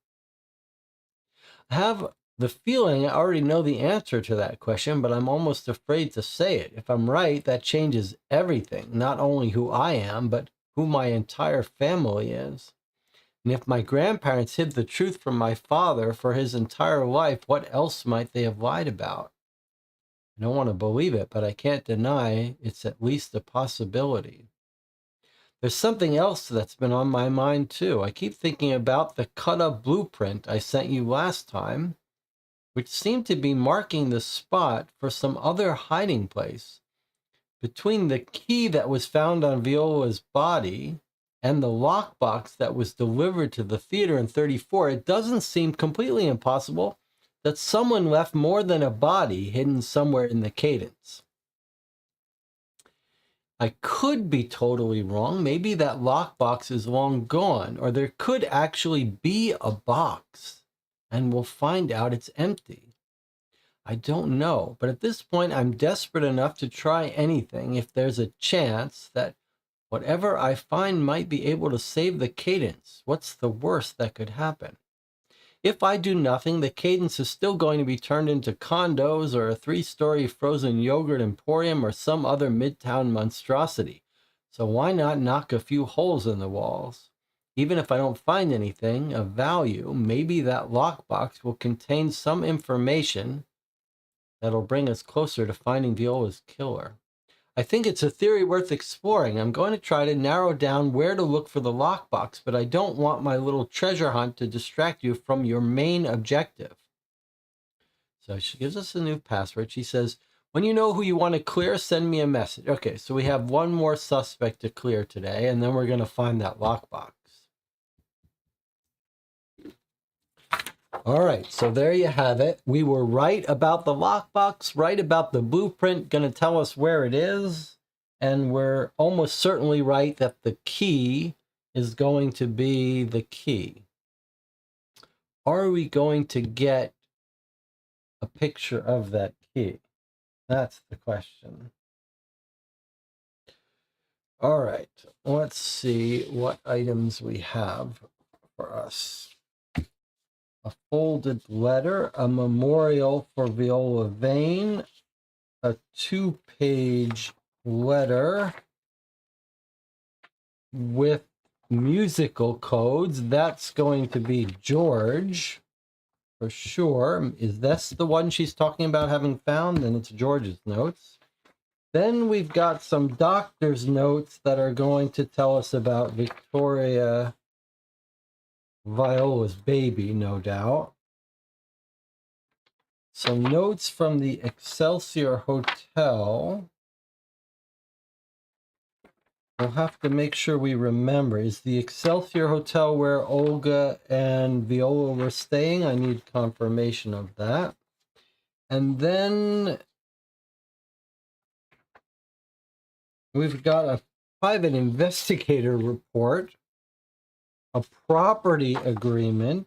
I have the feeling I already know the answer to that question, but I'm almost afraid to say it. If I'm right, that changes everything, not only who I am, but who my entire family is. And if my grandparents hid the truth from my father for his entire life, what else might they have lied about? I don't want to believe it, but I can't deny it's at least a possibility. There's something else that's been on my mind too. I keep thinking about the cut-up blueprint I sent you last time, which seemed to be marking the spot for some other hiding place. Between the key that was found on Viola's body and the lockbox that was delivered to the theater in 34, it doesn't seem completely impossible that someone left more than a body hidden somewhere in the Cadence. I could be totally wrong. Maybe that lockbox is long gone, or there could actually be a box, and we'll find out it's empty. I don't know, but at this point, I'm desperate enough to try anything if there's a chance that whatever I find might be able to save the Cadence. What's the worst that could happen? If I do nothing, the Cadence is still going to be turned into condos or a 3-story frozen yogurt emporium or some other midtown monstrosity. So why not knock a few holes in the walls? Even if I don't find anything of value, maybe that lockbox will contain some information that'll bring us closer to finding Viola's killer. I think it's a theory worth exploring. I'm going to try to narrow down where to look for the lockbox, but I don't want my little treasure hunt to distract you from your main objective. So she gives us a new password. She says, when you know who you want to clear, send me a message. Okay, so we have one more suspect to clear today, and then we're going to find that lockbox. All right, so there you have it. We were right about the lockbox, right about the blueprint, going to tell us where it is. And we're almost certainly right that the key is going to be the key. Are we going to get a picture of that key? That's the question. All right, let's see what items we have for us. A folded letter, a memorial for Viola Vane, a 2-page letter with musical codes. That's going to be George, for sure. Is this the one she's talking about having found? Then it's George's notes. Then we've got some doctor's notes that are going to tell us about Victoria Viola's baby, no doubt. Some notes from the Excelsior Hotel. We'll have to make sure we remember. Is the Excelsior Hotel where Olga and Viola were staying? I need confirmation of that. And then we've got a private investigator report, a property agreement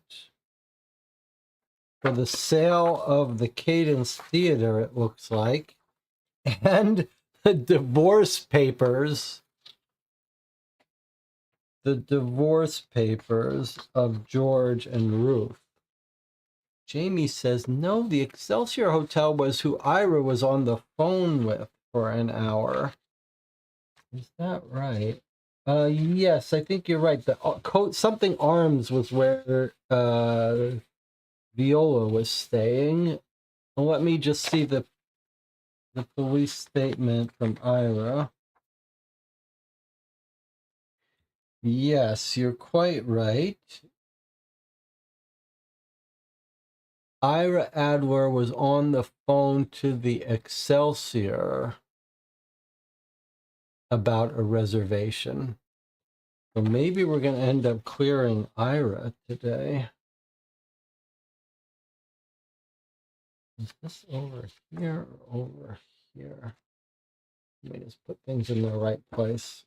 for the sale of the Cadence Theater, it looks like, and the divorce papers. The divorce papers of George and Ruth. Jamie says, no, the Excelsior Hotel was who Ira was on the phone with for an hour. Is that right? Yes, I think you're right. The something Arms was where Viola was staying. Well, let me just see the police statement from Ira. Yes, you're quite right. Ira Adler was on the phone to the Excelsior about a reservation. So maybe we're going to end up clearing Ira today. Is this over here or over here? Let me just put things in the right place.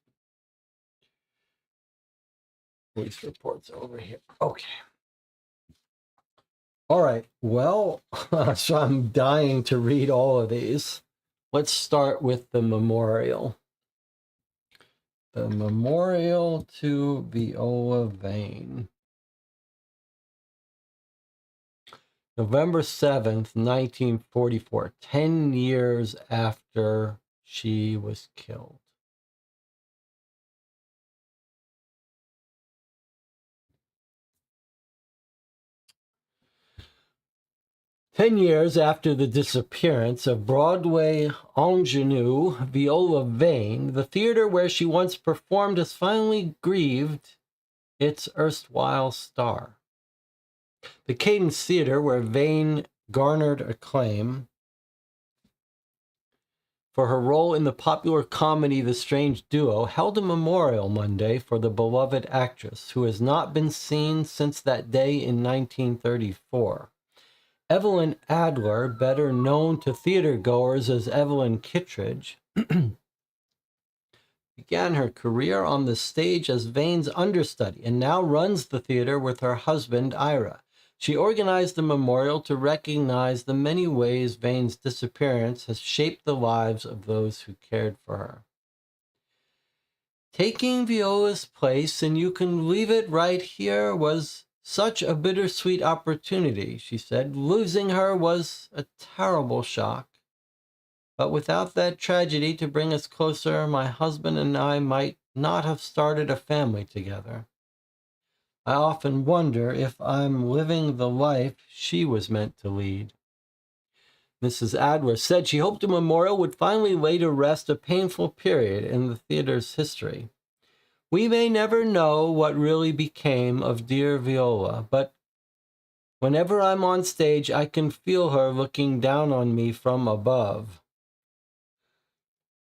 Police reports over here. Okay. All right. Well, so I'm dying to read all of these. Let's start with the memorial. The memorial to Viola Vane. November 7th, 1944, 10 years after she was killed. "10 years after the disappearance of Broadway ingenue Viola Vane, the theater where she once performed has finally grieved its erstwhile star. The Cadence Theater, where Vane garnered acclaim for her role in the popular comedy The Strange Duo, held a memorial Monday for the beloved actress, who has not been seen since that day in 1934. Evelyn Adler, better known to theatergoers as Evelyn Kittredge, began her career on the stage as Vane's understudy and now runs the theater with her husband, Ira. She organized the memorial to recognize the many ways Vane's disappearance has shaped the lives of those who cared for her. Taking Viola's place, and you can leave it right here, was such a bittersweet opportunity, she said. Losing her was a terrible shock. But without that tragedy to bring us closer, my husband and I might not have started a family together. I often wonder if I'm living the life she was meant to lead. Mrs. Adler said she hoped the memorial would finally lay to rest a painful period in the theater's history. We may never know what really became of dear Viola, but whenever I'm on stage, I can feel her looking down on me from above.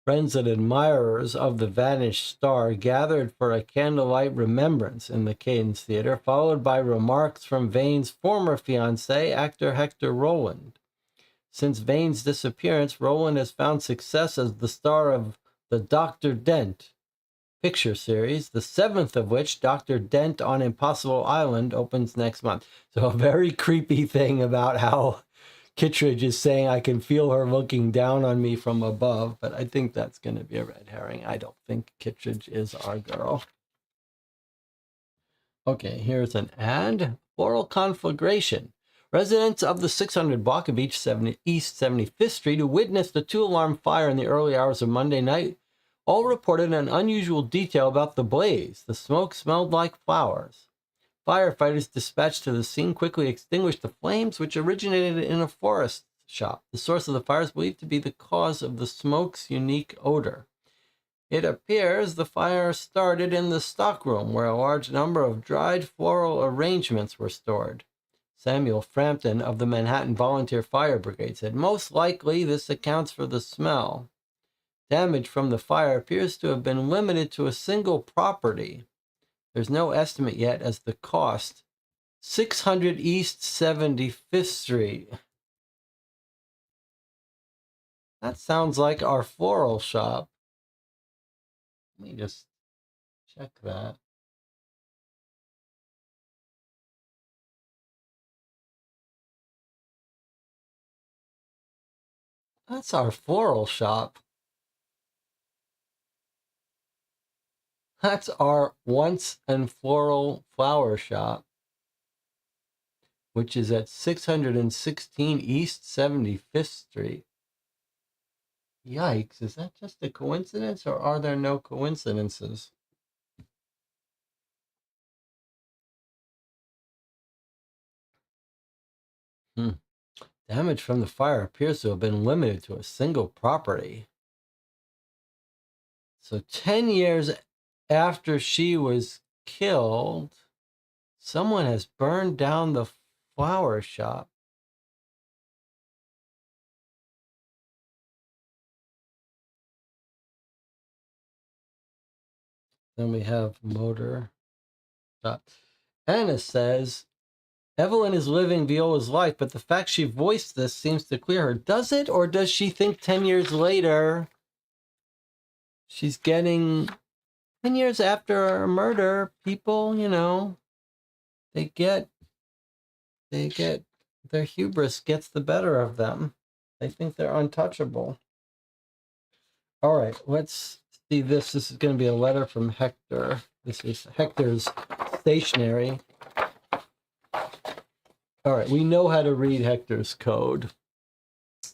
Friends and admirers of the vanished star gathered for a candlelight remembrance in the Cadence Theater, followed by remarks from Vane's former fiancé, actor Hector Roland. Since Vane's disappearance, Roland has found success as the star of the Dr. Dent picture series, the 7th of which, Dr. Dent on Impossible Island, opens next month. So a very creepy thing about how Kittredge is saying, I can feel her looking down on me from above, but I think that's going to be a red herring. I don't think Kittredge is our girl. Okay, here's an ad. Floral conflagration. Residents of the 600 block of East 75th Street who witnessed the two-alarm fire in the early hours of Monday night all reported an unusual detail about the blaze. The smoke smelled like flowers. Firefighters dispatched to the scene quickly extinguished the flames, which originated in a florist shop. The source of the fire is believed to be the cause of the smoke's unique odor. It appears the fire started in the stockroom, where a large number of dried floral arrangements were stored. Samuel Frampton of the Manhattan Volunteer Fire Brigade said, most likely this accounts for the smell. Damage from the fire appears to have been limited to a single property. There's no estimate yet as the cost. 600 East 75th Street. That sounds like our floral shop. Let me just check that. That's our floral shop. That's our Once and Floral Flower Shop, which is at 616 East 75th Street. Yikes, is that just a coincidence, or are there no coincidences? Damage from the fire appears to have been limited to a single property. So 10 years after she was killed, someone has burned down the flower shop. Then we have motor. Anna says, Evelyn is living Viola's life, but the fact she voiced this seems to clear her. Does it, or does she think 10 years later she's getting 10 years after a murder, people, they get their hubris gets the better of them. They think they're untouchable. All right, let's see this. This is going to be a letter from Hector. This is Hector's stationery. All right, we know how to read Hector's code,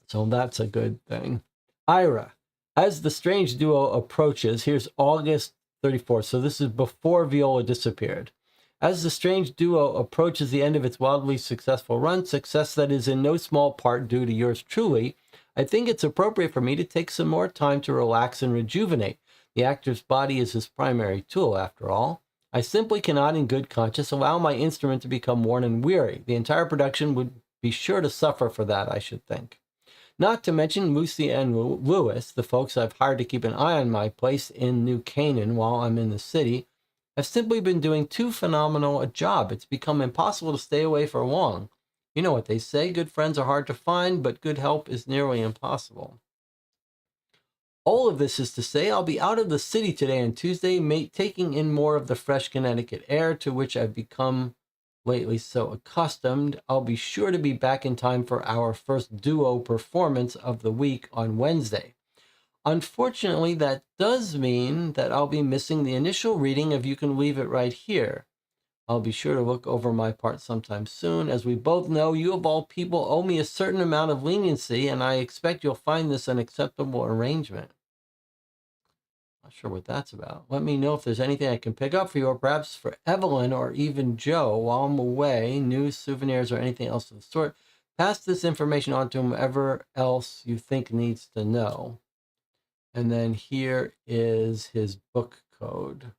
so that's a good thing. Ira, as the strange duo approaches, here's August 34th, so this is before Viola disappeared. As the strange duo approaches the end of its wildly successful run, success that is in no small part due to yours truly, I think it's appropriate for me to take some more time to relax and rejuvenate. The actor's body is his primary tool, after all. I simply cannot, in good conscience, allow my instrument to become worn and weary. The entire production would be sure to suffer for that, I should think. Not to mention Lucy and Lewis, the folks I've hired to keep an eye on my place in New Canaan while I'm in the city, have simply been doing too phenomenal a job. It's become impossible to stay away for long. You know what they say, good friends are hard to find, but good help is nearly impossible. All of this is to say, I'll be out of the city today and Tuesday, taking in more of the fresh Connecticut air to which I've become lately so accustomed. I'll be sure to be back in time for our first duo performance of the week on Wednesday. Unfortunately, that does mean that I'll be missing the initial reading of You Can Leave It Right Here. I'll be sure to look over my part sometime soon. As we both know, you of all people owe me a certain amount of leniency, and I expect you'll find this an acceptable arrangement. Not sure what that's about. Let me know if there's anything I can pick up for you, or perhaps for Evelyn or even Joe while I'm away, news, souvenirs, or anything else of the sort. Pass this information on to whomever else you think needs to know. And then here is his book code.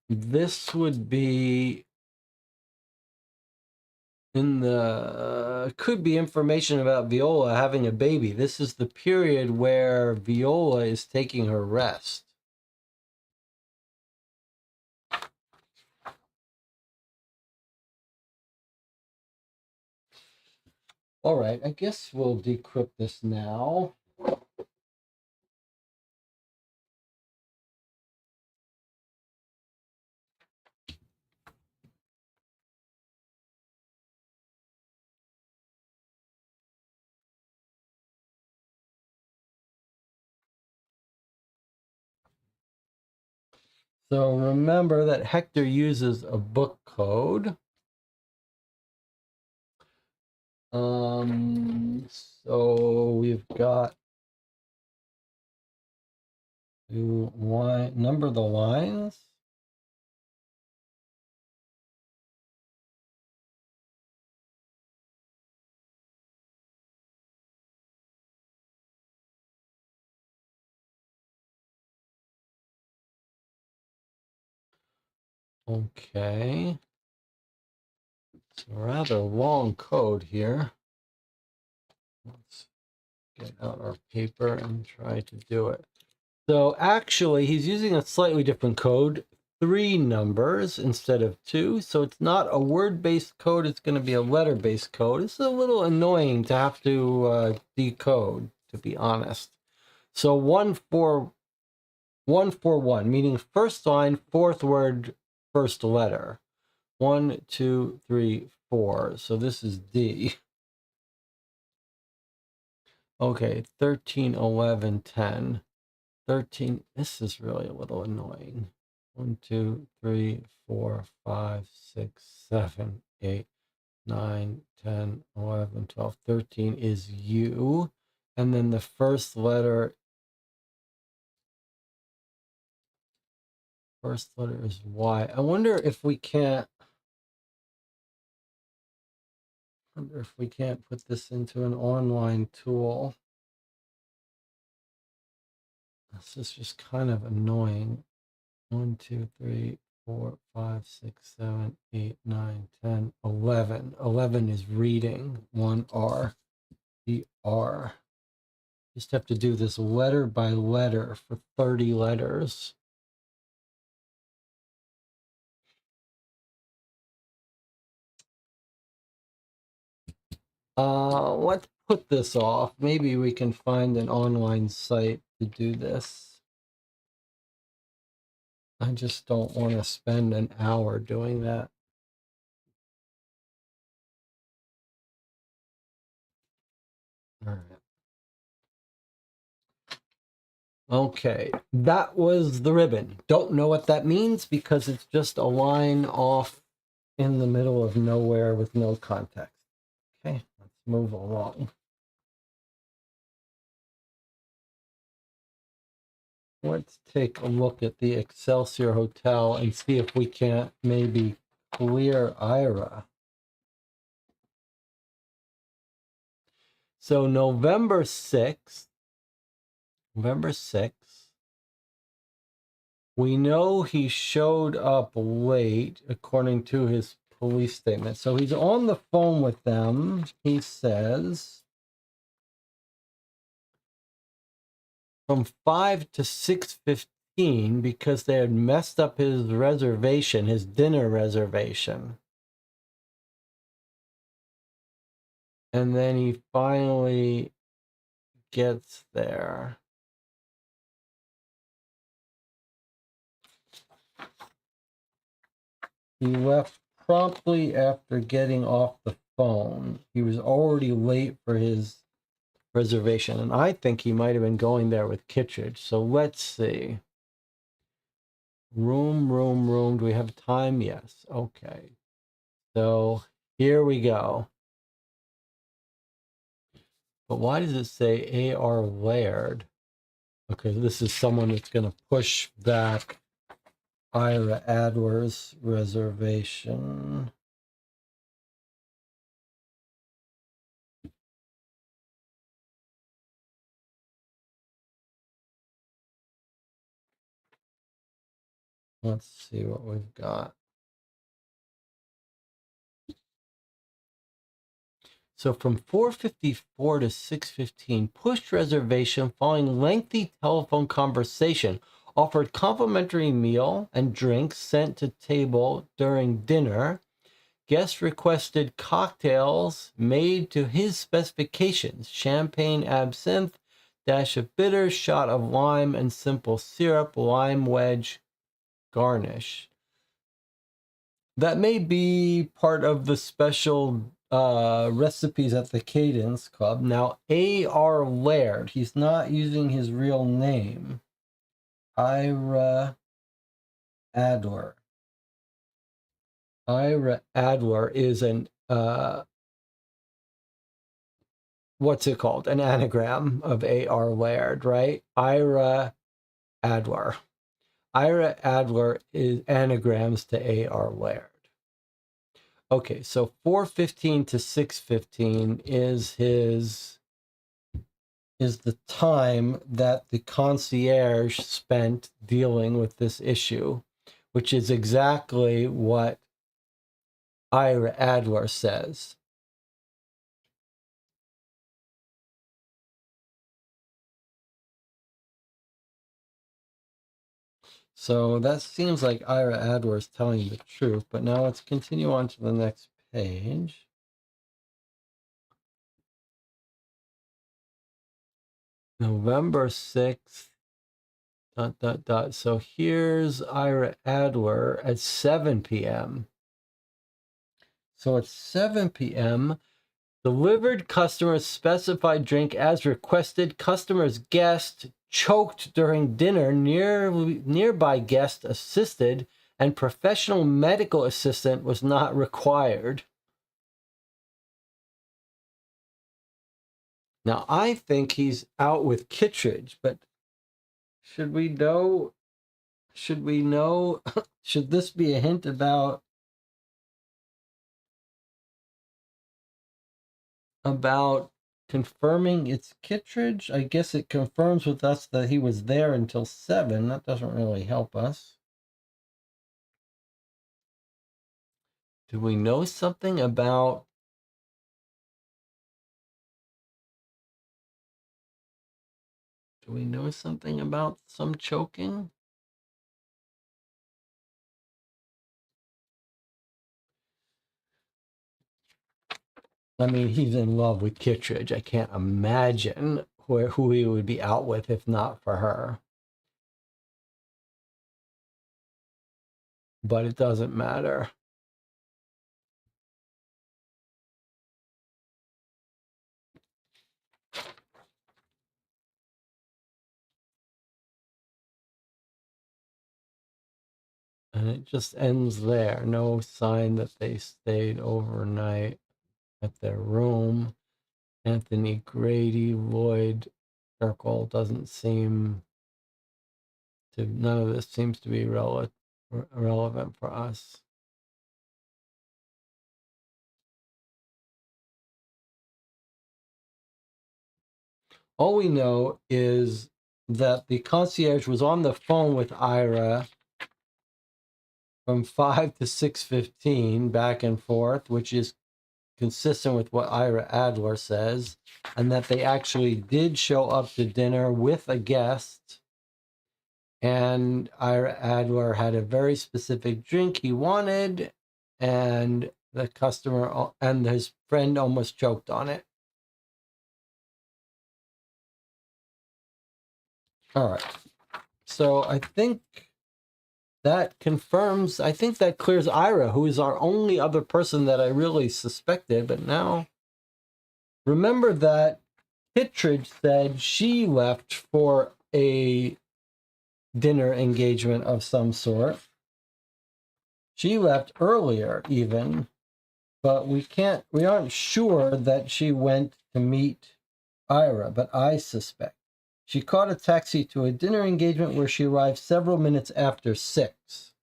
This would be in the, could be information about Viola having a baby. This is the period where Viola is taking her rest. All right, I guess we'll decrypt this now. So remember that Hector uses a book code. So we've got to number the lines. Okay. It's a rather long code here. Let's get out our paper and try to do it. So actually, he's using a slightly different code, 3 numbers instead of 2. So it's not a word-based code, it's going to be a letter-based code. It's a little annoying to have to decode, to be honest. So 141, meaning first line, fourth word, first letter. 1, 2, 3, 4. So this is D. Okay, 13, 11, 10. 13, this is really a little annoying. 1, 2, 3, 4, 5, 6, 7, 8, 9, 10, 11, 12, 13 is U. And then the first letter is Y. I wonder if we can't put this into an online tool. This is just kind of annoying. 1, 2, 3, 4, 5, 6, 7, 8, 9, 10, 11. 11 is reading. 1 R. The R. Just have to do this letter by letter for 30 letters. Let's put this off. Maybe we can find an online site to do this. I just don't want to spend an hour doing that. All right. Okay, that was the ribbon. Don't know what that means because it's just a line off in the middle of nowhere with no context. Okay, let's move along. Let's take a look at the Excelsior Hotel and see if we can't maybe clear Ira. So November 6th, we know he showed up late according to his police statement. So he's on the phone with them. He says from 5 to 6:15 because they had messed up his reservation, his dinner reservation. And then he finally gets there. He left promptly after getting off the phone. He was already late for his reservation, and I think he might have been going there with Kittredge. So let's see. Room. Do we have time? Yes. Okay. So here we go. But why does it say A.R. Laird? Okay, this is someone that's going to push back Ira Adler's reservation. Let's see what we've got. So from 4:54 to 6:15, pushed reservation following lengthy telephone conversation. Offered complimentary meal and drinks sent to table during dinner. Guest requested cocktails made to his specifications: champagne absinthe, dash of bitter, shot of lime, and simple syrup, lime wedge garnish. That may be part of the special recipes at the Cadence Club. Now, A.R. Laird, he's not using his real name. Ira Adler. Ira Adler is an what's it called? An anagram of A.R. Laird, right? Ira Adler. Ira Adler is anagrams to A.R. Laird. Okay, so 4:15 to 6:15 is the time that the concierge spent dealing with this issue, which is exactly what Ira Adler says. So that seems like Ira Adler is telling the truth, but now let's continue on to the next page. November 6th, ... So here's Ira Adler at 7 p.m. So at 7 p.m., delivered customer's specified drink as requested. Customer's guest choked during dinner. Nearby guest assisted, and professional medical assistant was not required. Now, I think he's out with Kittredge, but should we know? Should this be a hint about confirming it's Kittredge? I guess it confirms with us that he was there until 7. That doesn't really help us. Do we know something about some choking? I mean, he's in love with Kittredge. I can't imagine who he would be out with if not for her. But it doesn't matter. And it just ends there. No sign that they stayed overnight at their room. Anthony Grady, Lloyd Urkel doesn't seem to, none of this seems to be relevant for us. All we know is that the concierge was on the phone with Ira from 5 to 6:15 back and forth, which is consistent with what Ira Adler says, and that they actually did show up to dinner with a guest. And Ira Adler had a very specific drink he wanted, and the customer and his friend almost choked on it. All right. So I think that confirms, I think that clears Ira, who is our only other person that I really suspected. But now, remember that Kittredge said she left for a dinner engagement of some sort. She left earlier even, but we aren't sure that she went to meet Ira, but I suspect. She caught a taxi to a dinner engagement where she arrived several minutes after 6.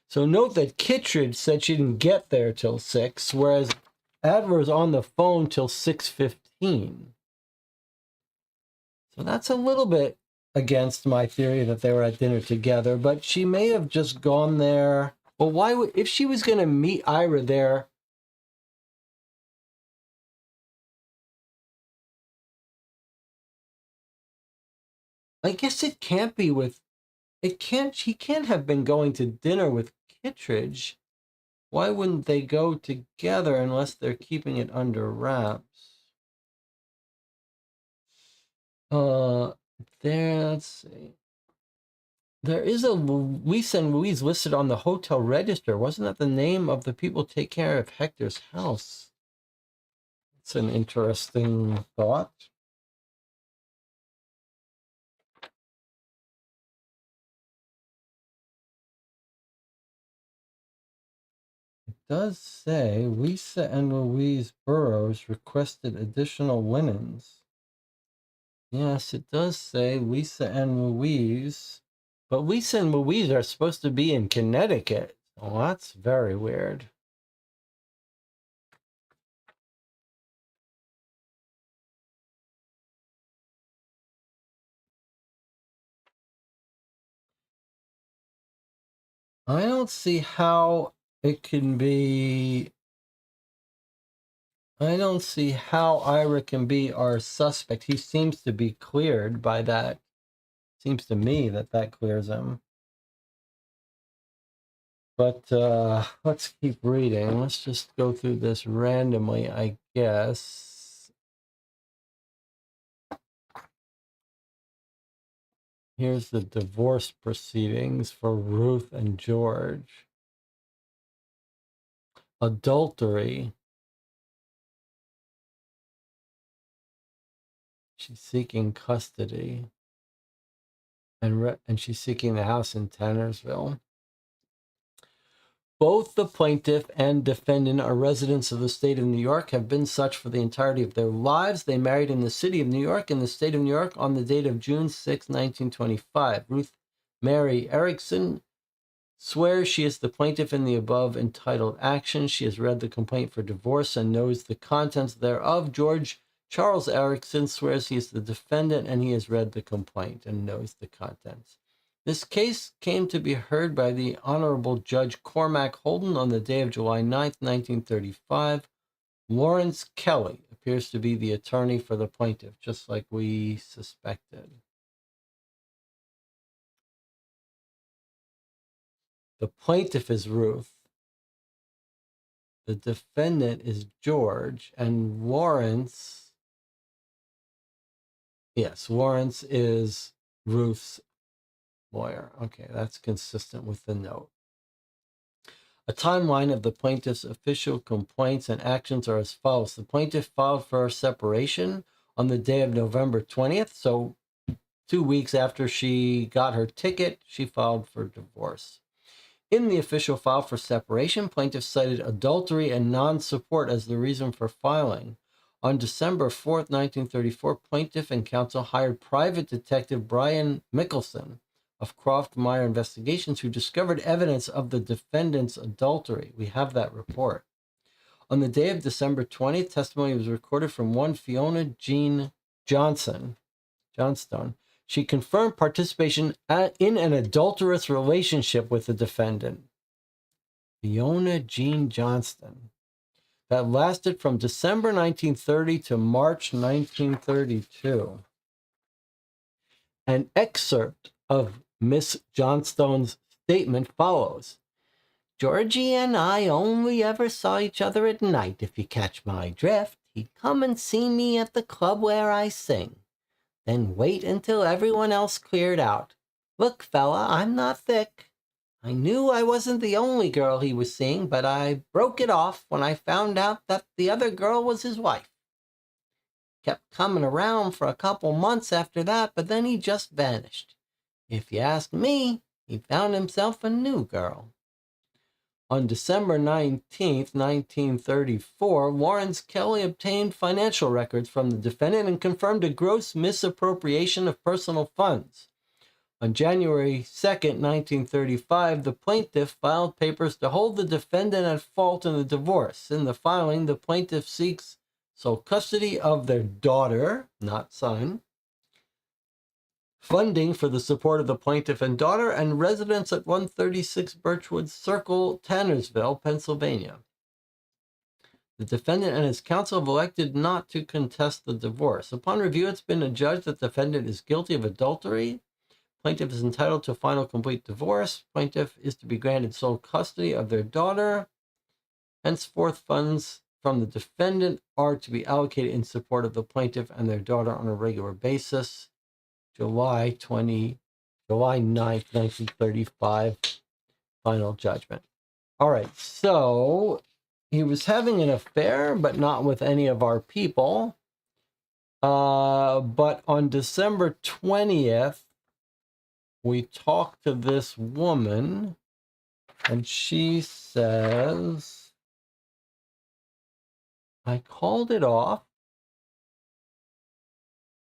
So note that Kittredge said she didn't get there till 6, whereas Adler's on the phone till 6:15. So that's a little bit against my theory that they were at dinner together, but she may have just gone there. Well, why would, if she was going to meet Ira there? I guess it can't be with, it can't, he can't have been going to dinner with Kittredge. Why wouldn't they go together unless they're keeping it under wraps? There, let's see. There is a Luis and Louise listed on the hotel register. Wasn't that the name of the people take care of Hector's house? It's an interesting thought. It does say Lisa and Louise Burrows requested additional linens. Yes, it does say Lisa and Louise. But Lisa and Louise are supposed to be in Connecticut. Oh, that's very weird. I don't see how it can be. I don't see how Ira can be our suspect. He seems to be cleared by that. Seems to me that that clears him. But let's keep reading. Let's just go through this randomly, I guess. Here's the divorce proceedings for Ruth and George. Adultery. She's seeking custody. And she's seeking the house in Tannersville. Both the plaintiff and defendant are residents of the state of New York, have been such for the entirety of their lives. They married in the city of New York in the state of New York on the date of June 6, 1925. Ruth Mary Erickson swears she is the plaintiff in the above entitled action. She has read the complaint for divorce and knows the contents thereof. George Charles Erickson swears he is the defendant and he has read the complaint and knows the contents. This case came to be heard by the Honorable Judge Cormac Holden on the day of July 9th, 1935. Lawrence Kelly appears to be the attorney for the plaintiff, just like we suspected. The plaintiff is Ruth. The defendant is George, and Lawrence, yes, Lawrence is Ruth's lawyer. Okay, that's consistent with the note. A timeline of the plaintiff's official complaints and actions are as follows. The plaintiff filed for separation on the day of November 20th. So 2 weeks after she got her ticket, she filed for divorce. In the official file for separation, plaintiff cited adultery and non-support as the reason for filing. On December 4th, 1934, plaintiff and counsel hired private detective Brian Mickelson of Croft Meyer Investigations, who discovered evidence of the defendant's adultery. We have that report. On the day of December 20th, testimony was recorded from one Fiona Jean Johnstone. She confirmed participation in an adulterous relationship with the defendant, Fiona Jean Johnstone, that lasted from December 1930 to March 1932. An excerpt of Miss Johnstone's statement follows. Georgie and I only ever saw each other at night, if you catch my drift. He'd come and see me at the club where I sing, then wait until everyone else cleared out. Look, fella, I'm not thick. I knew I wasn't the only girl he was seeing, but I broke it off when I found out that the other girl was his wife. Kept coming around for a couple months after that, but then he just vanished. If you ask me, he found himself a new girl. On December 19th, 1934, Lawrence Kelly obtained financial records from the defendant and confirmed a gross misappropriation of personal funds. On January 2nd, 1935, the plaintiff filed papers to hold the defendant at fault in the divorce. In the filing, the plaintiff seeks sole custody of their daughter, not son, funding for the support of the plaintiff and daughter and residents at 136 Birchwood Circle, Tannersville, Pennsylvania. The defendant and his counsel have elected not to contest the divorce. Upon review, it's been adjudged that the defendant is guilty of adultery. Plaintiff is entitled to a final complete divorce. Plaintiff is to be granted sole custody of their daughter. Henceforth, funds from the defendant are to be allocated in support of the plaintiff and their daughter on a regular basis. July 9th, 1935, final judgment. All right, so he was having an affair, but not with any of our people. But on December 20th, we talked to this woman, and she says, I called it off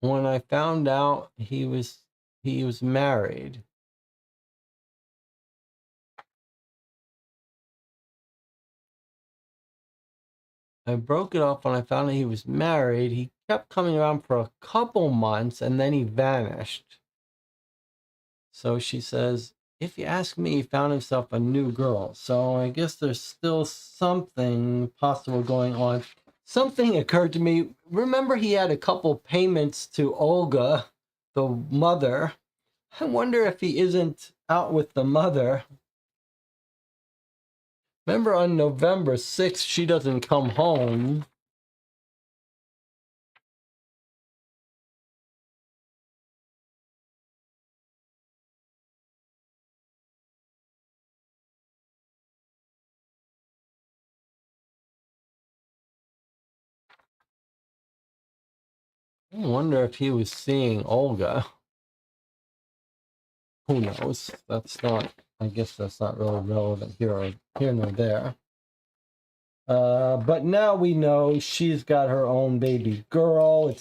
when I found out he was married. I broke it off when I found out he was married. He kept coming around for a couple months and then he vanished. So she says, if you ask me, he found himself a new girl. So I guess there's still something possible going on. Something occurred to me. Remember, he had a couple payments to Olga, the mother. I wonder if he isn't out with the mother. Remember on November 6th, she doesn't come home. I wonder if he was seeing Olga. Who knows? That's not, I guess that's not really relevant here nor there. But now we know she's got her own baby girl.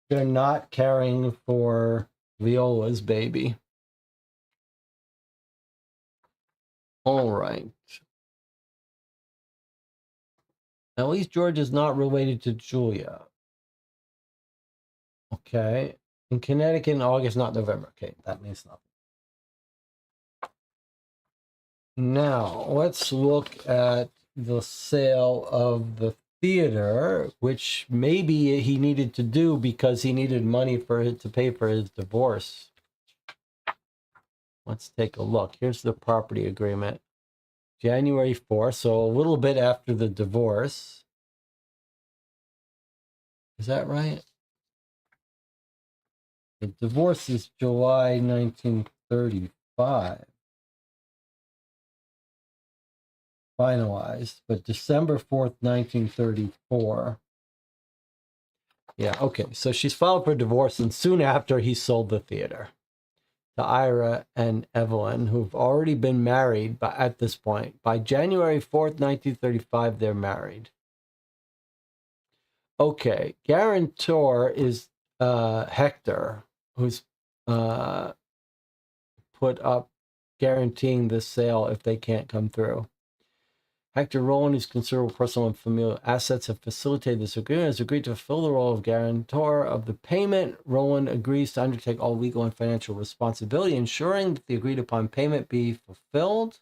They're not caring for Viola's baby. All right. At least George is not related to Julia. Okay. In Connecticut in August, not November. Okay, that means nothing. Now, let's look at the sale of the theater, which maybe he needed to do because he needed money to pay for his divorce. Let's take a look. Here's the property agreement. January 4th, so a little bit after the divorce. Is that right? The divorce is July 1935. Finalized, but December 4th, 1934. Yeah, okay. So she's filed for divorce, and soon after he sold the theater to Ira and Evelyn, who've already been married at this point. By January 4th, 1935, they're married. Okay, guarantor is Hector, who's put up guaranteeing this sale if they can't come through. Hector Rowland, whose considerable personal and familial assets have facilitated this agreement, has agreed to fulfill the role of guarantor of the payment. Rowland agrees to undertake all legal and financial responsibility, ensuring that the agreed upon payment be fulfilled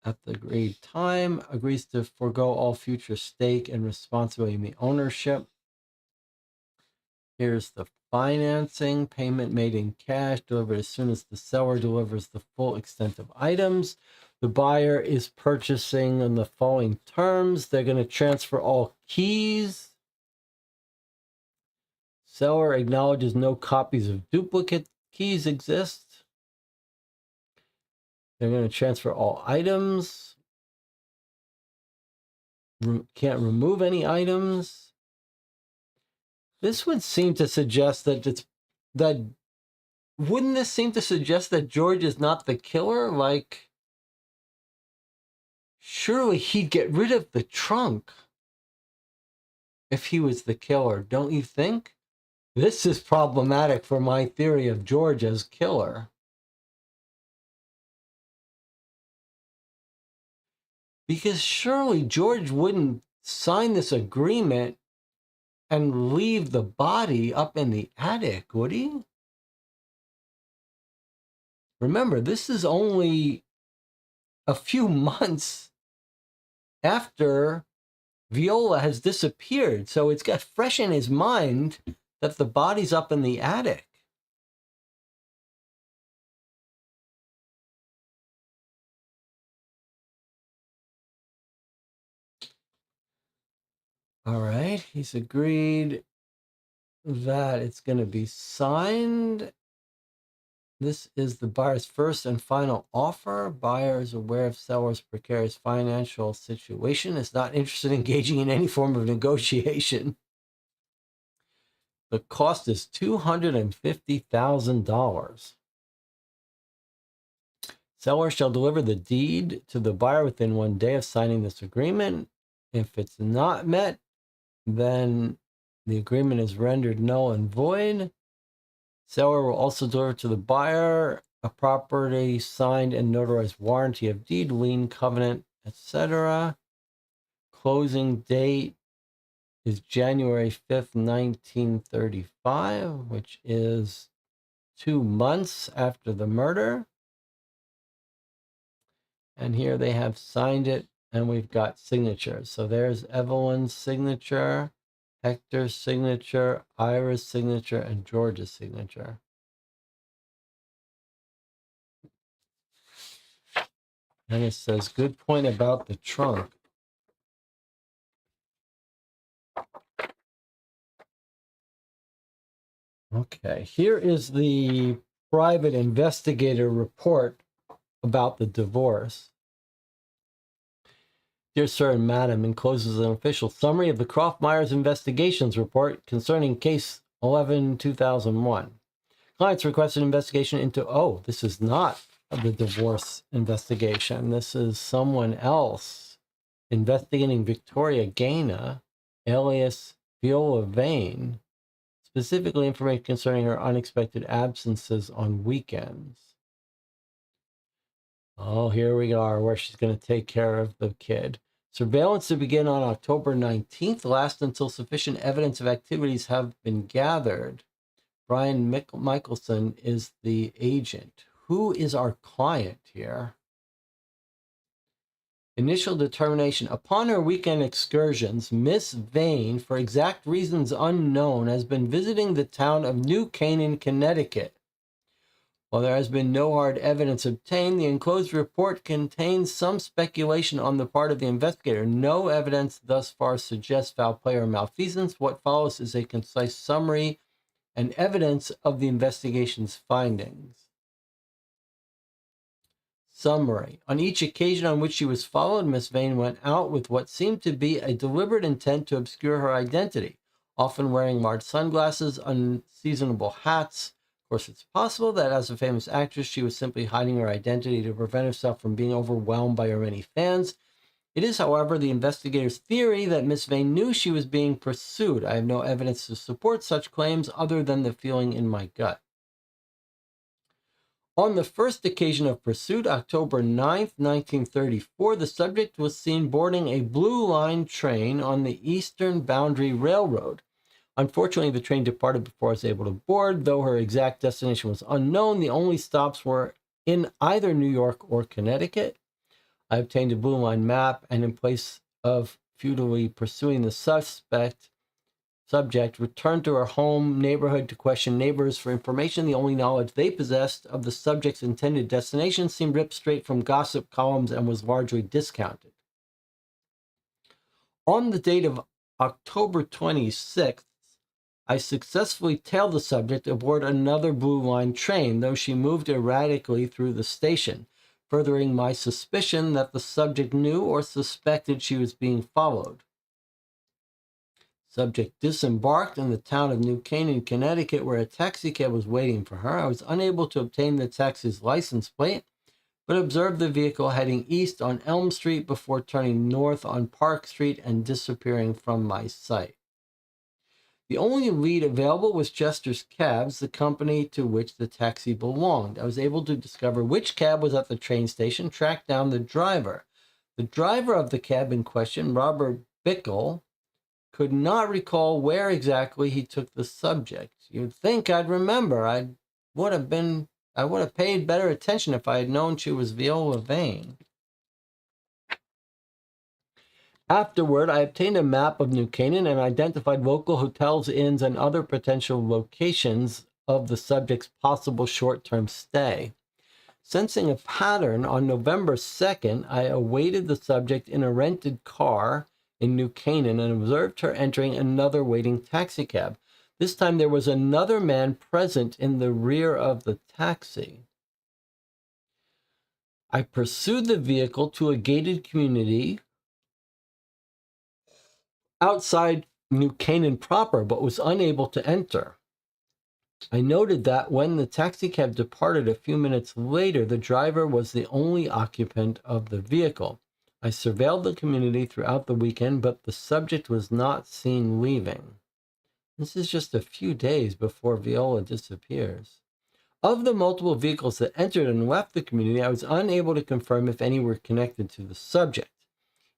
at the agreed time. Agrees to forego all future stake and responsibility in the ownership. Here's the financing. Payment made in cash, delivered as soon as the seller delivers the full extent of items. The buyer is purchasing on the following terms. They're going to transfer all keys. Seller acknowledges no copies of duplicate keys exist. They're going to transfer all items. Can't remove any items. This would seem to suggest that wouldn't this seem to suggest that George is not the killer? Like, surely he'd get rid of the trunk if he was the killer, don't you think? This is problematic for my theory of George as killer. Because surely George wouldn't sign this agreement and leave the body up in the attic, would he? Remember, this is only a few months after Viola has disappeared, so it's got fresh in his mind that the body's up in the attic. All right, he's agreed that it's going to be signed. This is the buyer's first and final offer. Buyer is aware of seller's precarious financial situation, is not interested in engaging in any form of negotiation. The cost is $250,000. Seller shall deliver the deed to the buyer within 1 day of signing this agreement. If it's not met, then the agreement is rendered null and void. Seller will also deliver to the buyer a property signed and notarized warranty of deed, lien, covenant, etc. Closing date is January 5th, 1935, which is 2 months after the murder. And here they have signed it, and we've got signatures. So there's Evelyn's signature, Hector's signature, Ira's signature, and George's signature. And it says, good point about the trunk. Okay, here is the private investigator report about the divorce. Dear Sir and Madam, encloses an official summary of the Croft-Myers investigations report concerning case 11-2001. Clients requested investigation into, this is not the divorce investigation. This is someone else investigating Victoria Gaynor, alias Viola Vane, specifically information concerning her unexpected absences on weekends. Oh, here we are, where she's going to take care of the kid. Surveillance to begin on October 19th, last until sufficient evidence of activities have been gathered. Brian Michelson is the agent. Who is our client here? Initial determination. Upon her weekend excursions, Miss Vane, for exact reasons unknown, has been visiting the town of New Canaan, Connecticut. While there has been no hard evidence obtained, the enclosed report contains some speculation on the part of the investigator. No evidence thus far suggests foul play or malfeasance. What follows is a concise summary and evidence of the investigation's findings. Summary. On each occasion on which she was followed, Miss Vane went out with what seemed to be a deliberate intent to obscure her identity, often wearing large sunglasses, unseasonable hats. Of course, it's possible that as a famous actress, she was simply hiding her identity to prevent herself from being overwhelmed by her many fans. It is, however, the investigator's theory that Miss Vane knew she was being pursued. I have no evidence to support such claims other than the feeling in my gut. On the first occasion of pursuit, October 9th, 1934, the subject was seen boarding a Blue Line train on the Eastern Boundary Railroad. Unfortunately, the train departed before I was able to board. Though her exact destination was unknown, the only stops were in either New York or Connecticut. I obtained a Blue Line map, and in place of futilely pursuing the subject returned to her home neighborhood to question neighbors for information. The only knowledge they possessed of the subject's intended destination seemed ripped straight from gossip columns and was largely discounted. On the date of October 26th, I successfully tailed the subject aboard another Blue Line train, though she moved erratically through the station, furthering my suspicion that the subject knew or suspected she was being followed. Subject disembarked in the town of New Canaan, Connecticut, where a taxicab was waiting for her. I was unable to obtain the taxi's license plate, but observed the vehicle heading east on Elm Street before turning north on Park Street and disappearing from my sight. The only lead available was Chester's Cabs, the company to which the taxi belonged. I was able to discover which cab was at the train station, track down the driver. The driver of the cab in question, Robert Bickle, could not recall where exactly he took the subject. You'd think I'd remember. I would have paid better attention if I had known she was Viola Vane. Afterward, I obtained a map of New Canaan and identified local hotels, inns, and other potential locations of the subject's possible short-term stay. Sensing a pattern, on November 2nd, I awaited the subject in a rented car in New Canaan and observed her entering another waiting taxicab. This time there was another man present in the rear of the taxi. I pursued the vehicle to a gated community outside New Canaan proper, but was unable to enter. I noted that when the taxicab departed a few minutes later, the driver was the only occupant of the vehicle. I surveilled the community throughout the weekend, but the subject was not seen leaving. This is just a few days before Viola disappears. Of the multiple vehicles that entered and left the community, I was unable to confirm if any were connected to the subject.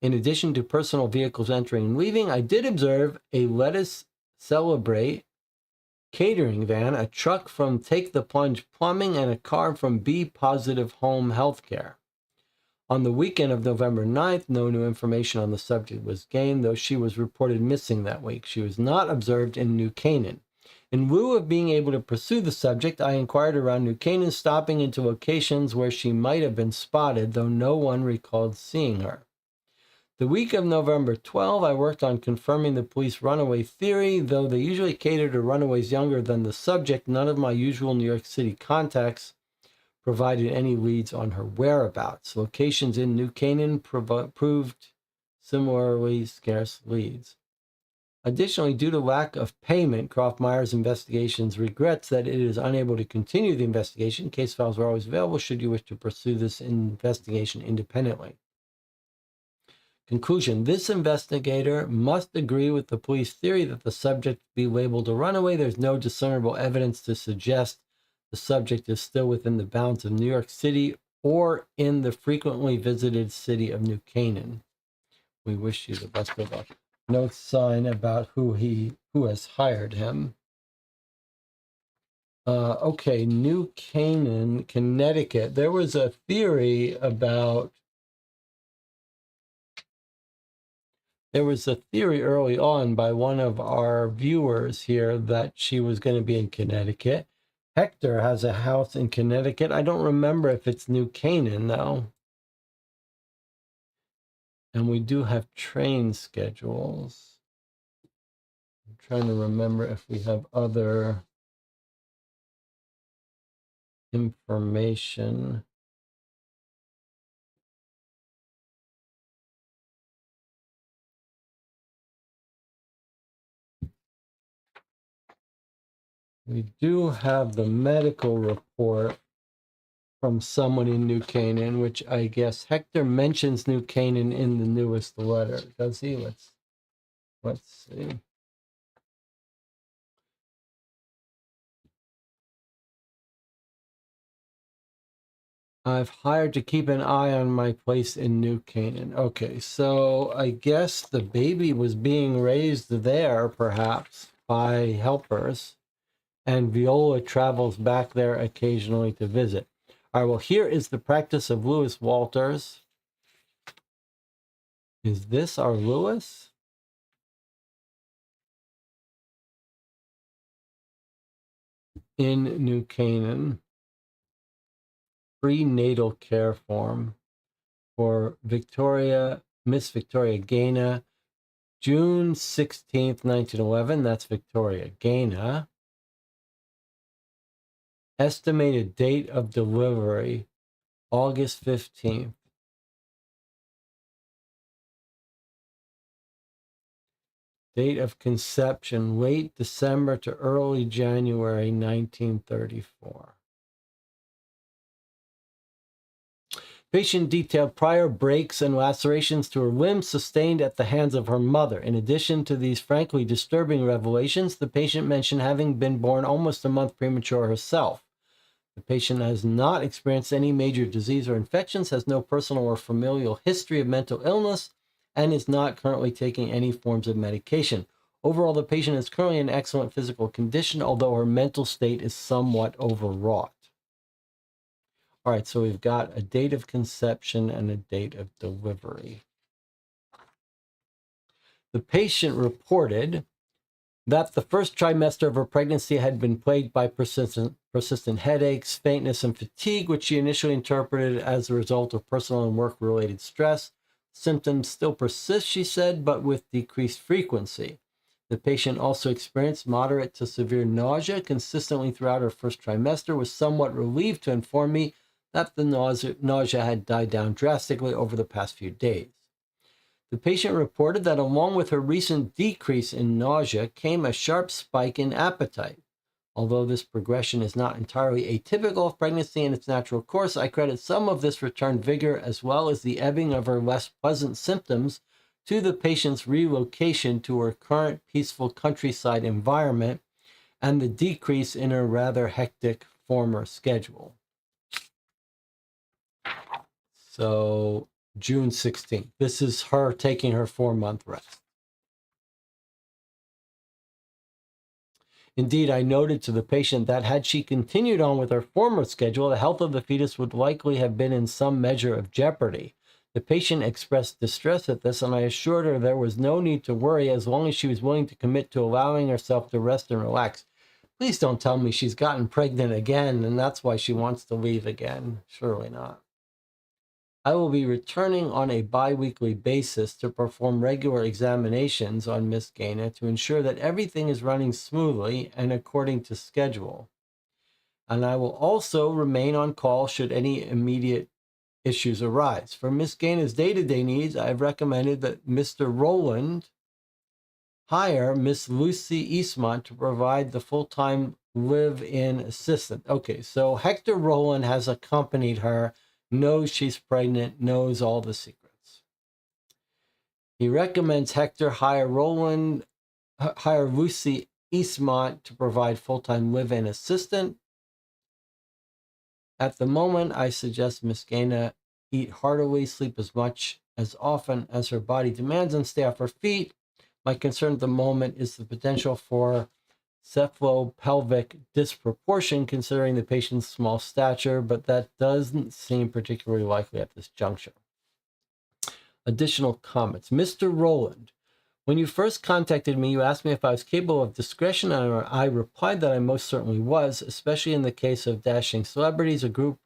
In addition to personal vehicles entering and leaving, I did observe a Let Us Celebrate catering van, a truck from Take the Plunge Plumbing, and a car from B Positive Home Healthcare. On the weekend of November 9th, no new information on the subject was gained, though she was reported missing that week. She was not observed in New Canaan. In lieu of being able to pursue the subject, I inquired around New Canaan, stopping into locations where she might have been spotted, though no one recalled seeing her. The week of November 12, I worked on confirming the police runaway theory. Though they usually cater to runaways younger than the subject, none of my usual New York City contacts provided any leads on her whereabouts. Locations in New Canaan proved similarly scarce leads. Additionally, due to lack of payment, Croft Myers Investigations regrets that it is unable to continue the investigation. Case files are always available should you wish to pursue this investigation independently. Conclusion: this investigator must agree with the police theory that the subject be labeled a runaway. There's no discernible evidence to suggest the subject is still within the bounds of New York City or in the frequently visited city of New Canaan. We wish you the best of luck. No sign about who has hired him. Okay, New Canaan, Connecticut. There was a theory about early on by one of our viewers here that she was going to be in Connecticut. Hector has a house in Connecticut. I don't remember if it's New Canaan, though. And we do have train schedules. I'm trying to remember if we have other information. We do have the medical report from someone in New Canaan, which I guess Hector mentions New Canaan in the newest letter. Does he? Let's see. I've hired to keep an eye on my place in New Canaan. Okay, so I guess the baby was being raised there, perhaps, by helpers, and Viola travels back there occasionally to visit. All right, well, here is the practice of Lewis Walters. Is this our Lewis? In New Canaan. Prenatal care form for Miss Victoria Gaina, June 16th, 1911. That's Victoria Gaina. Estimated date of delivery, August 15th. Date of conception, late December to early January 1934. Patient detailed prior breaks and lacerations to her limbs sustained at the hands of her mother. In addition to these frankly disturbing revelations, the patient mentioned having been born almost a month premature herself. The patient has not experienced any major disease or infections, has no personal or familial history of mental illness, and is not currently taking any forms of medication. Overall, the patient is currently in excellent physical condition, although her mental state is somewhat overwrought. All right, so we've got a date of conception and a date of delivery. The patient reported that the first trimester of her pregnancy had been plagued by persistent headaches, faintness, and fatigue, which she initially interpreted as a result of personal and work-related stress. Symptoms still persist, she said, but with decreased frequency. The patient also experienced moderate to severe nausea consistently throughout her first trimester, was somewhat relieved to inform me that the nausea had died down drastically over the past few days. The patient reported that along with her recent decrease in nausea came a sharp spike in appetite. Although this progression is not entirely atypical of pregnancy in its natural course, I credit some of this returned vigor as well as the ebbing of her less pleasant symptoms to the patient's relocation to her current peaceful countryside environment and the decrease in her rather hectic former schedule. So June 16th. This is her taking her 4-month rest. Indeed, I noted to the patient that had she continued on with her former schedule, the health of the fetus would likely have been in some measure of jeopardy. The patient expressed distress at this, and I assured her there was no need to worry as long as she was willing to commit to allowing herself to rest and relax. Please don't tell me she's gotten pregnant again, and that's why she wants to leave again. Surely not. I will be returning on a bi-weekly basis to perform regular examinations on Miss Gaina to ensure that everything is running smoothly and according to schedule. And I will also remain on call should any immediate issues arise. For Miss Gaina's day-to-day needs, I have recommended that Mr. Rowland hire Miss Lucy Eastmont to provide the full-time live-in assistant. Okay, so Hector Rowland has accompanied her, knows she's pregnant, knows all the secrets. He recommends Hector hire Lucy Eastmont to provide full-time live-in assistant. At the moment, I suggest Miss Gaina eat heartily, sleep as much as often as her body demands, and stay off her feet. My concern at the moment is the potential for cephalopelvic disproportion considering the patient's small stature, but that doesn't seem particularly likely at this juncture. Additional comments. Mr. Rowland, when you first contacted me, you asked me if I was capable of discretion, and I replied that I most certainly was, especially in the case of dashing celebrities, a group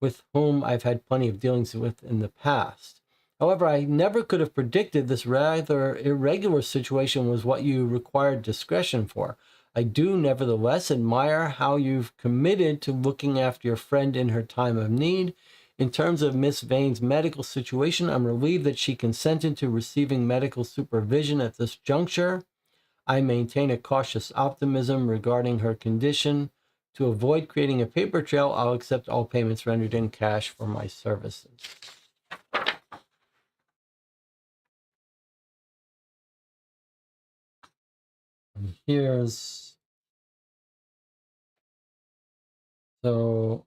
with whom I've had plenty of dealings with in the past. However, I never could have predicted this rather irregular situation was what you required discretion for. I do nevertheless admire how you've committed to looking after your friend in her time of need. In terms of Miss Vane's medical situation, I'm relieved that she consented to receiving medical supervision at this juncture. I maintain a cautious optimism regarding her condition. To avoid creating a paper trail, I'll accept all payments rendered in cash for my services. And here's, so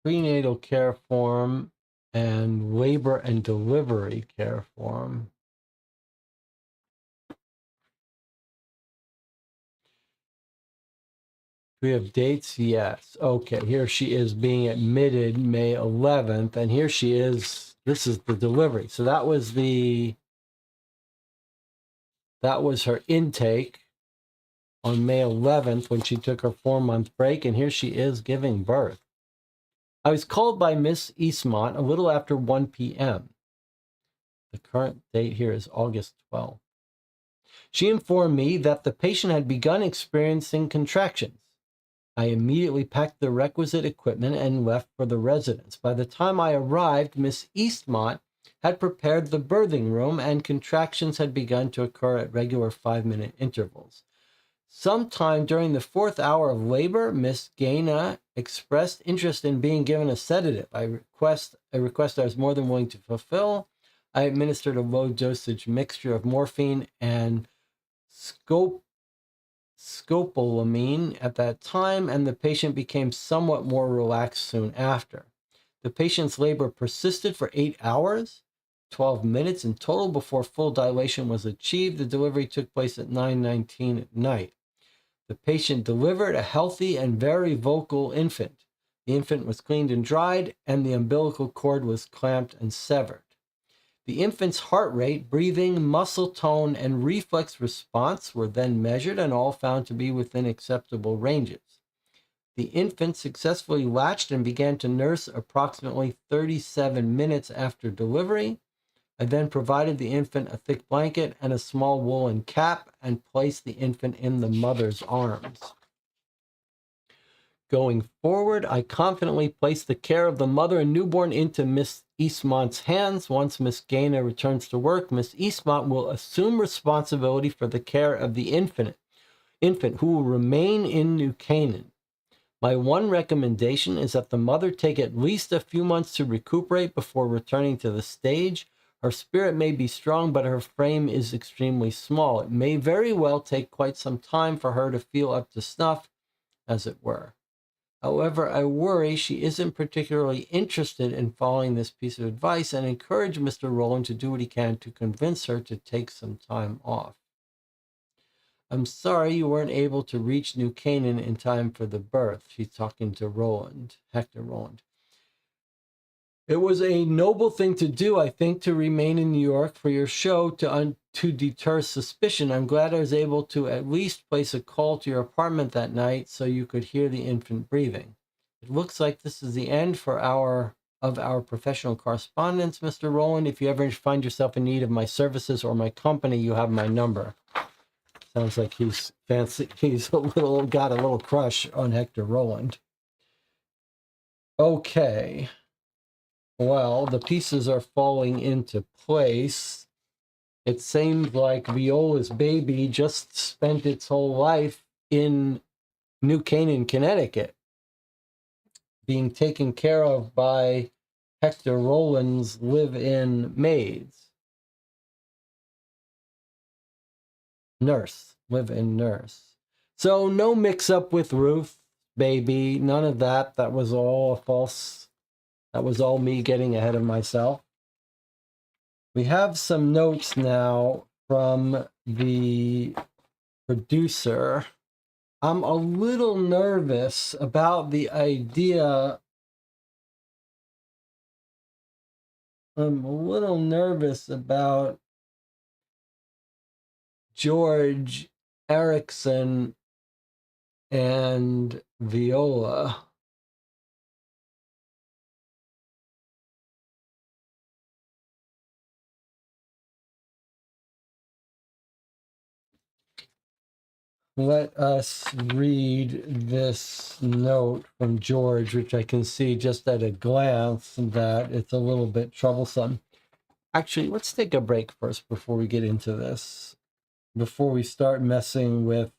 prenatal care form and labor and delivery care form. Do we have dates? Yes. Okay, here she is being admitted May 11th, and here she is. This is the delivery. So that was her intake on May 11th when she took her 4-month break, and here she is giving birth. I was called by Miss Eastmont a little after 1 p.m. The current date here is August 12th. She informed me that the patient had begun experiencing contractions. I immediately packed the requisite equipment and left for the residence. By the time I arrived, Miss Eastmont had prepared the birthing room, and contractions had begun to occur at regular 5-minute intervals. Sometime during the 4th hour of labor, Miss Gaina expressed interest in being given a sedative, a request I was more than willing to fulfill. I administered a low-dosage mixture of morphine and scopolamine at that time, and the patient became somewhat more relaxed soon after. The patient's labor persisted for 8 hours. 12 minutes in total before full dilation was achieved. The delivery took place at 9:19 at night. The patient delivered a healthy and very vocal infant. The infant was cleaned and dried, and the umbilical cord was clamped and severed. The infant's heart rate, breathing, muscle tone, and reflex response were then measured and all found to be within acceptable ranges. The infant successfully latched and began to nurse approximately 37 minutes after delivery. I then provided the infant a thick blanket and a small woolen cap and placed the infant in the mother's arms. Going forward, I confidently placed the care of the mother and newborn into Miss Eastmont's hands. Once Miss Gaynor returns to work, Miss Eastmont will assume responsibility for the care of the infant who will remain in New Canaan. My one recommendation is that the mother take at least a few months to recuperate before returning to the stage. Her spirit may be strong, but her frame is extremely small. It may very well take quite some time for her to feel up to snuff, as it were. However, I worry she isn't particularly interested in following this piece of advice and encourage Mr. Rowland to do what he can to convince her to take some time off. I'm sorry you weren't able to reach New Canaan in time for the birth. She's talking to Rowland, Hector Rowland. It was a noble thing to do, I think, to remain in New York for your show to deter suspicion. I'm glad I was able to at least place a call to your apartment that night so you could hear the infant breathing. It looks like this is the end of our professional correspondence, Mr. Rowland. If you ever find yourself in need of my services or my company, you have my number. Sounds like he's fancy. He's got a little crush on Hector Rowland. Okay. Well, the pieces are falling into place. It seems like Viola's baby just spent its whole life in New Canaan, Connecticut, being taken care of by Hector Rowland's live-in live-in nurse. So no mix-up with Ruth, baby, none of that. That was all false. That was all me getting ahead of myself. We have some notes now from the producer. I'm a little nervous about the idea. I'm a little nervous about George Erikson and Viola. Let us read this note from George, which I can see just at a glance that it's a little bit troublesome. Actually, let's take a break first before we get into this, before we start messing with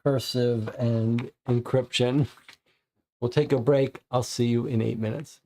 cursive and encryption. We'll take a break. I'll see you in 8 minutes.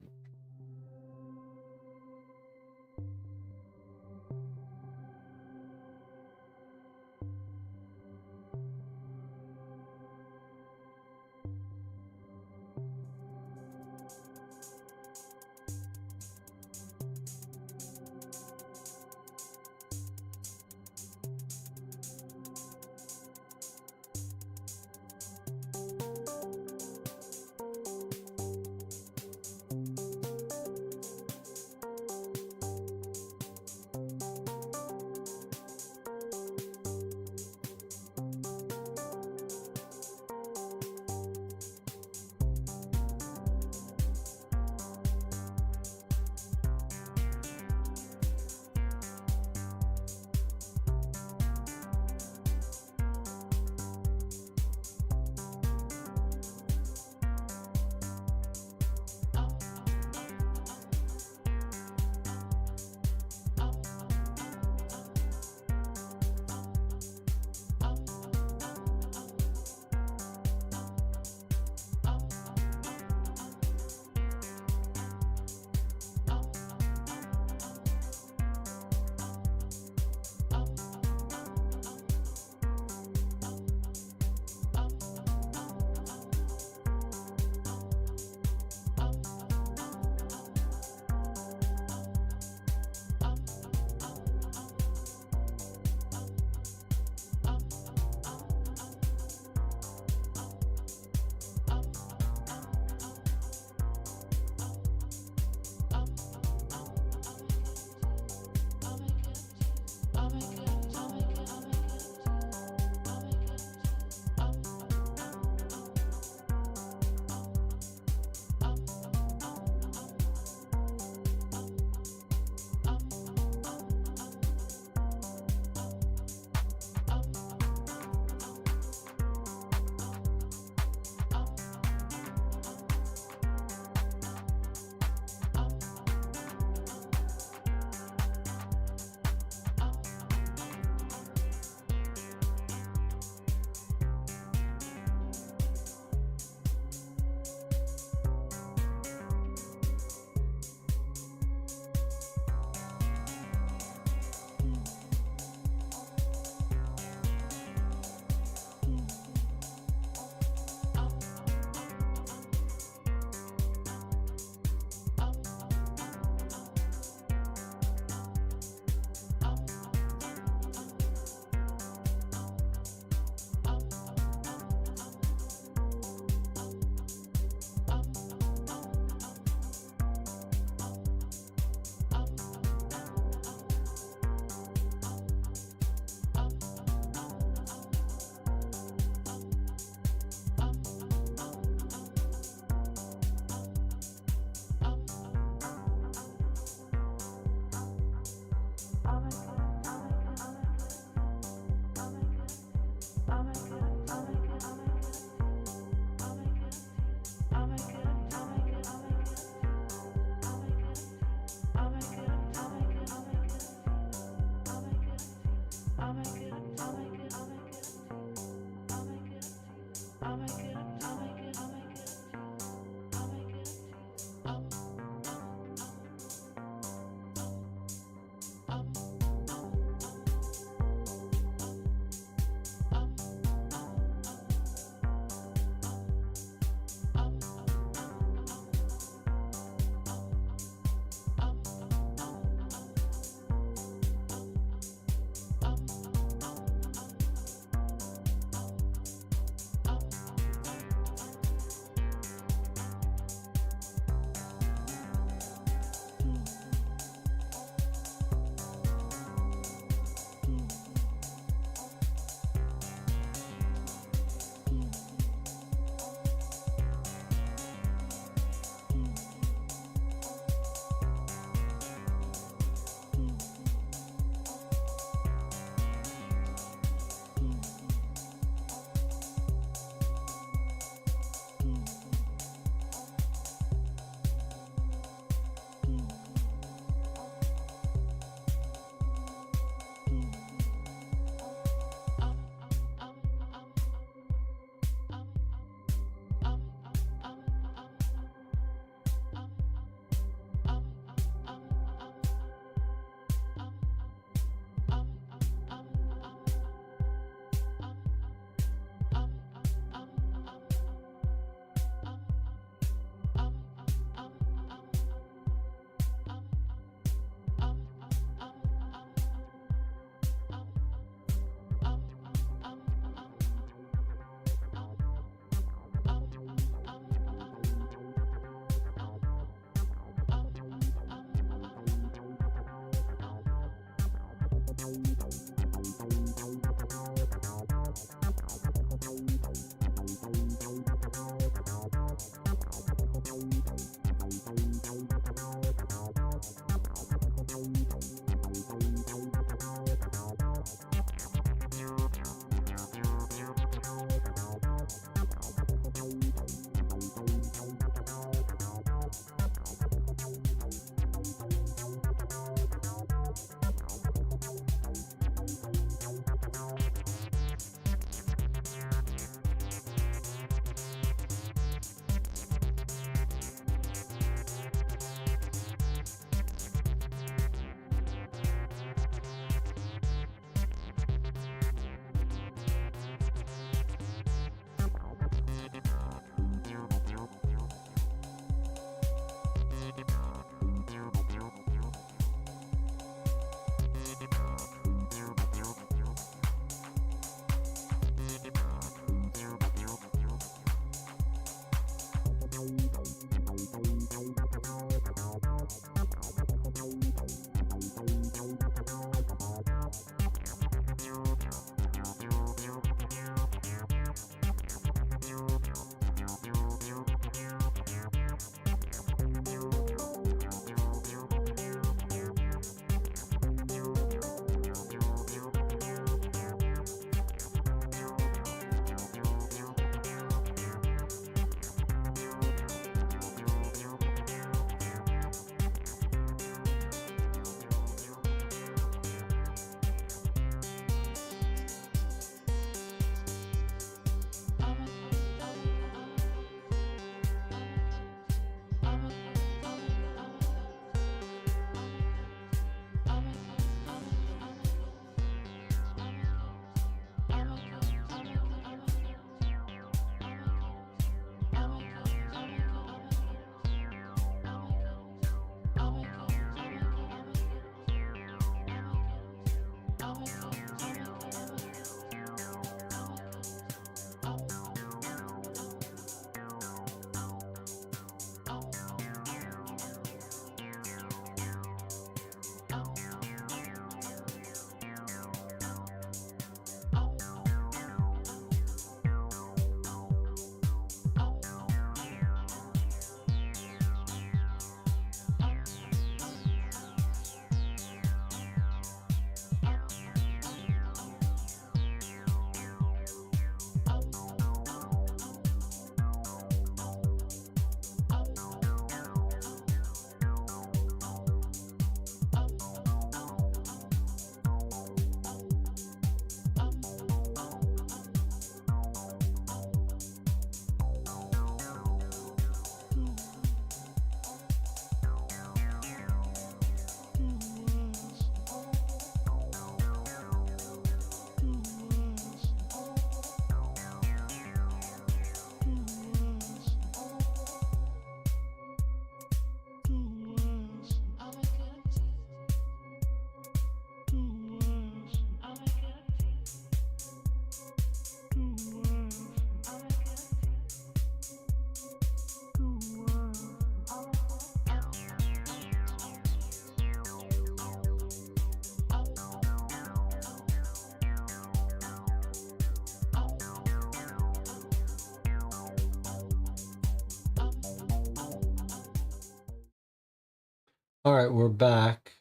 All right, we're back.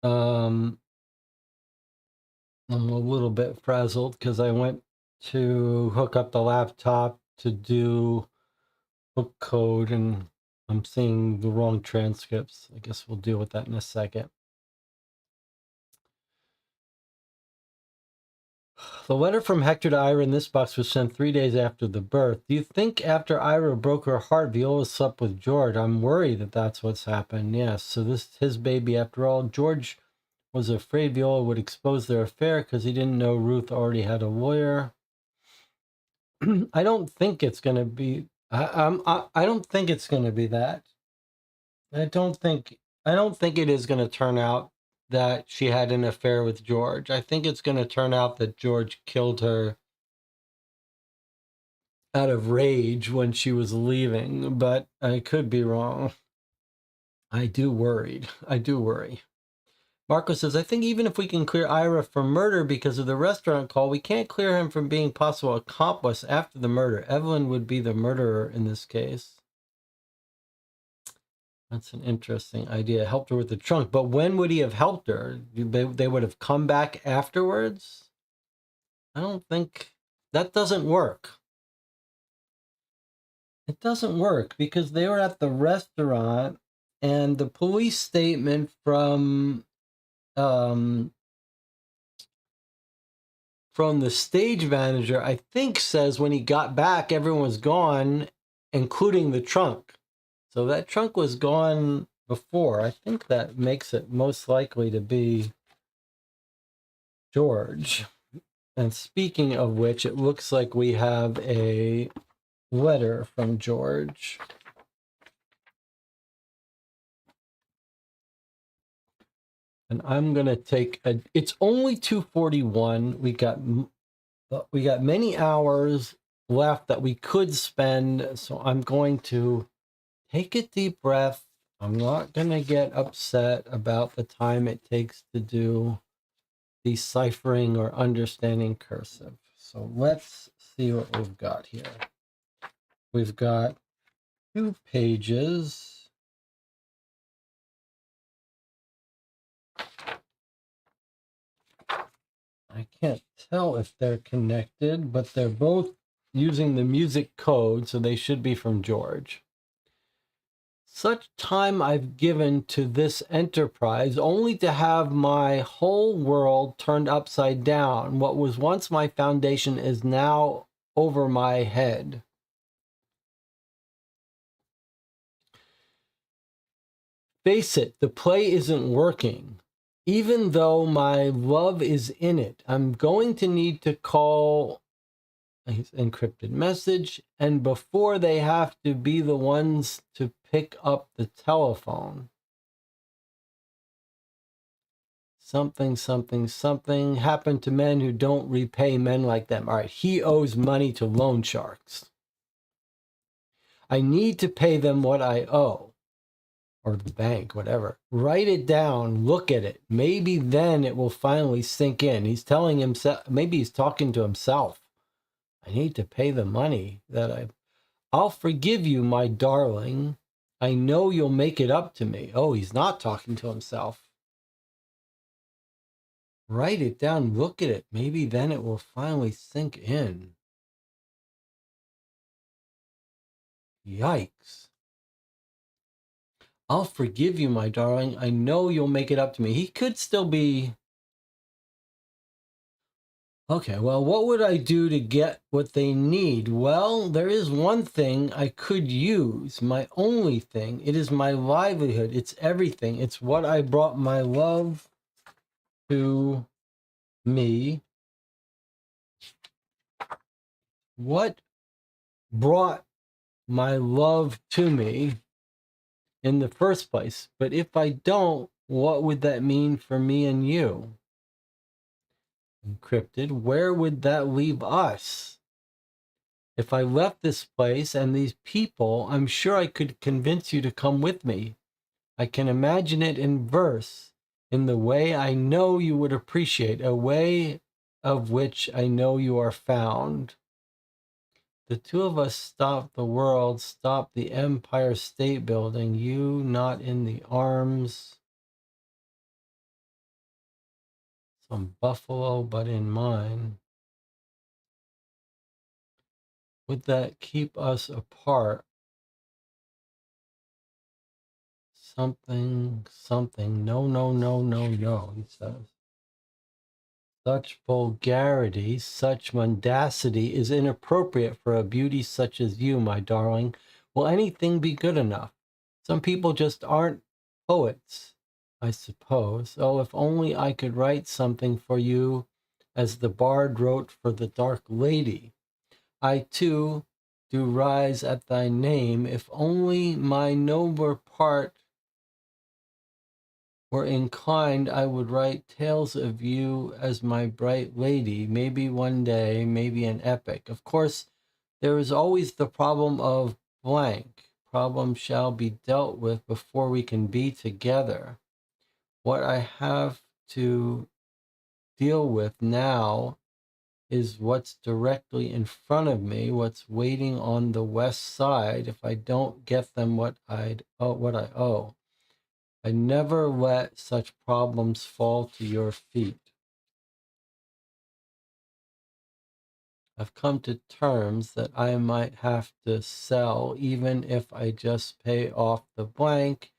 I'm a little bit frazzled because I went to hook up the laptop to do book code and I'm seeing the wrong transcripts. I guess we'll deal with that in a second. The letter from Hector to Ira in this box was sent 3 days after the birth. Do you think after Ira broke her heart, Viola slept with George? I'm worried that that's what's happened. Yes, so this is his baby after all. George was afraid Viola would expose their affair because he didn't know Ruth already had a lawyer. I don't think it's going to be. I don't think it's going to be that. I don't think it is going to turn out that she had an affair with George. I think it's going to turn out that George killed her out of rage when she was leaving, but I could be wrong. I do worry. Marco says, I think even if we can clear Ira for murder because of the restaurant call, we can't clear him from being possible accomplice after the murder. Evelyn would be the murderer in this case. That's an interesting idea. Helped her with the trunk. But when would he have helped her? They would have come back afterwards? I don't think... That doesn't work. It doesn't work because they were at the restaurant and the police statement from the stage manager, I think, says when he got back, everyone was gone, including the trunk. So that trunk was gone before. I think that makes it most likely to be George. And speaking of which, it looks like we have a letter from George. And I'm going to take a... It's only 2:41. We got many hours left that we could spend. So I'm going to take a deep breath. I'm not going to get upset about the time it takes to do deciphering or understanding cursive. So let's see what we've got here. We've got 2 pages. I can't tell if they're connected, but they're both using the music code, so they should be from George. Such time I've given to this enterprise only to have my whole world turned upside down. What was once my foundation is now over my head. Face it, the play isn't working. Even though my love is in it, I'm going to need to call his encrypted message, and before they have to be the ones to pick up the telephone. Something happened to men who don't repay men like them. All right, he owes money to loan sharks. I need to pay them what I owe. Or the bank, whatever. Write it down, look at it. Maybe then it will finally sink in. He's telling himself, maybe he's talking to himself. I need to pay the money that I'll forgive you, my darling. I know you'll make it up to me. Oh, he's not talking to himself. Write it down, look at it. Maybe then it will finally sink in. Yikes. I'll forgive you, my darling. I know you'll make it up to me. He could still be... Okay, well, what would I do to get what they need? Well, there is one thing I could use, my only thing. It is my livelihood. It's everything. It's what I brought my love to me. What brought my love to me in the first place? But if I don't, what would that mean for me and you? Encrypted, where would that leave us? If I left this place and these people, I'm sure I could convince you to come with me. I can imagine it in verse, in the way I know you would appreciate, a way of which I know you are found. The two of us stopped the world, stopped the Empire State Building, you not in the arms some buffalo, but in mine. Would that keep us apart? Something, something. No, no, no, no, no, he says. Such vulgarity, such mendacity is inappropriate for a beauty such as you, my darling. Will anything be good enough? Some people just aren't poets, I suppose. Oh, if only I could write something for you as the bard wrote for the Dark Lady. I, too, do rise at thy name. If only my nobler part were inclined, I would write tales of you as my bright lady, maybe one day, maybe an epic. Of course, there is always the problem of blank. Problem shall be dealt with before we can be together. What I have to deal with now is what's directly in front of me, what's waiting on the west side if I don't get them what I owe. I never let such problems fall to your feet. I've come to terms that I might have to sell even if I just pay off the blank.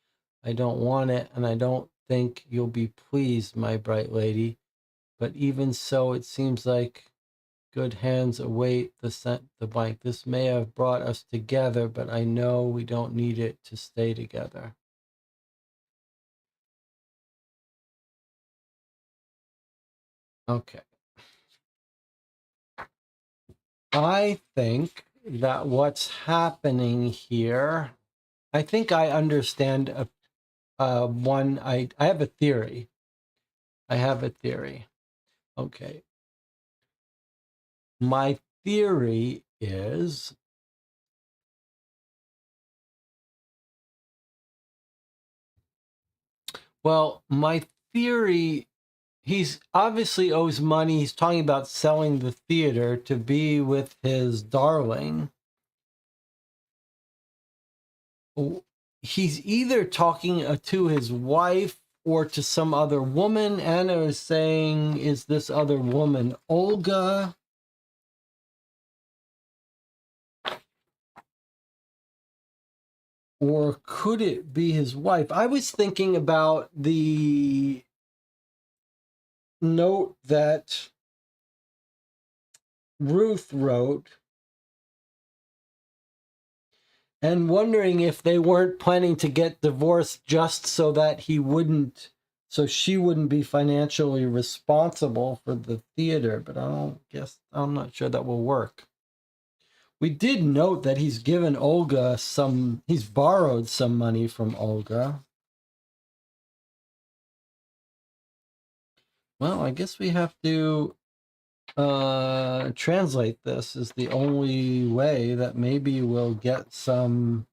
I don't want it, and I don't think you'll be pleased, my bright lady. But even so, it seems like good hands await the blank. This may have brought us together, but I know we don't need it to stay together. Okay. I think that what's happening here, I think I understand one. I have a theory. I have a theory. Okay. My theory is, well, my theory, he's obviously owes money. He's talking about selling the theater to be with his darling. He's either talking to his wife or to some other woman. Anna is saying, is this other woman Olga? Or could it be his wife? I was thinking about the note that Ruth wrote and wondering if they weren't planning to get divorced just so that so she wouldn't be financially responsible for the theater. But I'm not sure that will work. We did note that he's given Olga he's borrowed some money from Olga. Well, I guess we have to translate this is the only way that maybe we'll get some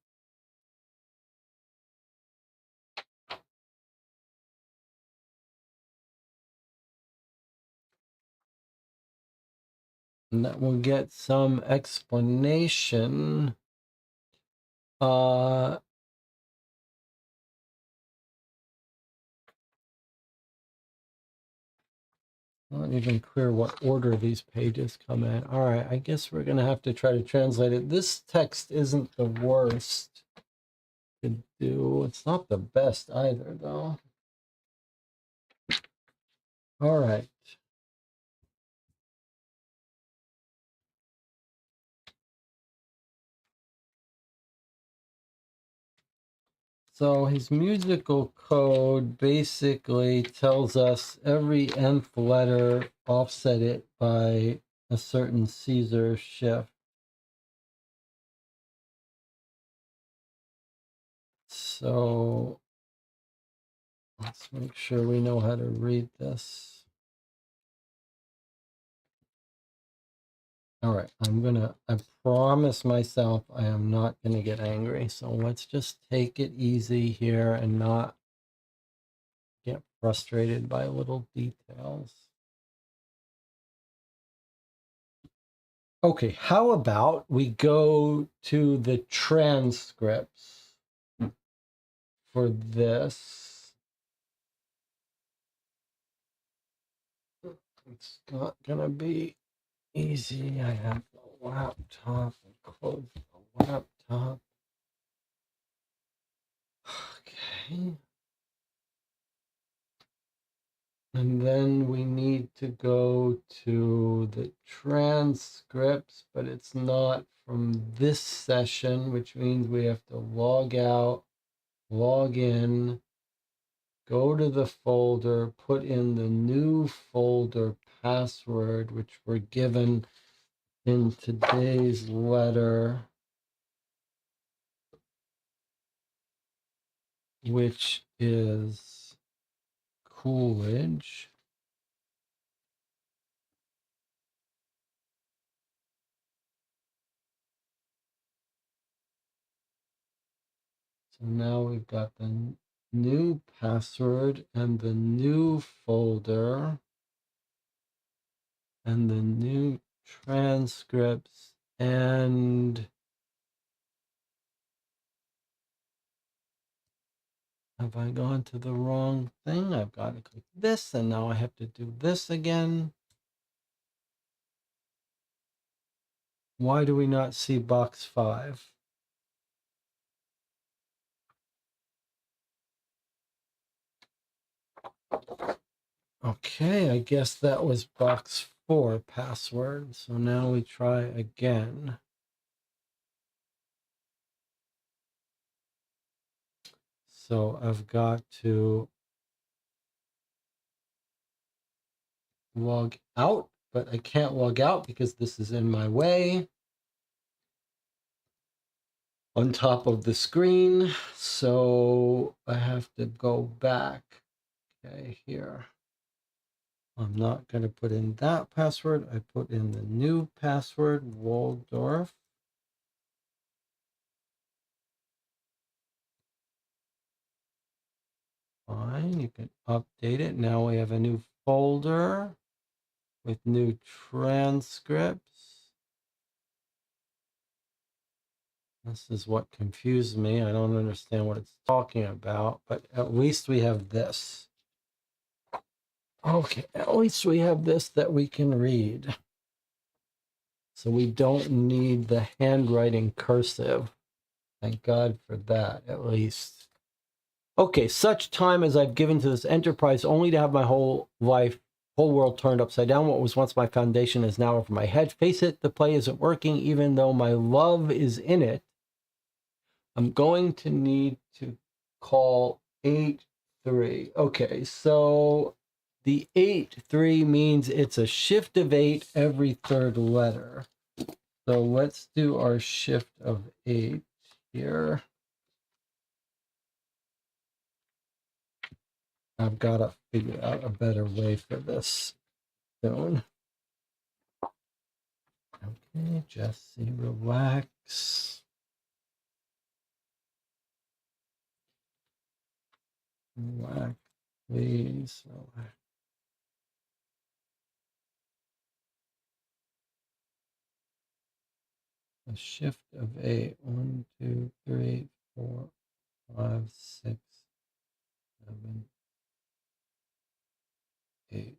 explanation. Not even clear what order these pages come in. All right, I guess we're gonna have to try to translate it. This text isn't the worst to do. It's not the best either, though. All right. So his musical code basically tells us every nth letter offset it by a certain Caesar shift. So let's make sure we know how to read this. All right, I promise myself I am not gonna get angry. So let's just take it easy here and not get frustrated by little details. Okay, how about we go to the transcripts for this. It's not gonna be easy. I have the laptop and close the laptop. Okay. And then we need to go to the transcripts, but it's not from this session, which means we have to log out, log in, go to the folder, put in the new folder password, which we're given in today's letter, which is Coolidge. So now we've got the new password and the new folder and the new transcripts, and have I gone to the wrong thing? I've got to click this, and now I have to do this again. Why do we not see box 5? Okay, I guess that was box 4 password. So now we try again. So I've got to log out, but I can't log out because this is in my way on top of the screen. So I have to go back. Okay, here. I'm not going to put in that password. I put in the new password, Waldorf. Fine, you can update it. Now we have a new folder with new transcripts. This is what confused me. I don't understand what it's talking about, but at least we have this. Okay, at least we have this that we can read. So we don't need the handwriting cursive. Thank God for that, at least. Okay, such time as I've given to this enterprise only to have my whole life, whole world turned upside down. What was once my foundation is now over my head. Face it, the play isn't working, even though my love is in it. I'm going to need to call 8-3. Okay, so the 8-3 means it's a shift of 8 every third letter. So let's do our shift of 8 here. I've got to figure out a better way for this soon. Okay, Jesse, relax. Relax, please. Relax. A shift of 8. 1, 2, 3, 4, 5, 6, 7, 8.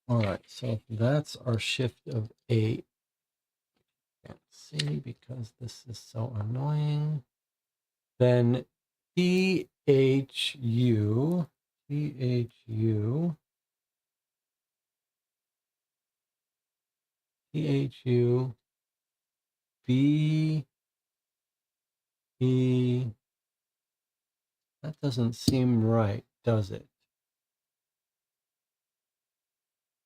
All right, so that's our shift of 8. Can't see because this is so annoying. Then THU, THU, THU, B, E. That doesn't seem right, does it?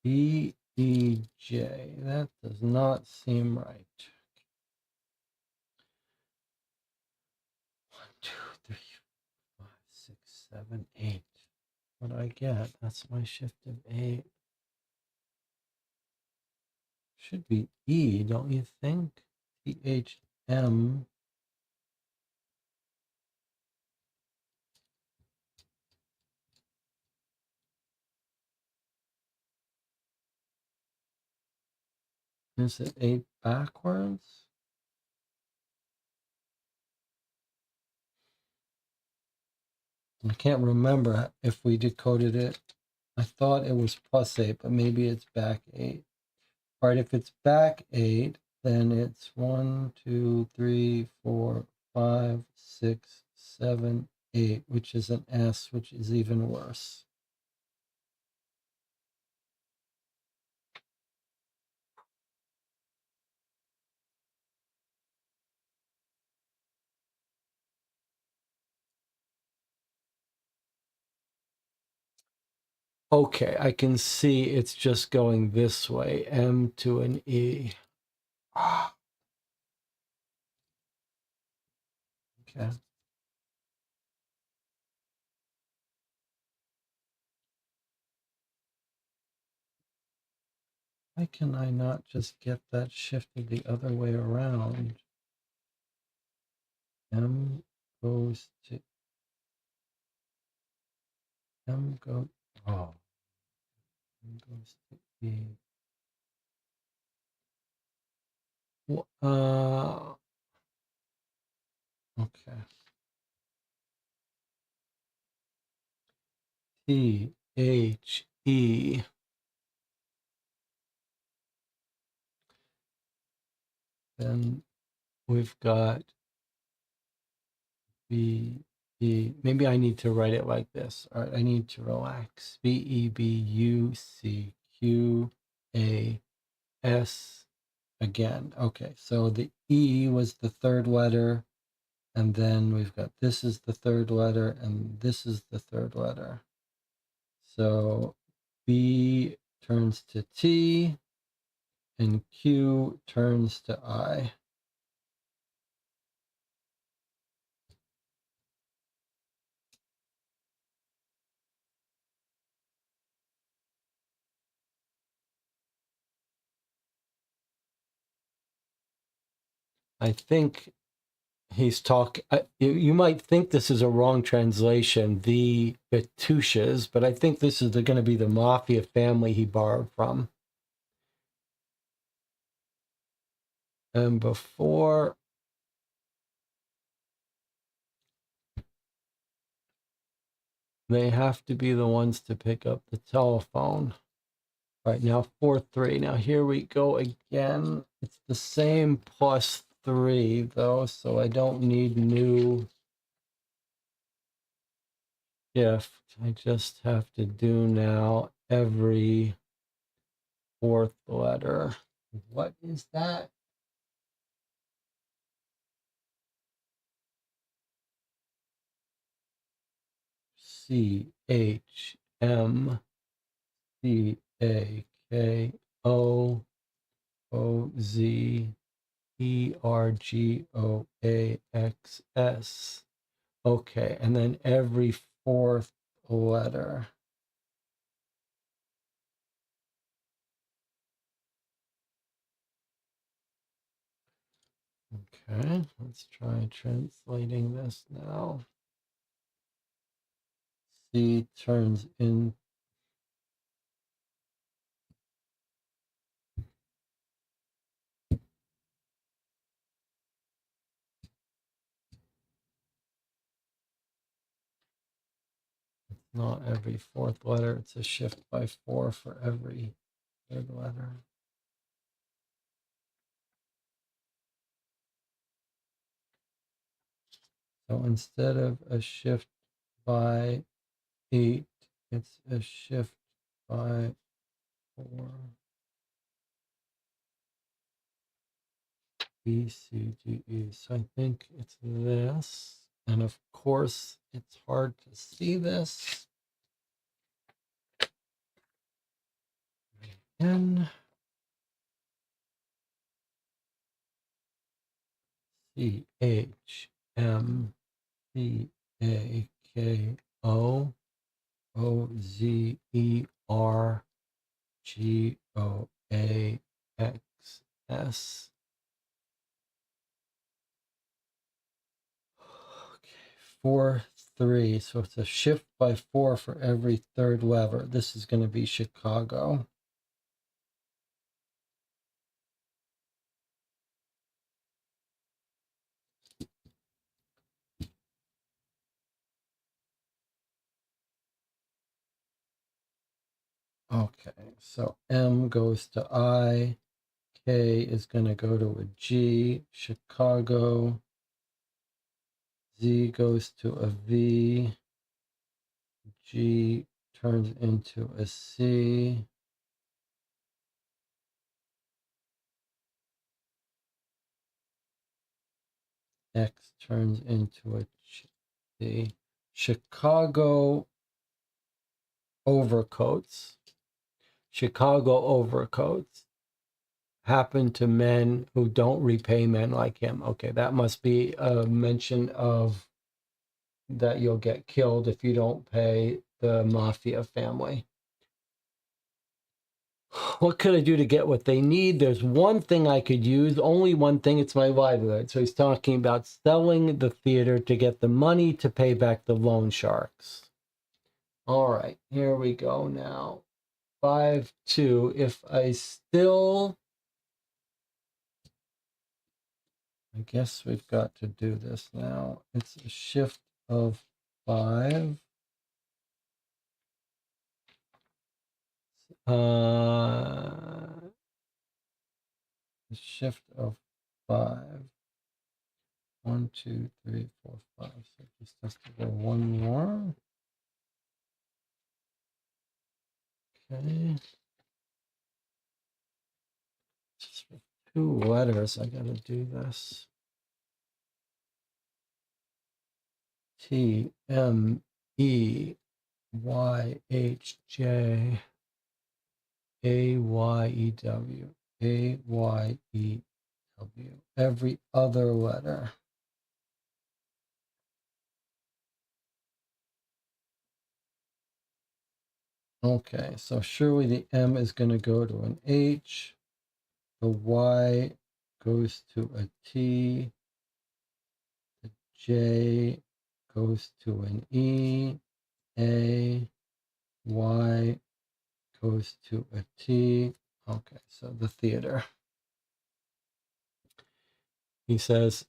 B, E, J. That does not seem right. 1, 2, 3, 4, 5, 6, 7, 8. What do I get? That's my shift of 8. Should be E, don't you think? THM. Is it 8 backwards? I can't remember if we decoded it. I thought it was +8, but maybe it's back 8. All right, if it's back 8, then it's 1, 2, 3, 4, 5, 6, 7, 8, which is an S, which is even worse. Okay, I can see it's just going this way, M to an E. Okay. Why can I not just get that shifted the other way around? M goes to M go. Oh, M goes to E. Okay. T H E. Then we've got B E. Maybe I need to write it like this. All right, I need to relax. B E B U C Q A S again. Okay, so the E was the third letter, and then we've got this is the third letter, and this is the third letter. So B turns to T, and Q turns to I. I think he's talking. You might think this is a wrong translation, the Betushas, but I think this is going to be the mafia family he borrowed from. And before they have to be the ones to pick up the telephone. Right now, 4-3. Now here we go again. It's the same +3 though, so I don't need new shift. I just have to do now every fourth letter. What is that? CHMCAOZERGOAXS. Okay, and then every fourth letter. Okay, let's try translating this now. C turns in. Not every fourth letter, it's a shift by 4 for every third letter. So instead of a shift by 8, it's a shift by 4. B, C, D, E. So I think it's this. And of course, it's hard to see this. N, C, H, M, C, A, K, O, O, Z, E, R, G, O, A, X, S. Okay, 4-3. So it's a shift by 4 for every third lever. This is going to be Chicago. Okay, so M goes to I, K is going to go to a G, Chicago, Z goes to a V, G turns into a C, X turns into a G. Chicago overcoats. Chicago overcoats happen to men who don't repay men like him. Okay, that must be a mention of that you'll get killed if you don't pay the mafia family. What could I do to get what they need? There's one thing I could use, only one thing, it's my livelihood. So he's talking about selling the theater to get the money to pay back the loan sharks. All right, here we go now. 5-2. If I still, I guess we've got to do this now. It's a shift of 5. Shift of 5. 1, 2, 3, 4, 5. So just has to go one more. Okay. Just for 2 letters, I gotta do this. T M E Y H J A Y E W A Y E W. Every other letter. Okay, so surely the M is going to go to an H. The Y goes to a T. The J goes to an E. A, Y goes to a T. Okay, so the theater. He says,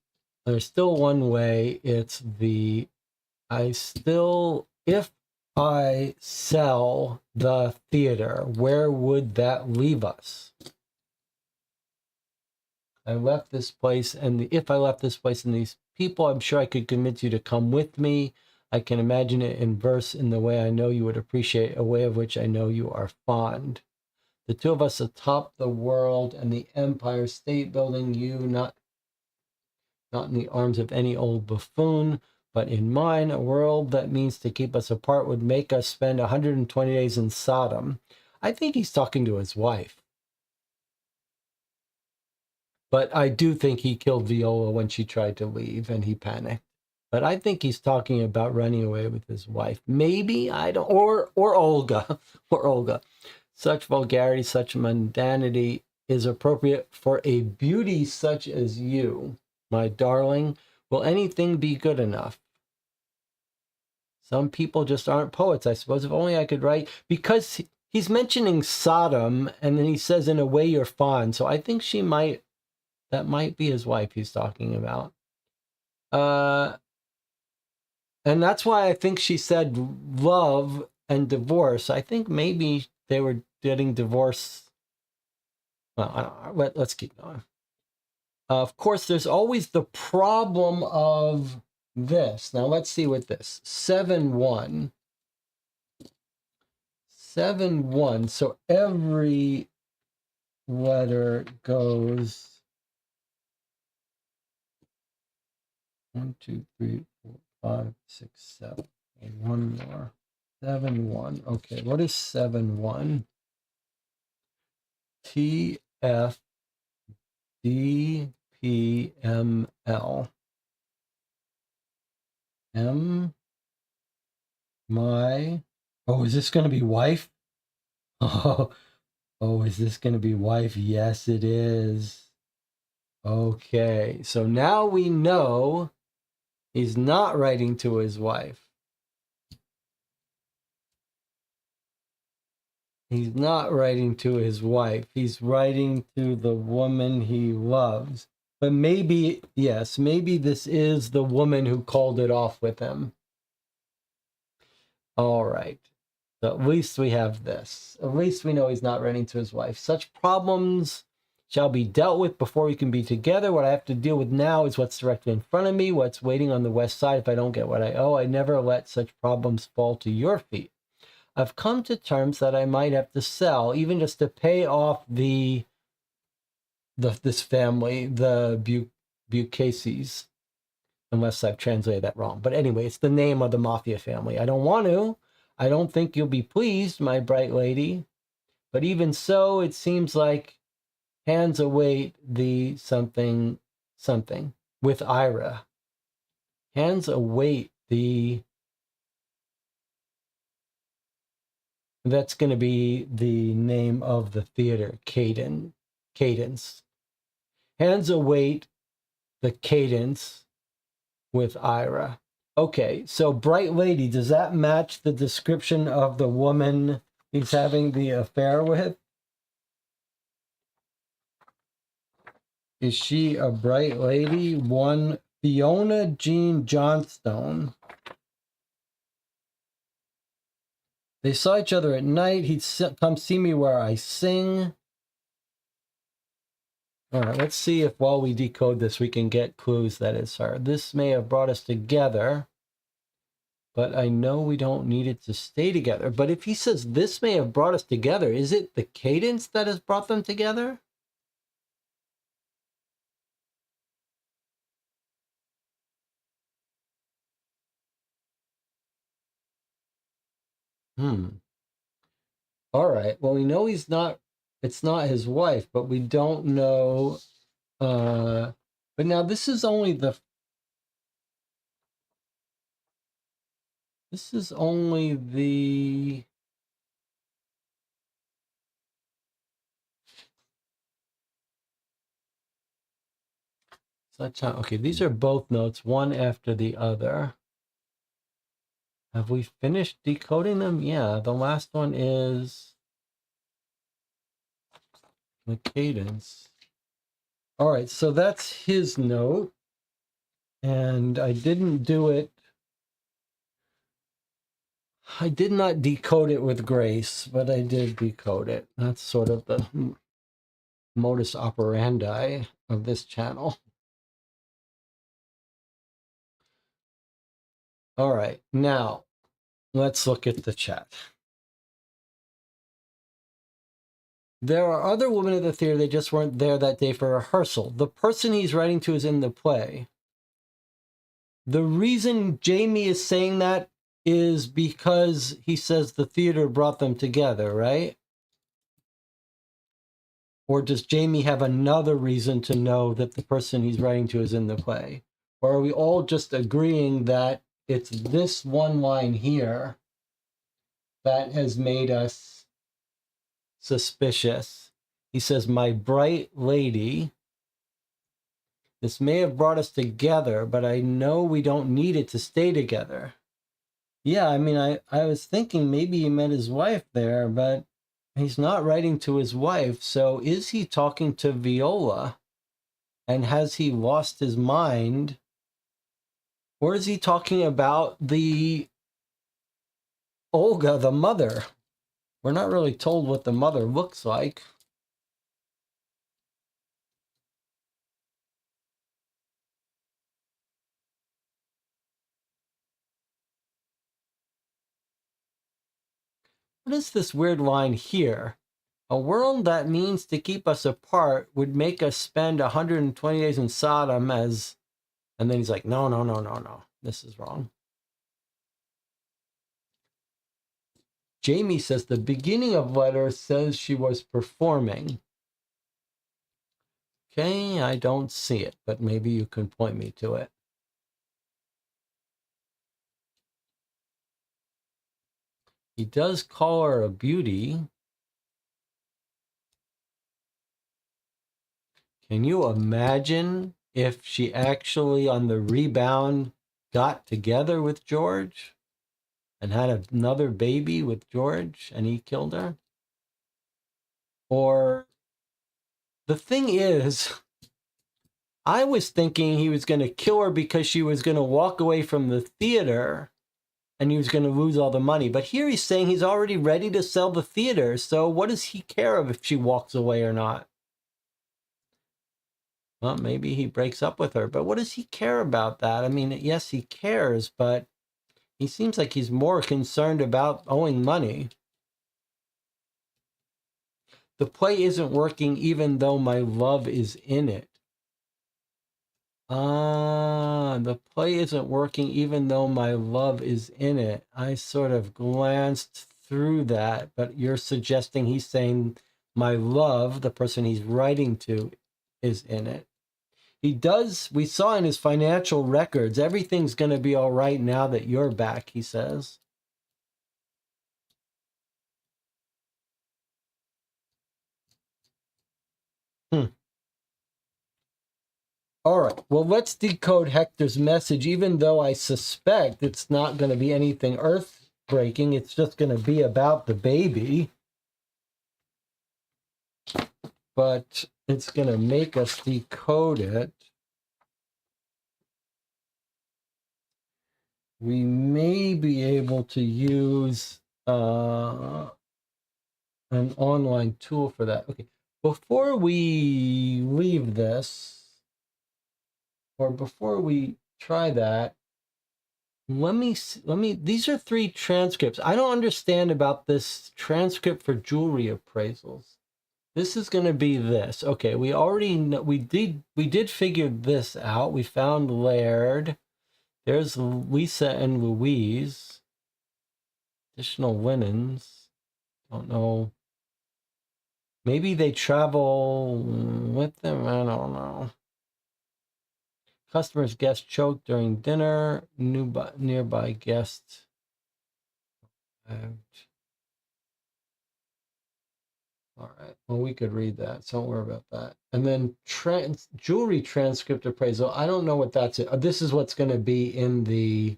there's still one way. It's the, if I sell the theater, where would that leave us? I left this place, and if I left this place and these people, I'm sure I could convince you to come with me. I can imagine it in verse in the way I know you would appreciate, a way of which I know you are fond. The two of us atop the world and the Empire State Building, you not in the arms of any old buffoon, but in mine. A world that means to keep us apart would make us spend 120 days in Sodom. I think he's talking to his wife. But I do think he killed Viola when she tried to leave and he panicked. But I think he's talking about running away with his wife. Maybe, I don't, or Olga, or Olga. Such vulgarity, such mundanity is appropriate for a beauty such as you, my darling. Will anything be good enough? Some people just aren't poets, I suppose. If only I could write, because he's mentioning Sodom, and then he says, in a way you're fond. So I think that might be his wife he's talking about. And that's why I think she said love and divorce. I think maybe they were getting divorced. Well, let's keep going. Of course, there's always the problem of this. Now, let's see what this 7-1. 7-1. So every letter goes 1, 2, 3, 4, 5, 6, 7. And one more. 7-1. Okay, what is 7-1? TFDPML. Oh, is this going to be wife? Oh, is this going to be wife? Yes, it is. Okay, so now we know he's not writing to his wife. He's not writing to his wife. He's writing to the woman he loves. But maybe, yes, maybe this is the woman who called it off with him. All right. So at least we have this. At least we know he's not running to his wife. Such problems shall be dealt with before we can be together. What I have to deal with now is what's directly in front of me, what's waiting on the west side if I don't get what I owe. I never let such problems fall to your feet. I've come to terms that I might have to sell, even just to pay off this family, the Bucases, unless I've translated that wrong. But anyway, it's the name of the mafia family. I don't want to. I don't think you'll be pleased, my bright lady. But even so, it seems like hands await the something with Ira. Hands await the... That's going to be the name of the theater, Cadence. Hands await the cadence with Ira. Okay, so bright lady, does that match the description of the woman he's having the affair with? Is she a bright lady? One Fiona Jean Johnstone. They saw each other at night. He'd come see me where I sing. All right, let's see if while we decode this, we can get clues that it's her. This may have brought us together, but I know we don't need it to stay together. But if he says this may have brought us together, is it the cadence that has brought them together? All right. Well, we know it's not his wife, but we don't know. But now this is only the such a, okay, these are both notes, one after the other. Have we finished decoding them? Yeah, the last one is the cadence. All right, so that's his note. And I didn't do it. I did not decode it with grace, but I did decode it. That's sort of the modus operandi of this channel. All right, now let's look at the chat. There are other women at the theater, they just weren't there that day for rehearsal. The person he's writing to is in the play. The reason Jamie is saying that is because he says the theater brought them together, right? Or does Jamie have another reason to know that the person he's writing to is in the play? Or are we all just agreeing that it's this one line here that has made us suspicious? He says, my bright lady, this may have brought us together, but I know we don't need it to stay together. Yeah, I mean, I was thinking maybe he meant his wife there, but he's not writing to his wife. So is he talking to Viola? And has he lost his mind? Or is he talking about the Olga, the mother? We're not really told what the mother looks like. What is this weird line here? A world that means to keep us apart would make us spend 120 days in Sodom as... And then he's like, no. This is wrong. Jamie says the beginning of letter says she was performing. Okay, I don't see it, but maybe you can point me to it. He does call her a beauty. Can you imagine if she actually on the rebound got together with George and had another baby with George and he killed her? Or the thing is, I was thinking he was going to kill her because she was going to walk away from the theater and he was going to lose all the money. But here he's saying he's already ready to sell the theater. So what does he care of if she walks away or not? Well, maybe he breaks up with her, but what does he care about that? I mean, yes, he cares, but he seems like he's more concerned about owing money. The play isn't working even though my love is in it. The play isn't working even though my love is in it. I sort of glanced through that, but you're suggesting he's saying my love, the person he's writing to, is in it. He does, we saw in his financial records, everything's going to be all right now that you're back, he says. All right, well, let's decode Hector's message, even though I suspect it's not going to be anything earth-breaking. It's just going to be about the baby. But it's going to make us decode it. We may be able to use an online tool for that. Okay, before we leave this, or before we try that, let me, these are 3 transcripts. I don't understand about this transcript for jewelry appraisals. This is going to be this. Okay, we already know, we did figure this out. We found Laird. There's Lisa and Louise. Additional linens. Don't know. Maybe they travel with them. I don't know. Customers' guest choked during dinner. Nearby guest. All right. Well, we could read that, so don't worry about that. And then jewelry transcript appraisal. I don't know what that's. This is what's going to be in the.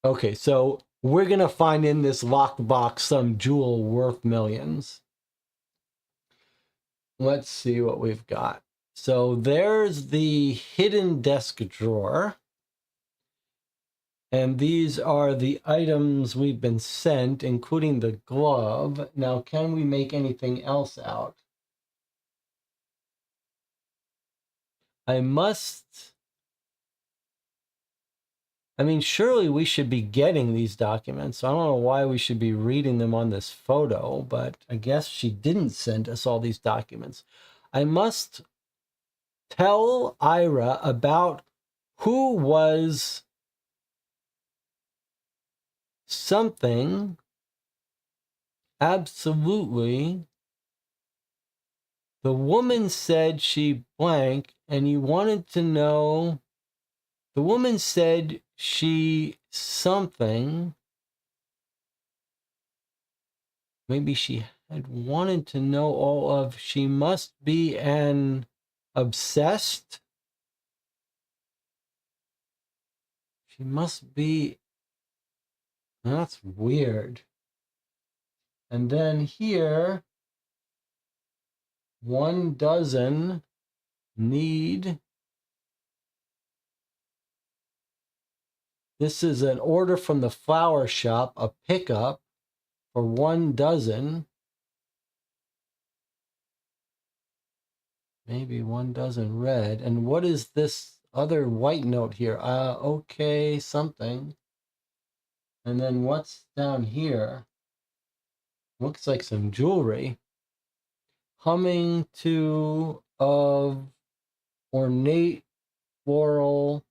Okay, so we're going to find in this lockbox some jewel worth millions. Let's see what we've got. So there's the hidden desk drawer. And these are the items we've been sent, including the glove. Now, can we make anything else out? I mean, surely we should be getting these documents. I don't know why we should be reading them on this photo, but I guess she didn't send us all these documents. I must tell Ira about who was something absolutely. The woman said she blank, and you wanted to know. The woman said she something. Maybe she had wanted to know all of. She must be an obsessed. She must be. That's weird. And then here, 1 dozen need. This is an order from the flower shop, a pickup for 1 dozen. Maybe 1 dozen red. And what is this other white note here? Okay, something. And then what's down here? Looks like some jewelry. Humming to of ornate floral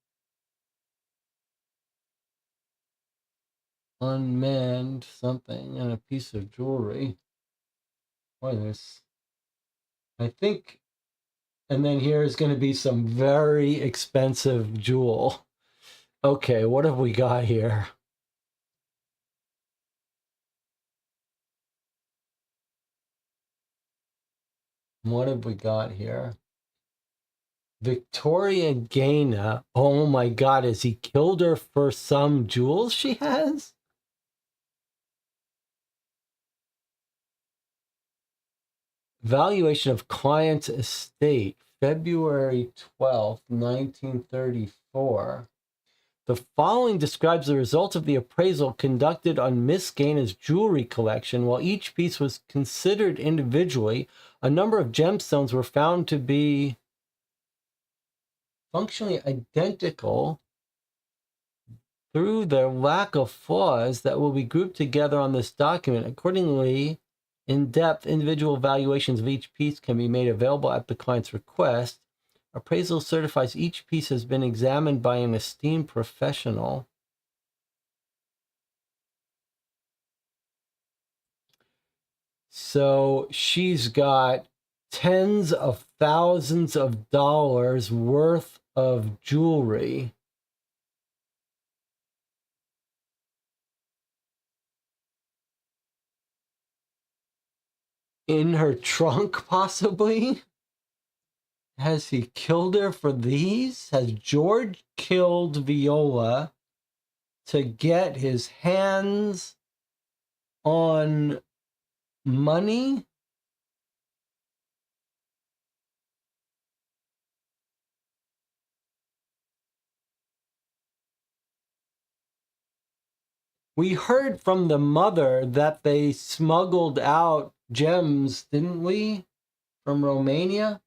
unmanned something and a piece of jewelry. What is this? I think, and then here is going to be some very expensive jewel. Okay, what have we got here? What have we got here? Victoria Gaina. Oh my God, has he killed her for some jewels she has? Valuation of client's estate, February 12th, 1934. The following describes the result of the appraisal conducted on Miss Gaina's jewelry collection. While each piece was considered individually, a number of gemstones were found to be functionally identical through their lack of flaws that will be grouped together on this document. Accordingly, in-depth individual evaluations of each piece can be made available at the client's request. Appraisal certifies each piece has been examined by an esteemed professional. So she's got tens of thousands of dollars worth of jewelry. In her trunk, possibly? Has he killed her for these? Has George killed Viola to get his hands on money? We heard from the mother that they smuggled out gems, didn't we? From Romania?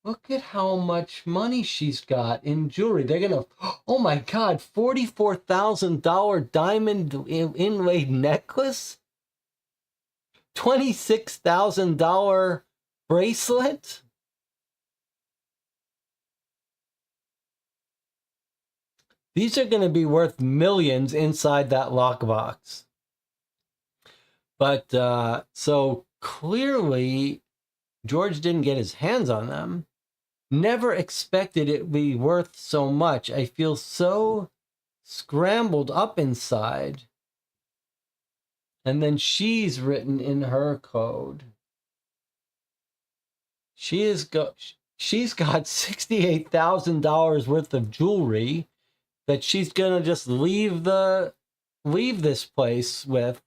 Look at how much money she's got in jewelry. They're gonna, oh my God, $44,000 diamond inlaid necklace? $26,000 bracelet? These are going to be worth millions inside that lockbox. But so clearly, George didn't get his hands on them. Never expected it would be worth so much. I feel so scrambled up inside. And then she's written in her code. She's got $68,000 worth of jewelry that she's gonna just leave this place with.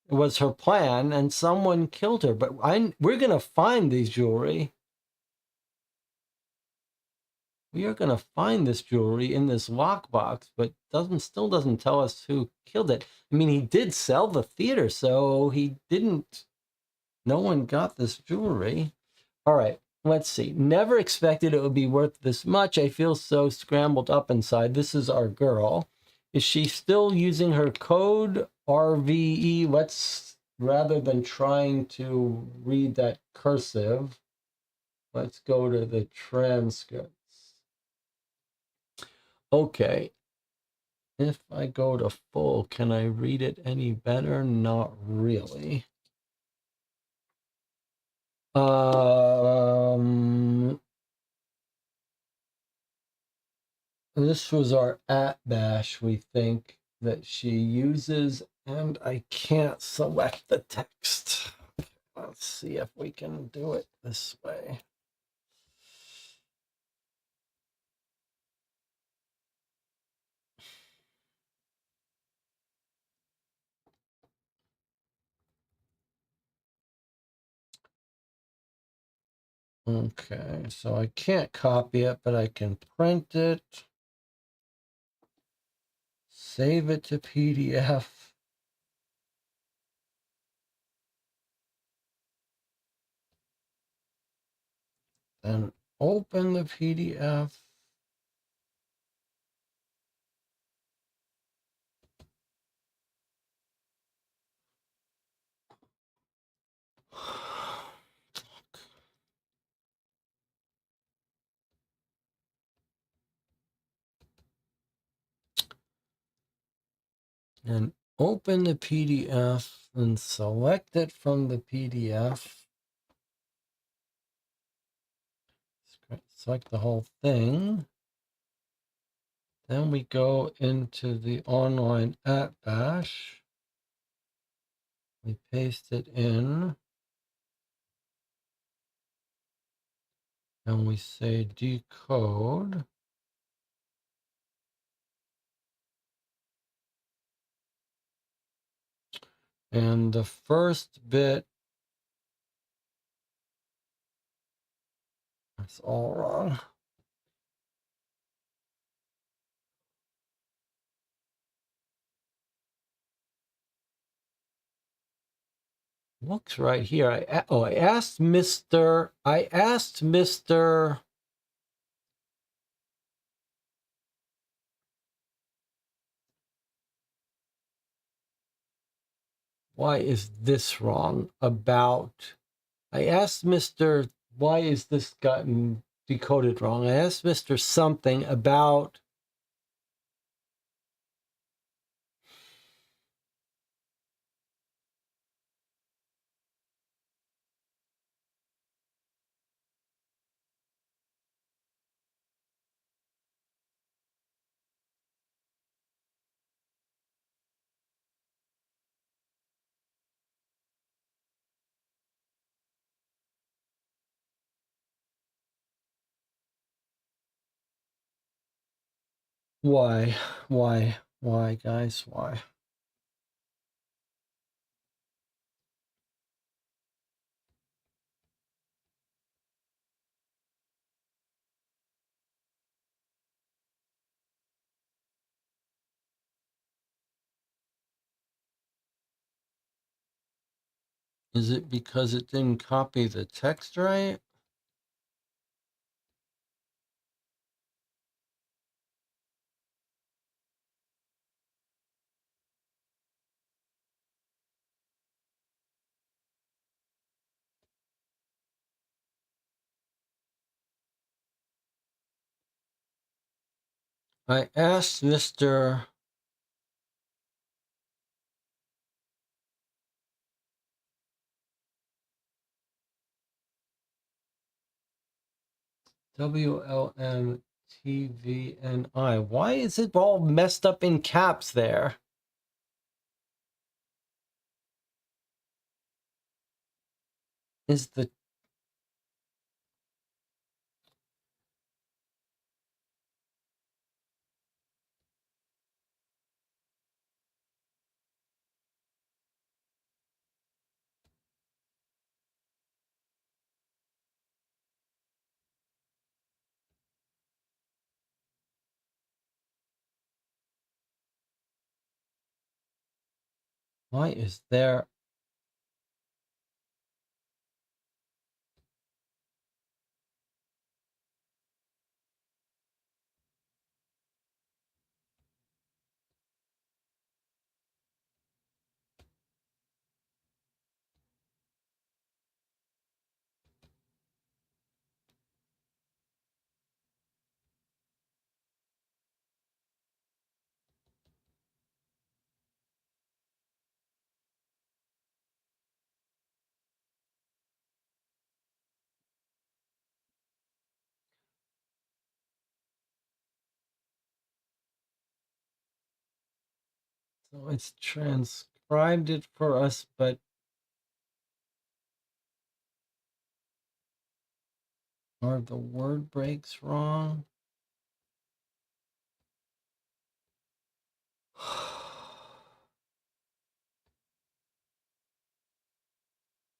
It was her plan, and someone killed her. But we're gonna find these jewelry. We are gonna find this jewelry in this lockbox, but still doesn't tell us who killed it. I mean, he did sell the theater, so he didn't. No one got this jewelry. All right. Let's see. Never expected it would be worth this much. I feel so scrambled up inside. This is our girl. Is she still using her code RVE? Let's, rather than trying to read that cursive, let's go to the transcripts. Okay. If I go to full, can I read it any better? Not really. This was our @bash, we think, that she uses, and I can't select the text. Let's see if we can do it this way. Okay, so I can't copy it, but I can print it, save it to PDF. Then open the PDF. And open the PDF and select it from the PDF. Select the whole thing. Then we go into the online @bash. We paste it in. And we say decode. And the first bit, that's all wrong. looks right here. I asked Mr. Why is this wrong about? I asked Mr. Why is this gotten decoded wrong? I asked Mr. something about. Why? Why, guys? Why? Is it because it didn't copy the text right? I asked Mr. WLMTVNI. Why is it all messed up in caps there? Is the why is there so it's transcribed it for us, but are the word breaks wrong?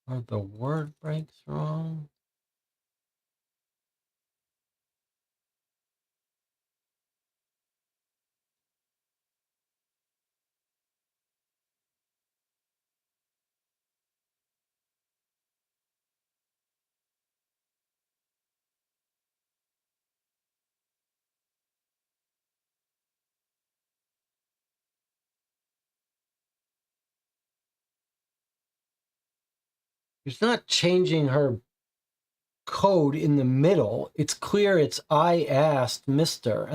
Are the word breaks wrong? It's not changing her code in the middle. It's clear it's I asked Mr.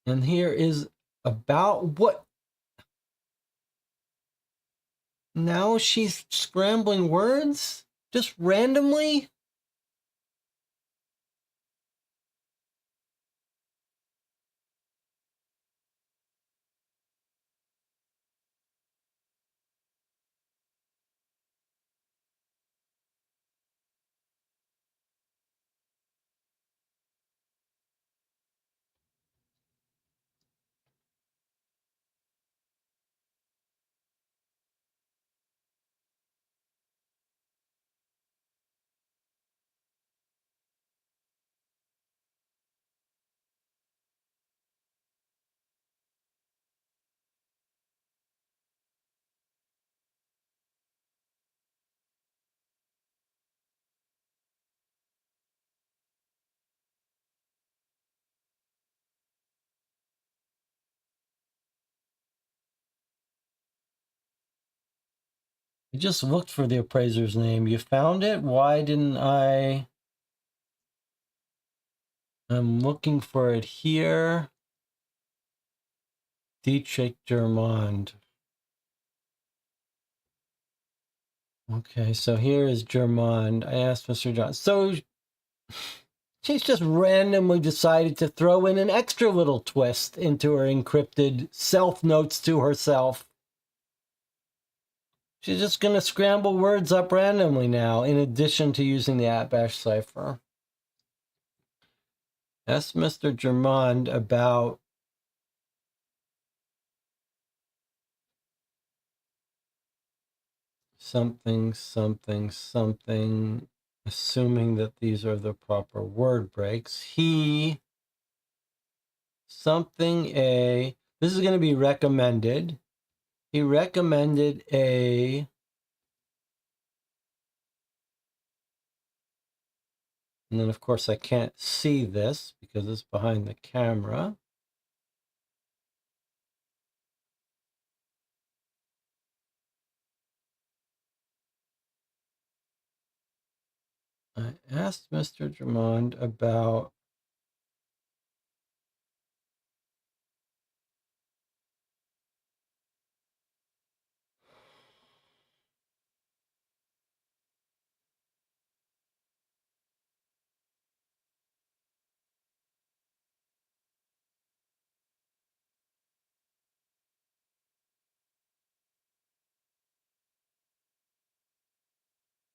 And here is about what now she's scrambling words just randomly. I just looked for the appraiser's name. You found it? Why didn't I? I'm looking for it here. Dietrich Germond. Okay, so here is Germond. I asked Mr. John. So she's just randomly decided to throw in an extra little twist into her encrypted self notes to herself. She's just going to scramble words up randomly now, in addition to using the @bash cipher. Ask Mr. Germond about something, something, something, assuming that these are the proper word breaks. He, something, a, this is going to be recommended. He recommended a, and then of course I can't see this because it's behind the camera. I asked Mr. Drummond about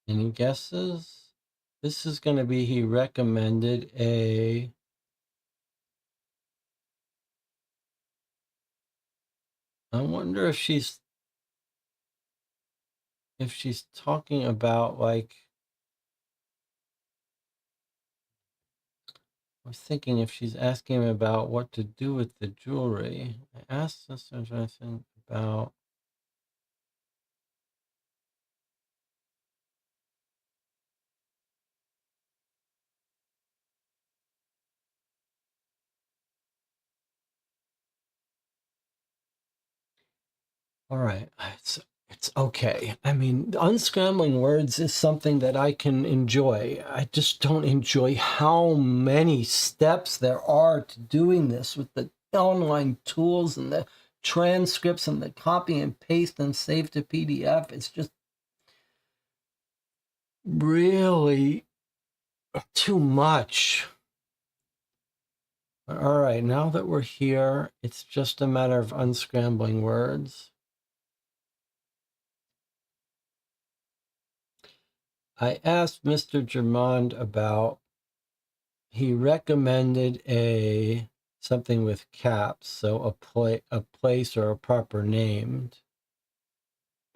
any guesses? This is going to be, he recommended a, I wonder if she's talking about, like, I was thinking if she's asking him about what to do with the jewelry. I asked Sister Johnson about, all right, it's okay. I mean, unscrambling words is something that I can enjoy. I just don't enjoy how many steps there are to doing this with the online tools and the transcripts and the copy and paste and save to PDF. It's just really too much. All right, now that we're here, it's just a matter of unscrambling words. I asked Mr. Germond about, he recommended a something with caps, so a place or a proper name,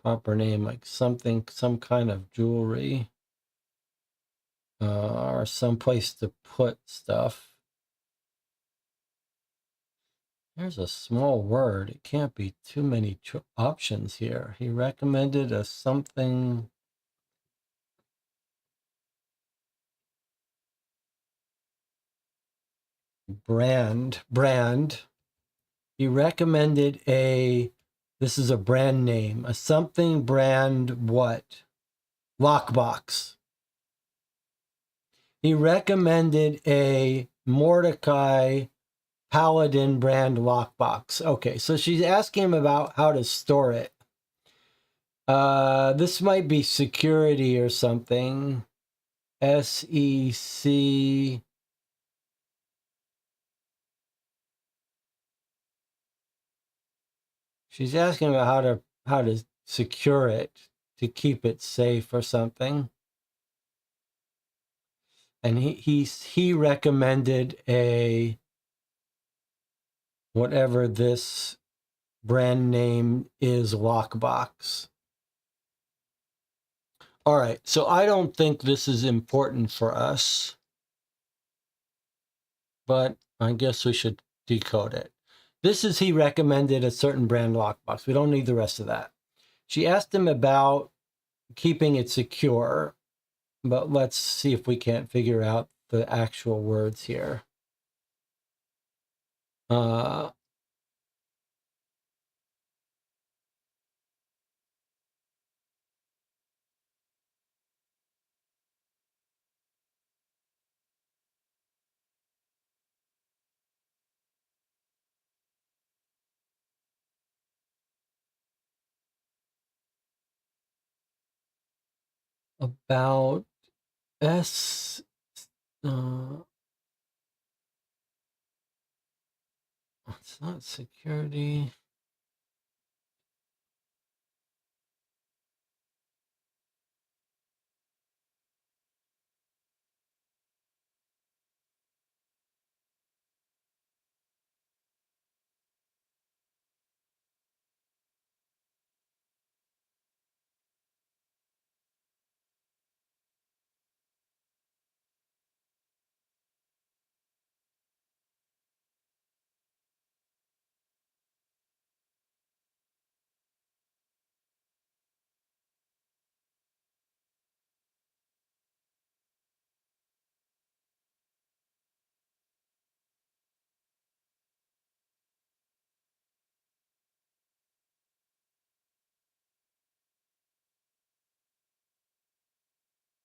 like something, some kind of jewelry, or some place to put stuff. There's a small word. It can't be too many options here. He recommended a something. Brand. He recommended a, this is a brand name, a something brand what? Lockbox. He recommended a Mordecai Paladin brand lockbox. Okay, so she's asking him about how to store it. This might be security or something. SEC. She's asking about how to secure it, to keep it safe or something. And he recommended a, whatever this brand name is, lockbox. All right, so I don't think this is important for us, but I guess we should decode it. This is, he recommended a certain brand lockbox. We don't need the rest of that. She asked him about keeping it secure, but let's see if we can't figure out the actual words here. about S. It's not security.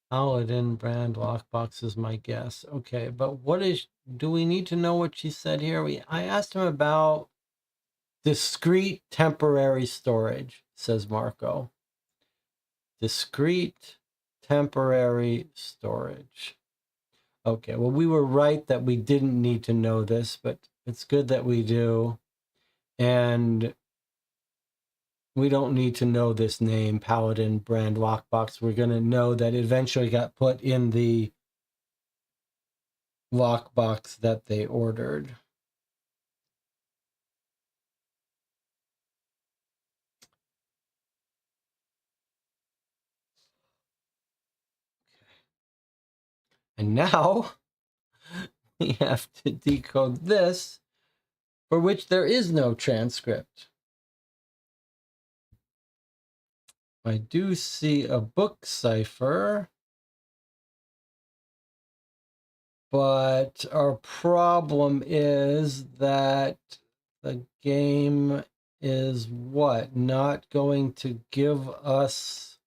Paladin brand lockbox is my guess. Okay, but do we need to know what she said here? I asked him about discrete temporary storage, says Marco. Discrete temporary storage. Okay, well, we were right that we didn't need to know this, but it's good that we do. And we don't need to know this name, Paladin brand lockbox. We're going to know that it eventually got put in the lockbox that they ordered. And now we have to decode this, for which there is no transcript. I do see a book cipher, but our problem is that the game is what? Not going to give us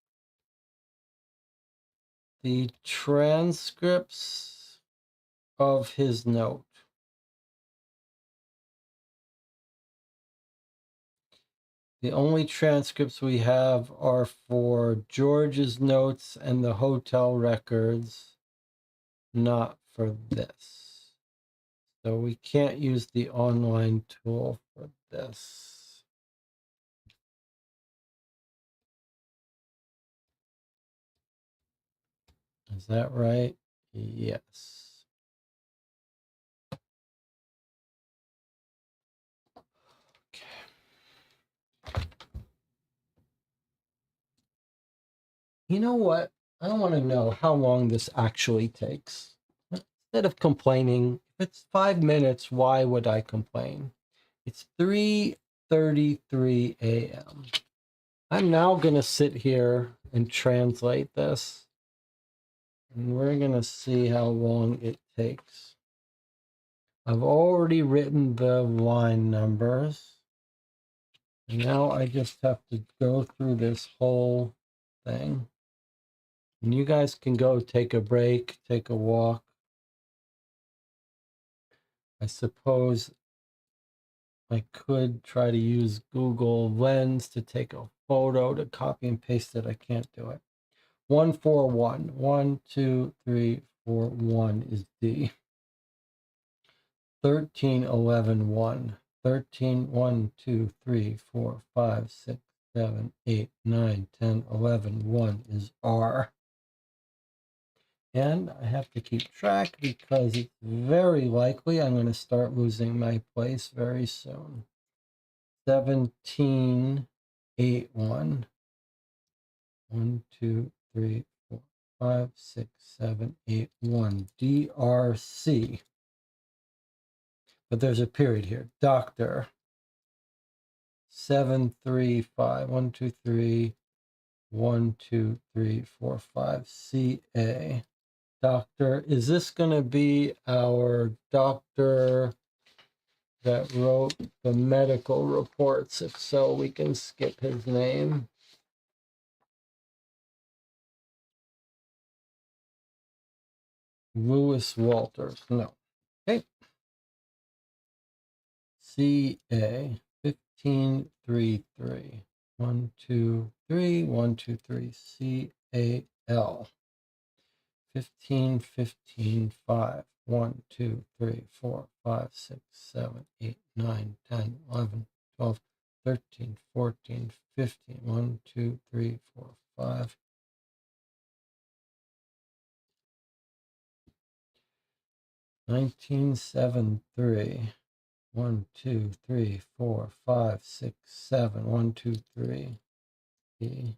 the transcripts of his note. The only transcripts we have are for George's notes and the hotel records, not for this. So we can't use the online tool for this. Is that right? Yes. Okay. You know what? I want to know how long this actually takes. Instead of complaining, if it's 5 minutes, why would I complain? It's 3:33 a.m. I'm now going to sit here and translate this. And we're going to see how long it takes. I've already written the line numbers. And now I just have to go through this whole thing. And you guys can go take a break, take a walk. I suppose I could try to use Google Lens to take a photo to copy and paste it. I can't do it. 141. 1, 2, 3, 4, 1 is D. 13, 11, 1. 13, 1, 2, 3, 4, 5, 6, 7, 8, 9, 10, 11, 1 is R. And I have to keep track because it's very likely I'm going to start losing my place very soon. 17, 8, 1. 1, 2, 3, 4, 5, 6, 7, 8, 1. DRC. But there's a period here. Doctor. 7, 3, 5. 1, 2, 3. 1, 2, 3, 4, 5. CA. Doctor. Is this going to be our doctor that wrote the medical reports? If so, we can skip his name. Lewis Walters. No. Okay. CA 1533. 1, 2, 3. 1, 2, 3. L. 15, 15, 5. 1, 2, 3, 4, 5, 6, 7, 8, 9, 10, 11, 12, 13, 14, 15. 1, 2, 3, 4, 5. 1973. 1, 2, 3, 4, 5, 6, 7. 1, 2, 3. E.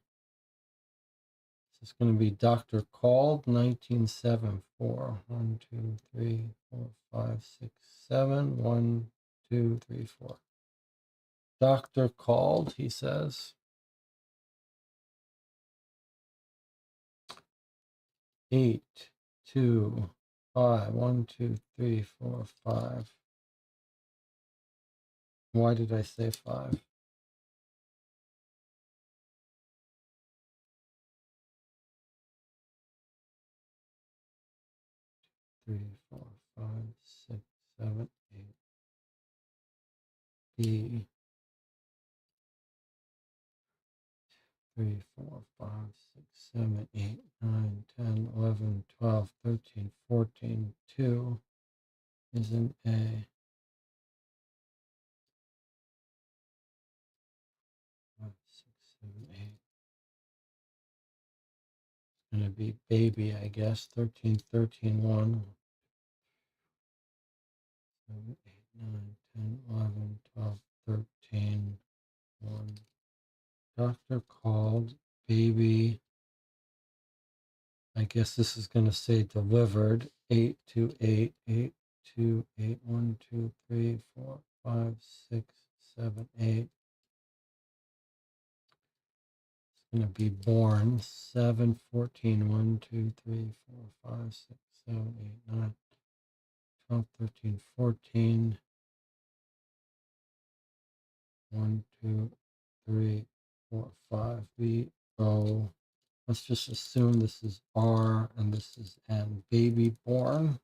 This is going to be Dr. Called 1974. 1, 2, 3, 4, 5, 6, 7. 1, 2, 3, 4. Doctor Called, he says. 8, 2, 5. 1, 2, 3, 4, 5. Why did I say 5? 3, 4, 5, 6, 7, 8. B. 3, 4, 5, 6, 7, 8, 9, 10, 11, 12, 13, 14. 2 is an A. 5, 6, 7, 8. It's going to be baby, I guess. 13, 13, 1. 7, 8, 9, 10, 11, 12, 13, 1. Doctor called baby. I guess this is going to say delivered. 8 to 8, 8 to 8, 1, 2, 3, 4, 5, 6, 7, 8. It's going to be born 7, 14, 1, 2, 3, 4, 5, 6, 7, 8, 9, 12, 13, 14. 1, 2, 3, 4, 5. B, O. Let's just assume this is R and this is N. Baby born.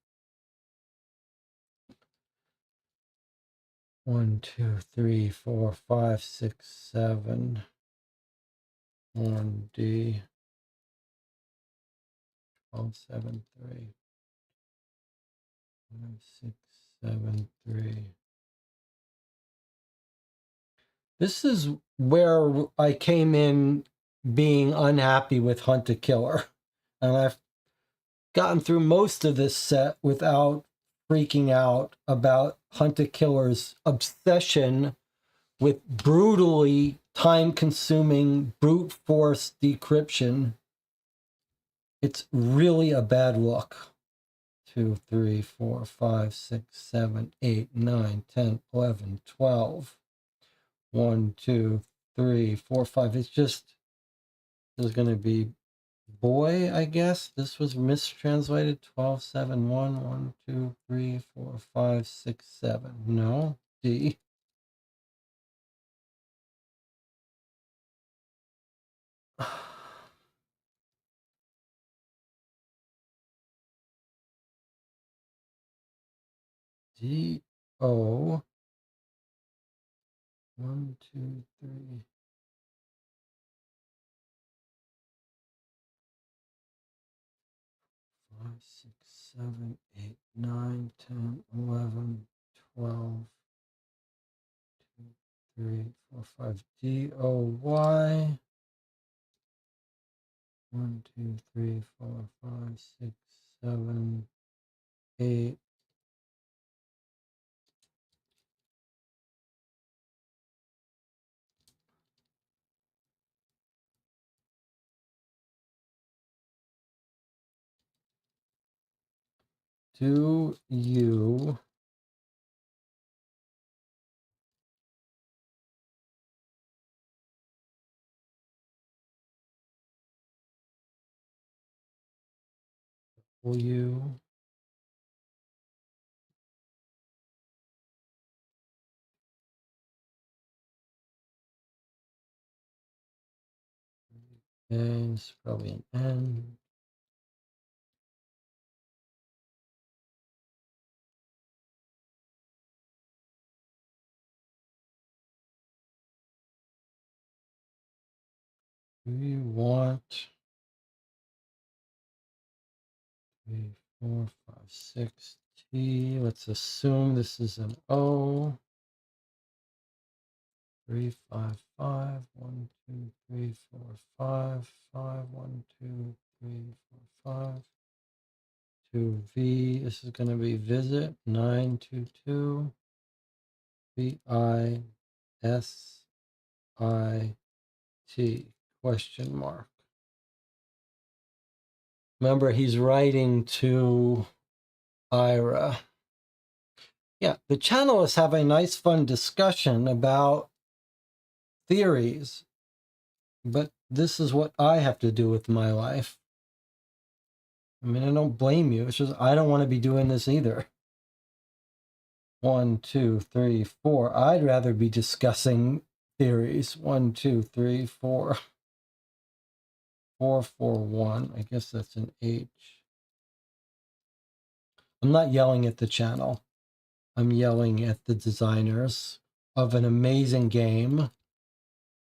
1, 2, 3, 4, 5, 6, 7. 1, D. 12, 7, 3. 5, 6, 7, 3. This is where I came in being unhappy with Hunt a Killer. And I've gotten through most of this set without freaking out about Hunt a Killer's obsession with brutally time-consuming brute force decryption. It's really a bad look. 2, 3, 4, 5, 6, 7, 8, 9, 10, 11, 12. 1, 2, 3, 4, 5. It's just, there's going to be boy, I guess. This was mistranslated. 12, 7, 1, 1, 2, 3, 4, 5, 6, 7. No. D. D. O. 1, 2, 3. 5, 6, 7, 8, 9, 10, 11, 12. 2, 3, 4, 5. D. O. Y. 1, 2, 3, 4, 5, 6, 7, 8. Do you will you and it's probably an N. Do you want 3, 4, 5, 6, T. Let's assume this is an O. 3, 5, 5, 1, 2, 3, 4, 5, 5, 1, 2, 3, 4, 5. 2V. This is going to be visit 922 VISIT question mark. Remember, he's writing to Ira. Yeah, the channelists have a nice, fun discussion about theories, but this is what I have to do with my life. I mean, I don't blame you. It's just I don't want to be doing this either. 1, 2, 3, 4. I'd rather be discussing theories. 1, 2, 3, 4. 4, 4, 1. I guess that's an H. I'm not yelling at the channel. I'm yelling at the designers of an amazing game.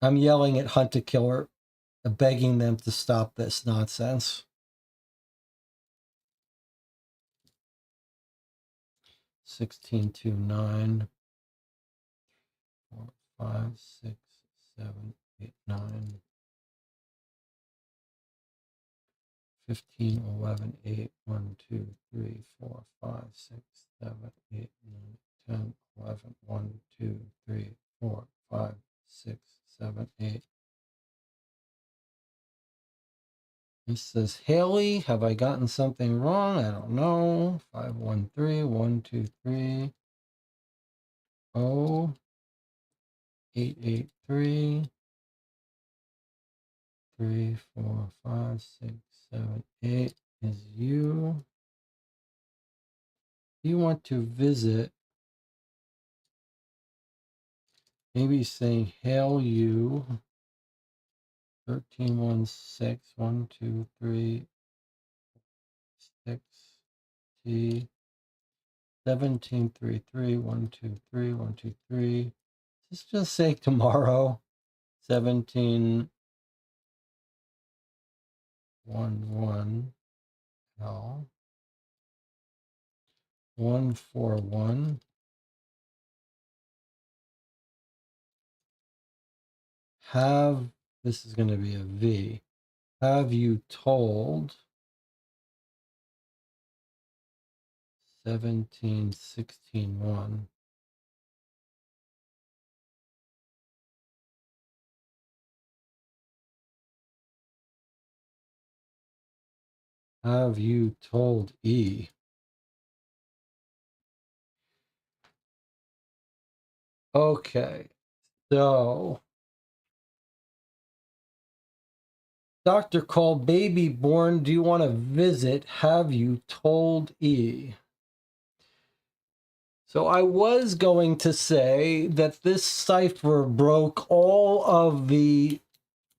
I'm yelling at Hunt a Killer, begging them to stop this nonsense. 16, 2, 9. 4, 5, 6, 7, 8, 9. 15, 11, 8, 1, 2, 3, 4, 5, 6, 7, 8, 9, 10, 11, 1, 2, 3, 4, 5, 6, 7, 8. This says, Haley, have I gotten something wrong? I don't know. 5, 1, 3, 1, 2, 3. Oh, 8, 8, 3. 3, 4, 5, 6, 7, 8 is you. You want to visit, maybe saying hail you. 13, 1, 6, 1, 2, 3, 6, T. 17, 3, 3, 1, 2, 3, 1, 2, 3. Just say tomorrow. 17, 1, 1, L. 1, 4, 1. Have, this is going to be a V. Have you told 17, 16, 1. Have you told E? Okay, so Dr. Cole, baby born, do you want to visit? Have you told E? So I was going to say that this cipher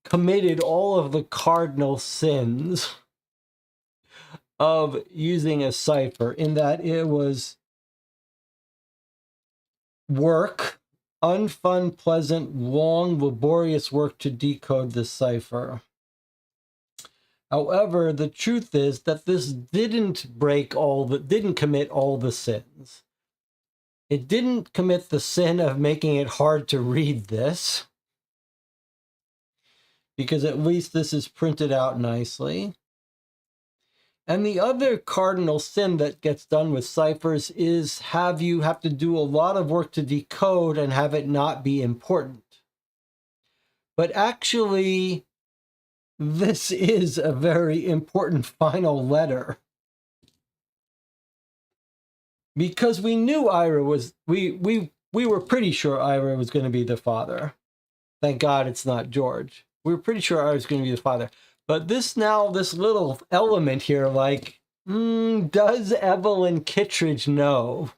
committed all of the cardinal sins of using a cipher, in that it was work, unfun, pleasant, long, laborious work to decode the cipher. However, the truth is that this didn't commit all the sins. It didn't commit the sin of making it hard to read this, because at least this is printed out nicely. And the other cardinal sin that gets done with ciphers is you have to do a lot of work to decode and have it not be important. But actually, this is a very important final letter. Because we knew Ira was, we were pretty sure Ira was going to be the father. Thank God it's not George. We were pretty sure Ira was going to be the father. But this little element here, like, does Evelyn Kittredge know?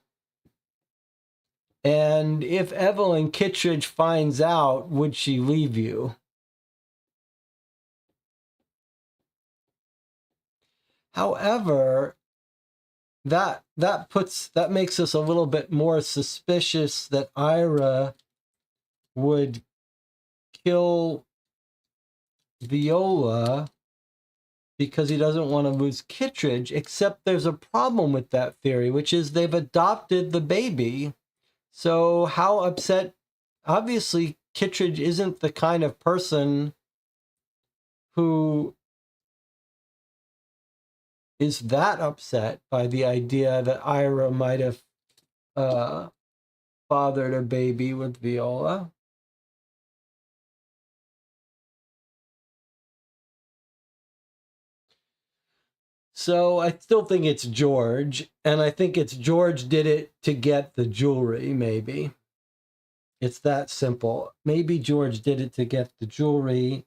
And if Evelyn Kittredge finds out, would she leave you? However, that makes us a little bit more suspicious that Ira would kill Viola because he doesn't want to lose Kittredge, except there's a problem with that theory, which is they've adopted the baby. So how upset? Obviously, Kittredge isn't the kind of person who is that upset by the idea that Ira might have fathered a baby with Viola. So I still think it's George, and I think it's George did it to get the jewelry, maybe. It's that simple. Maybe George did it to get the jewelry,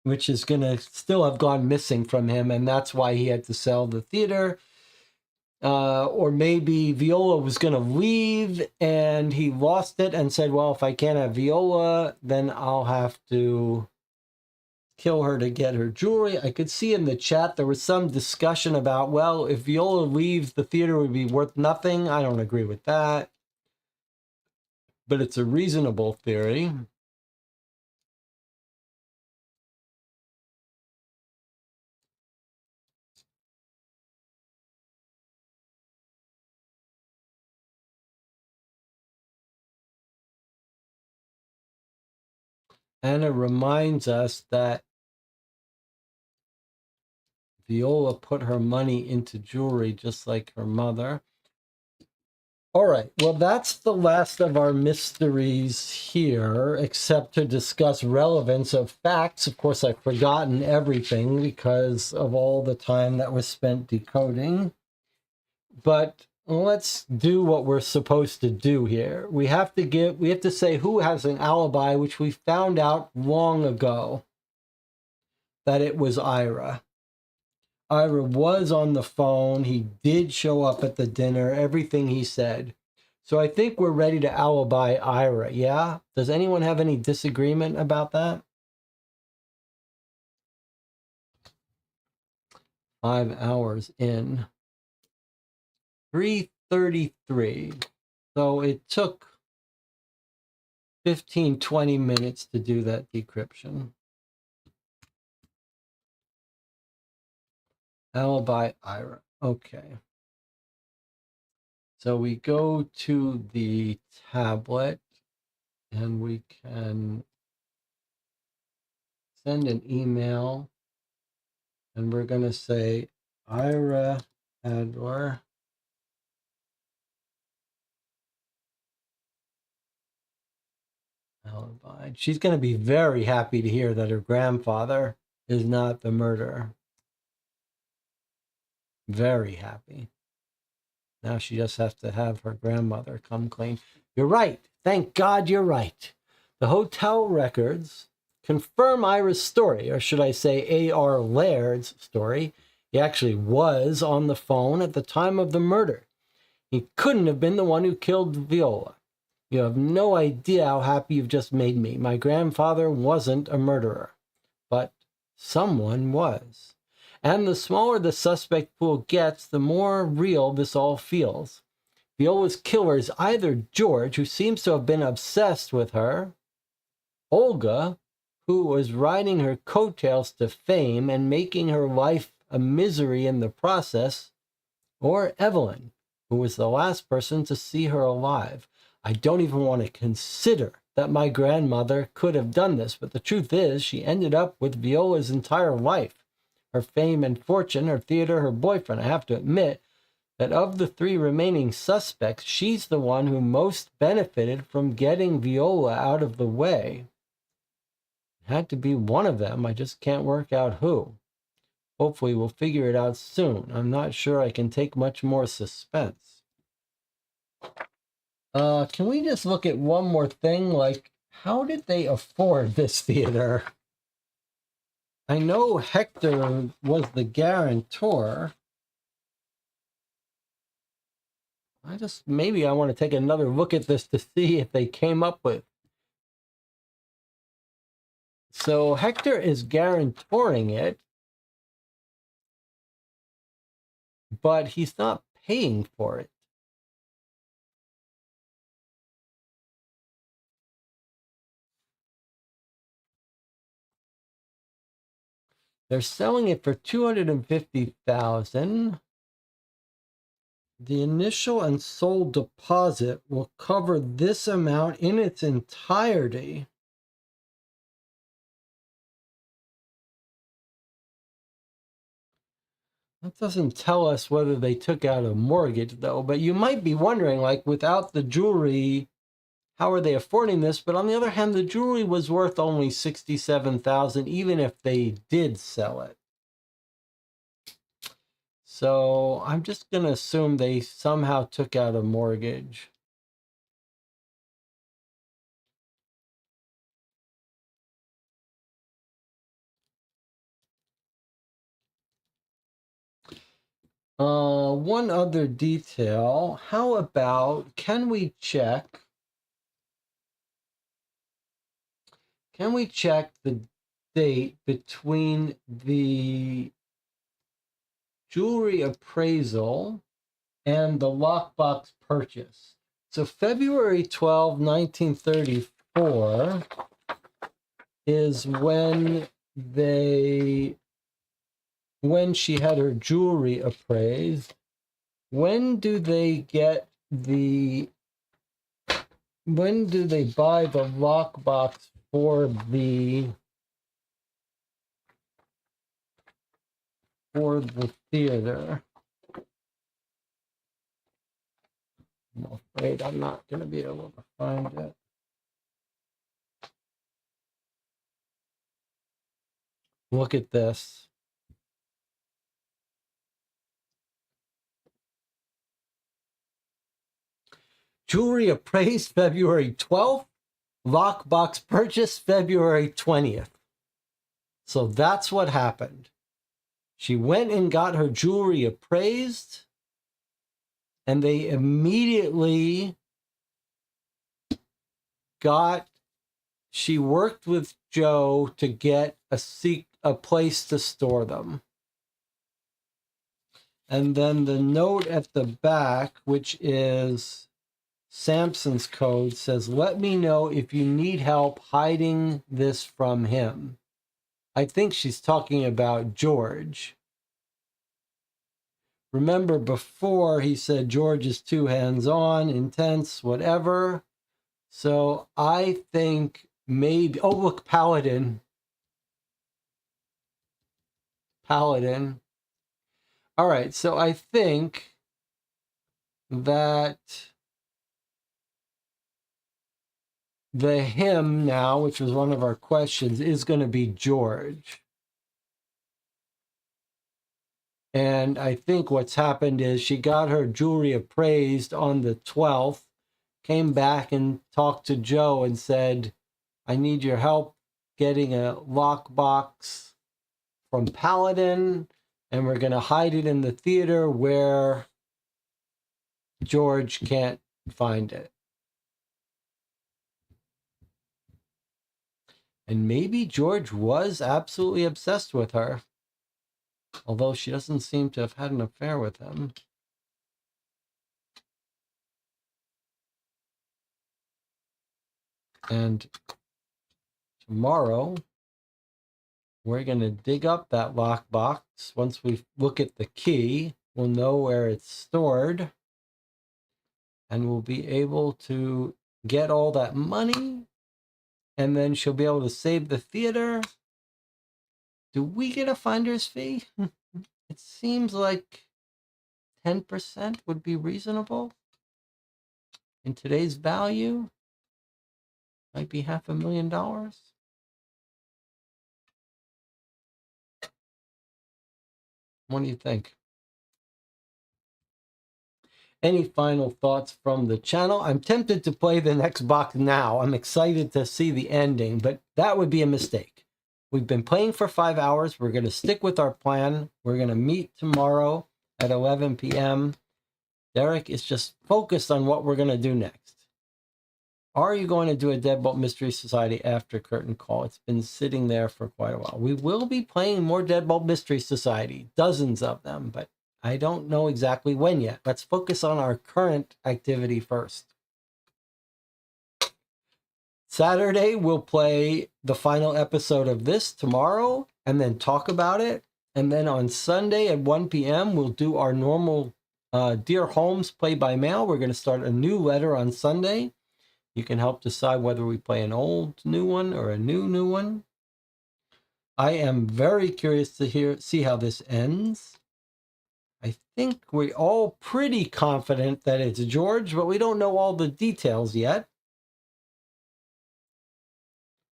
which is going to still have gone missing from him, and that's why he had to sell the theater. Or maybe Viola was going to leave, and he lost it and said, well, if I can't have Viola, then I'll have to kill her to get her jewelry. I could see in the chat there was some discussion about, well, if Viola leaves, the theater would be worth nothing. I don't agree with that, but it's a reasonable theory. And it reminds us that Viola put her money into jewelry just like her mother. All right, well, that's the last of our mysteries here, except to discuss relevance of facts. Of course, I've forgotten everything because of all the time that was spent decoding. But let's do what we're supposed to do here. We have to say who has an alibi, which we found out long ago that it was Ira. Ira was on the phone. He did show up at the dinner, everything he said. So I think we're ready to alibi Ira, yeah? Does anyone have any disagreement about that? 5 hours in. 3:33. So it took 15, 20 minutes to do that decryption. Alibi Ira. Okay. So we go to the tablet and we can send an email and we're going to say Ira Adler. Alibi. She's going to be very happy to hear that her grandfather is not the murderer. Very happy. Now she just has to have her grandmother come clean. You're right. Thank God you're right. The hotel records confirm Ira's story, or should I say A.R. Laird's story. He actually was on the phone at the time of the murder. He couldn't have been the one who killed Viola. You have no idea how happy you've just made me. My grandfather wasn't a murderer, but someone was. And the smaller the suspect pool gets, the more real this all feels. Viola's killer is either George, who seems to have been obsessed with her, Olga, who was riding her coattails to fame and making her life a misery in the process, or Evelyn, who was the last person to see her alive. I don't even want to consider that my grandmother could have done this, but the truth is she ended up with Viola's entire life. Her fame and fortune, her theater, her boyfriend. I have to admit that of the 3 remaining suspects, she's the one who most benefited from getting Viola out of the way. It had to be one of them. I just can't work out who. Hopefully we'll figure it out soon. I'm not sure I can take much more suspense. Can we just look at one more thing? Like, how did they afford this theater? I know Hector was the guarantor. Maybe I want to take another look at this to see if they came up with. So Hector is guarantoring it, but he's not paying for it. They're selling it for $250,000. The initial and sold deposit will cover this amount in its entirety. That doesn't tell us whether they took out a mortgage, though. But you might be wondering, like, without the jewelry, how are they affording this? But on the other hand, the jewelry was worth only $67,000, even if they did sell it. So I'm just going to assume they somehow took out a mortgage. One other detail. How about, can we check the date between the jewelry appraisal and the lockbox purchase? So February 12, 1934 is when she had her jewelry appraised. When do they buy the lockbox for the theater? I'm afraid I'm not going to be able to find it. Look at this. Jewelry appraised February 12th, lockbox purchase February 20th. So that's what happened. She went and got her jewelry appraised, and they immediately she worked with Joe to get a place to store them. And then the note at the back, which is Sampson's code, says, "Let me know if you need help hiding this from him." I think she's talking about George. Remember before he said George is too hands-on, intense, whatever. So I think maybe, oh, look, Paladin. All right, so I think that the him now, which was one of our questions, is going to be George. And I think what's happened is she got her jewelry appraised on the 12th, came back and talked to Joe and said, "I need your help getting a lockbox from Paladin, and we're going to hide it in the theater where George can't find it." And maybe George was absolutely obsessed with her, although she doesn't seem to have had an affair with him. And tomorrow, we're going to dig up that lockbox. Once we look at the key, we'll know where it's stored, and we'll be able to get all that money, and then she'll be able to save the theater. Do we get a finder's fee? It seems like 10% would be reasonable. In today's value, might be $500,000. What do you think? Any final thoughts from the channel? I'm tempted to play the next box now. I'm excited to see the ending, but that would be a mistake. We've been playing for 5 hours. We're going to stick with our plan. We're going to meet tomorrow at 11 p.m. Derek is just focused on what we're going to do next. Are you going to do a Deadbolt Mystery Society after curtain call? It's been sitting there for quite a while. We will be playing more Deadbolt Mystery Society, dozens of them, but I don't know exactly when yet. Let's focus on our current activity first. Saturday, we'll play the final episode of this tomorrow and then talk about it. And then on Sunday at 1 p.m., we'll do our normal Dear Holmes play by mail. We're going to start a new letter on Sunday. You can help decide whether we play an old new one or a new one. I am very curious to see how this ends. I think we're all pretty confident that it's George, but we don't know all the details yet.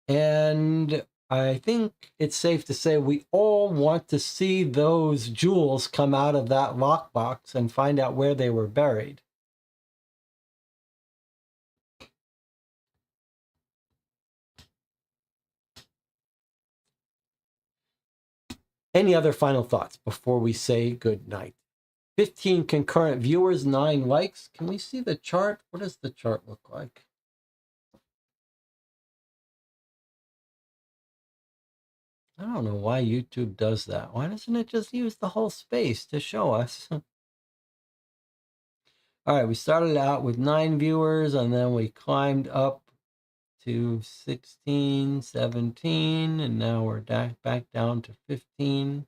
And I think it's safe to say we all want to see those jewels come out of that lockbox and find out where they were buried. Any other final thoughts before we say good night? 15 concurrent viewers, 9 likes. Can we see the chart? What does the chart look like? I don't know why YouTube does that. Why doesn't it just use the whole space to show us? All right, we started out with 9 viewers, and then we climbed up to 16, 17, and now we're back down to 15.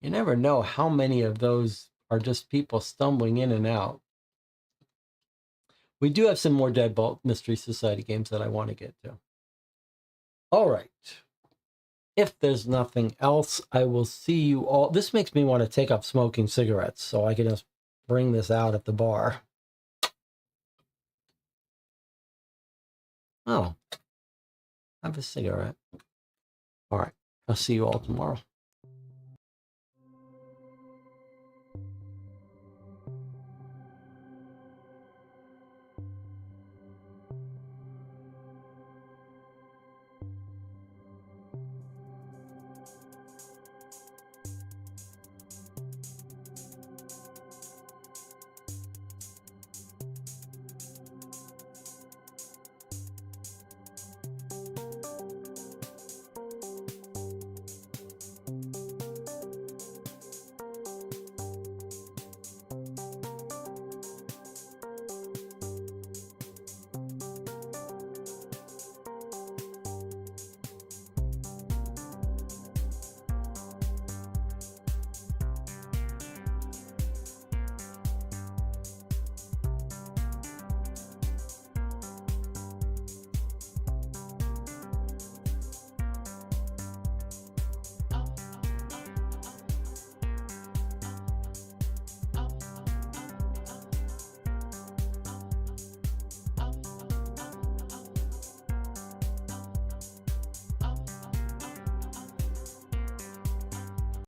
You never know how many of those are just people stumbling in and out. We do have some more Deadbolt Mystery Society games that I want to get to. All right. If there's nothing else, I will see you all. This makes me want to take up smoking cigarettes, so I can just bring this out at the bar. Oh, have a cigarette. All right. I'll see you all tomorrow.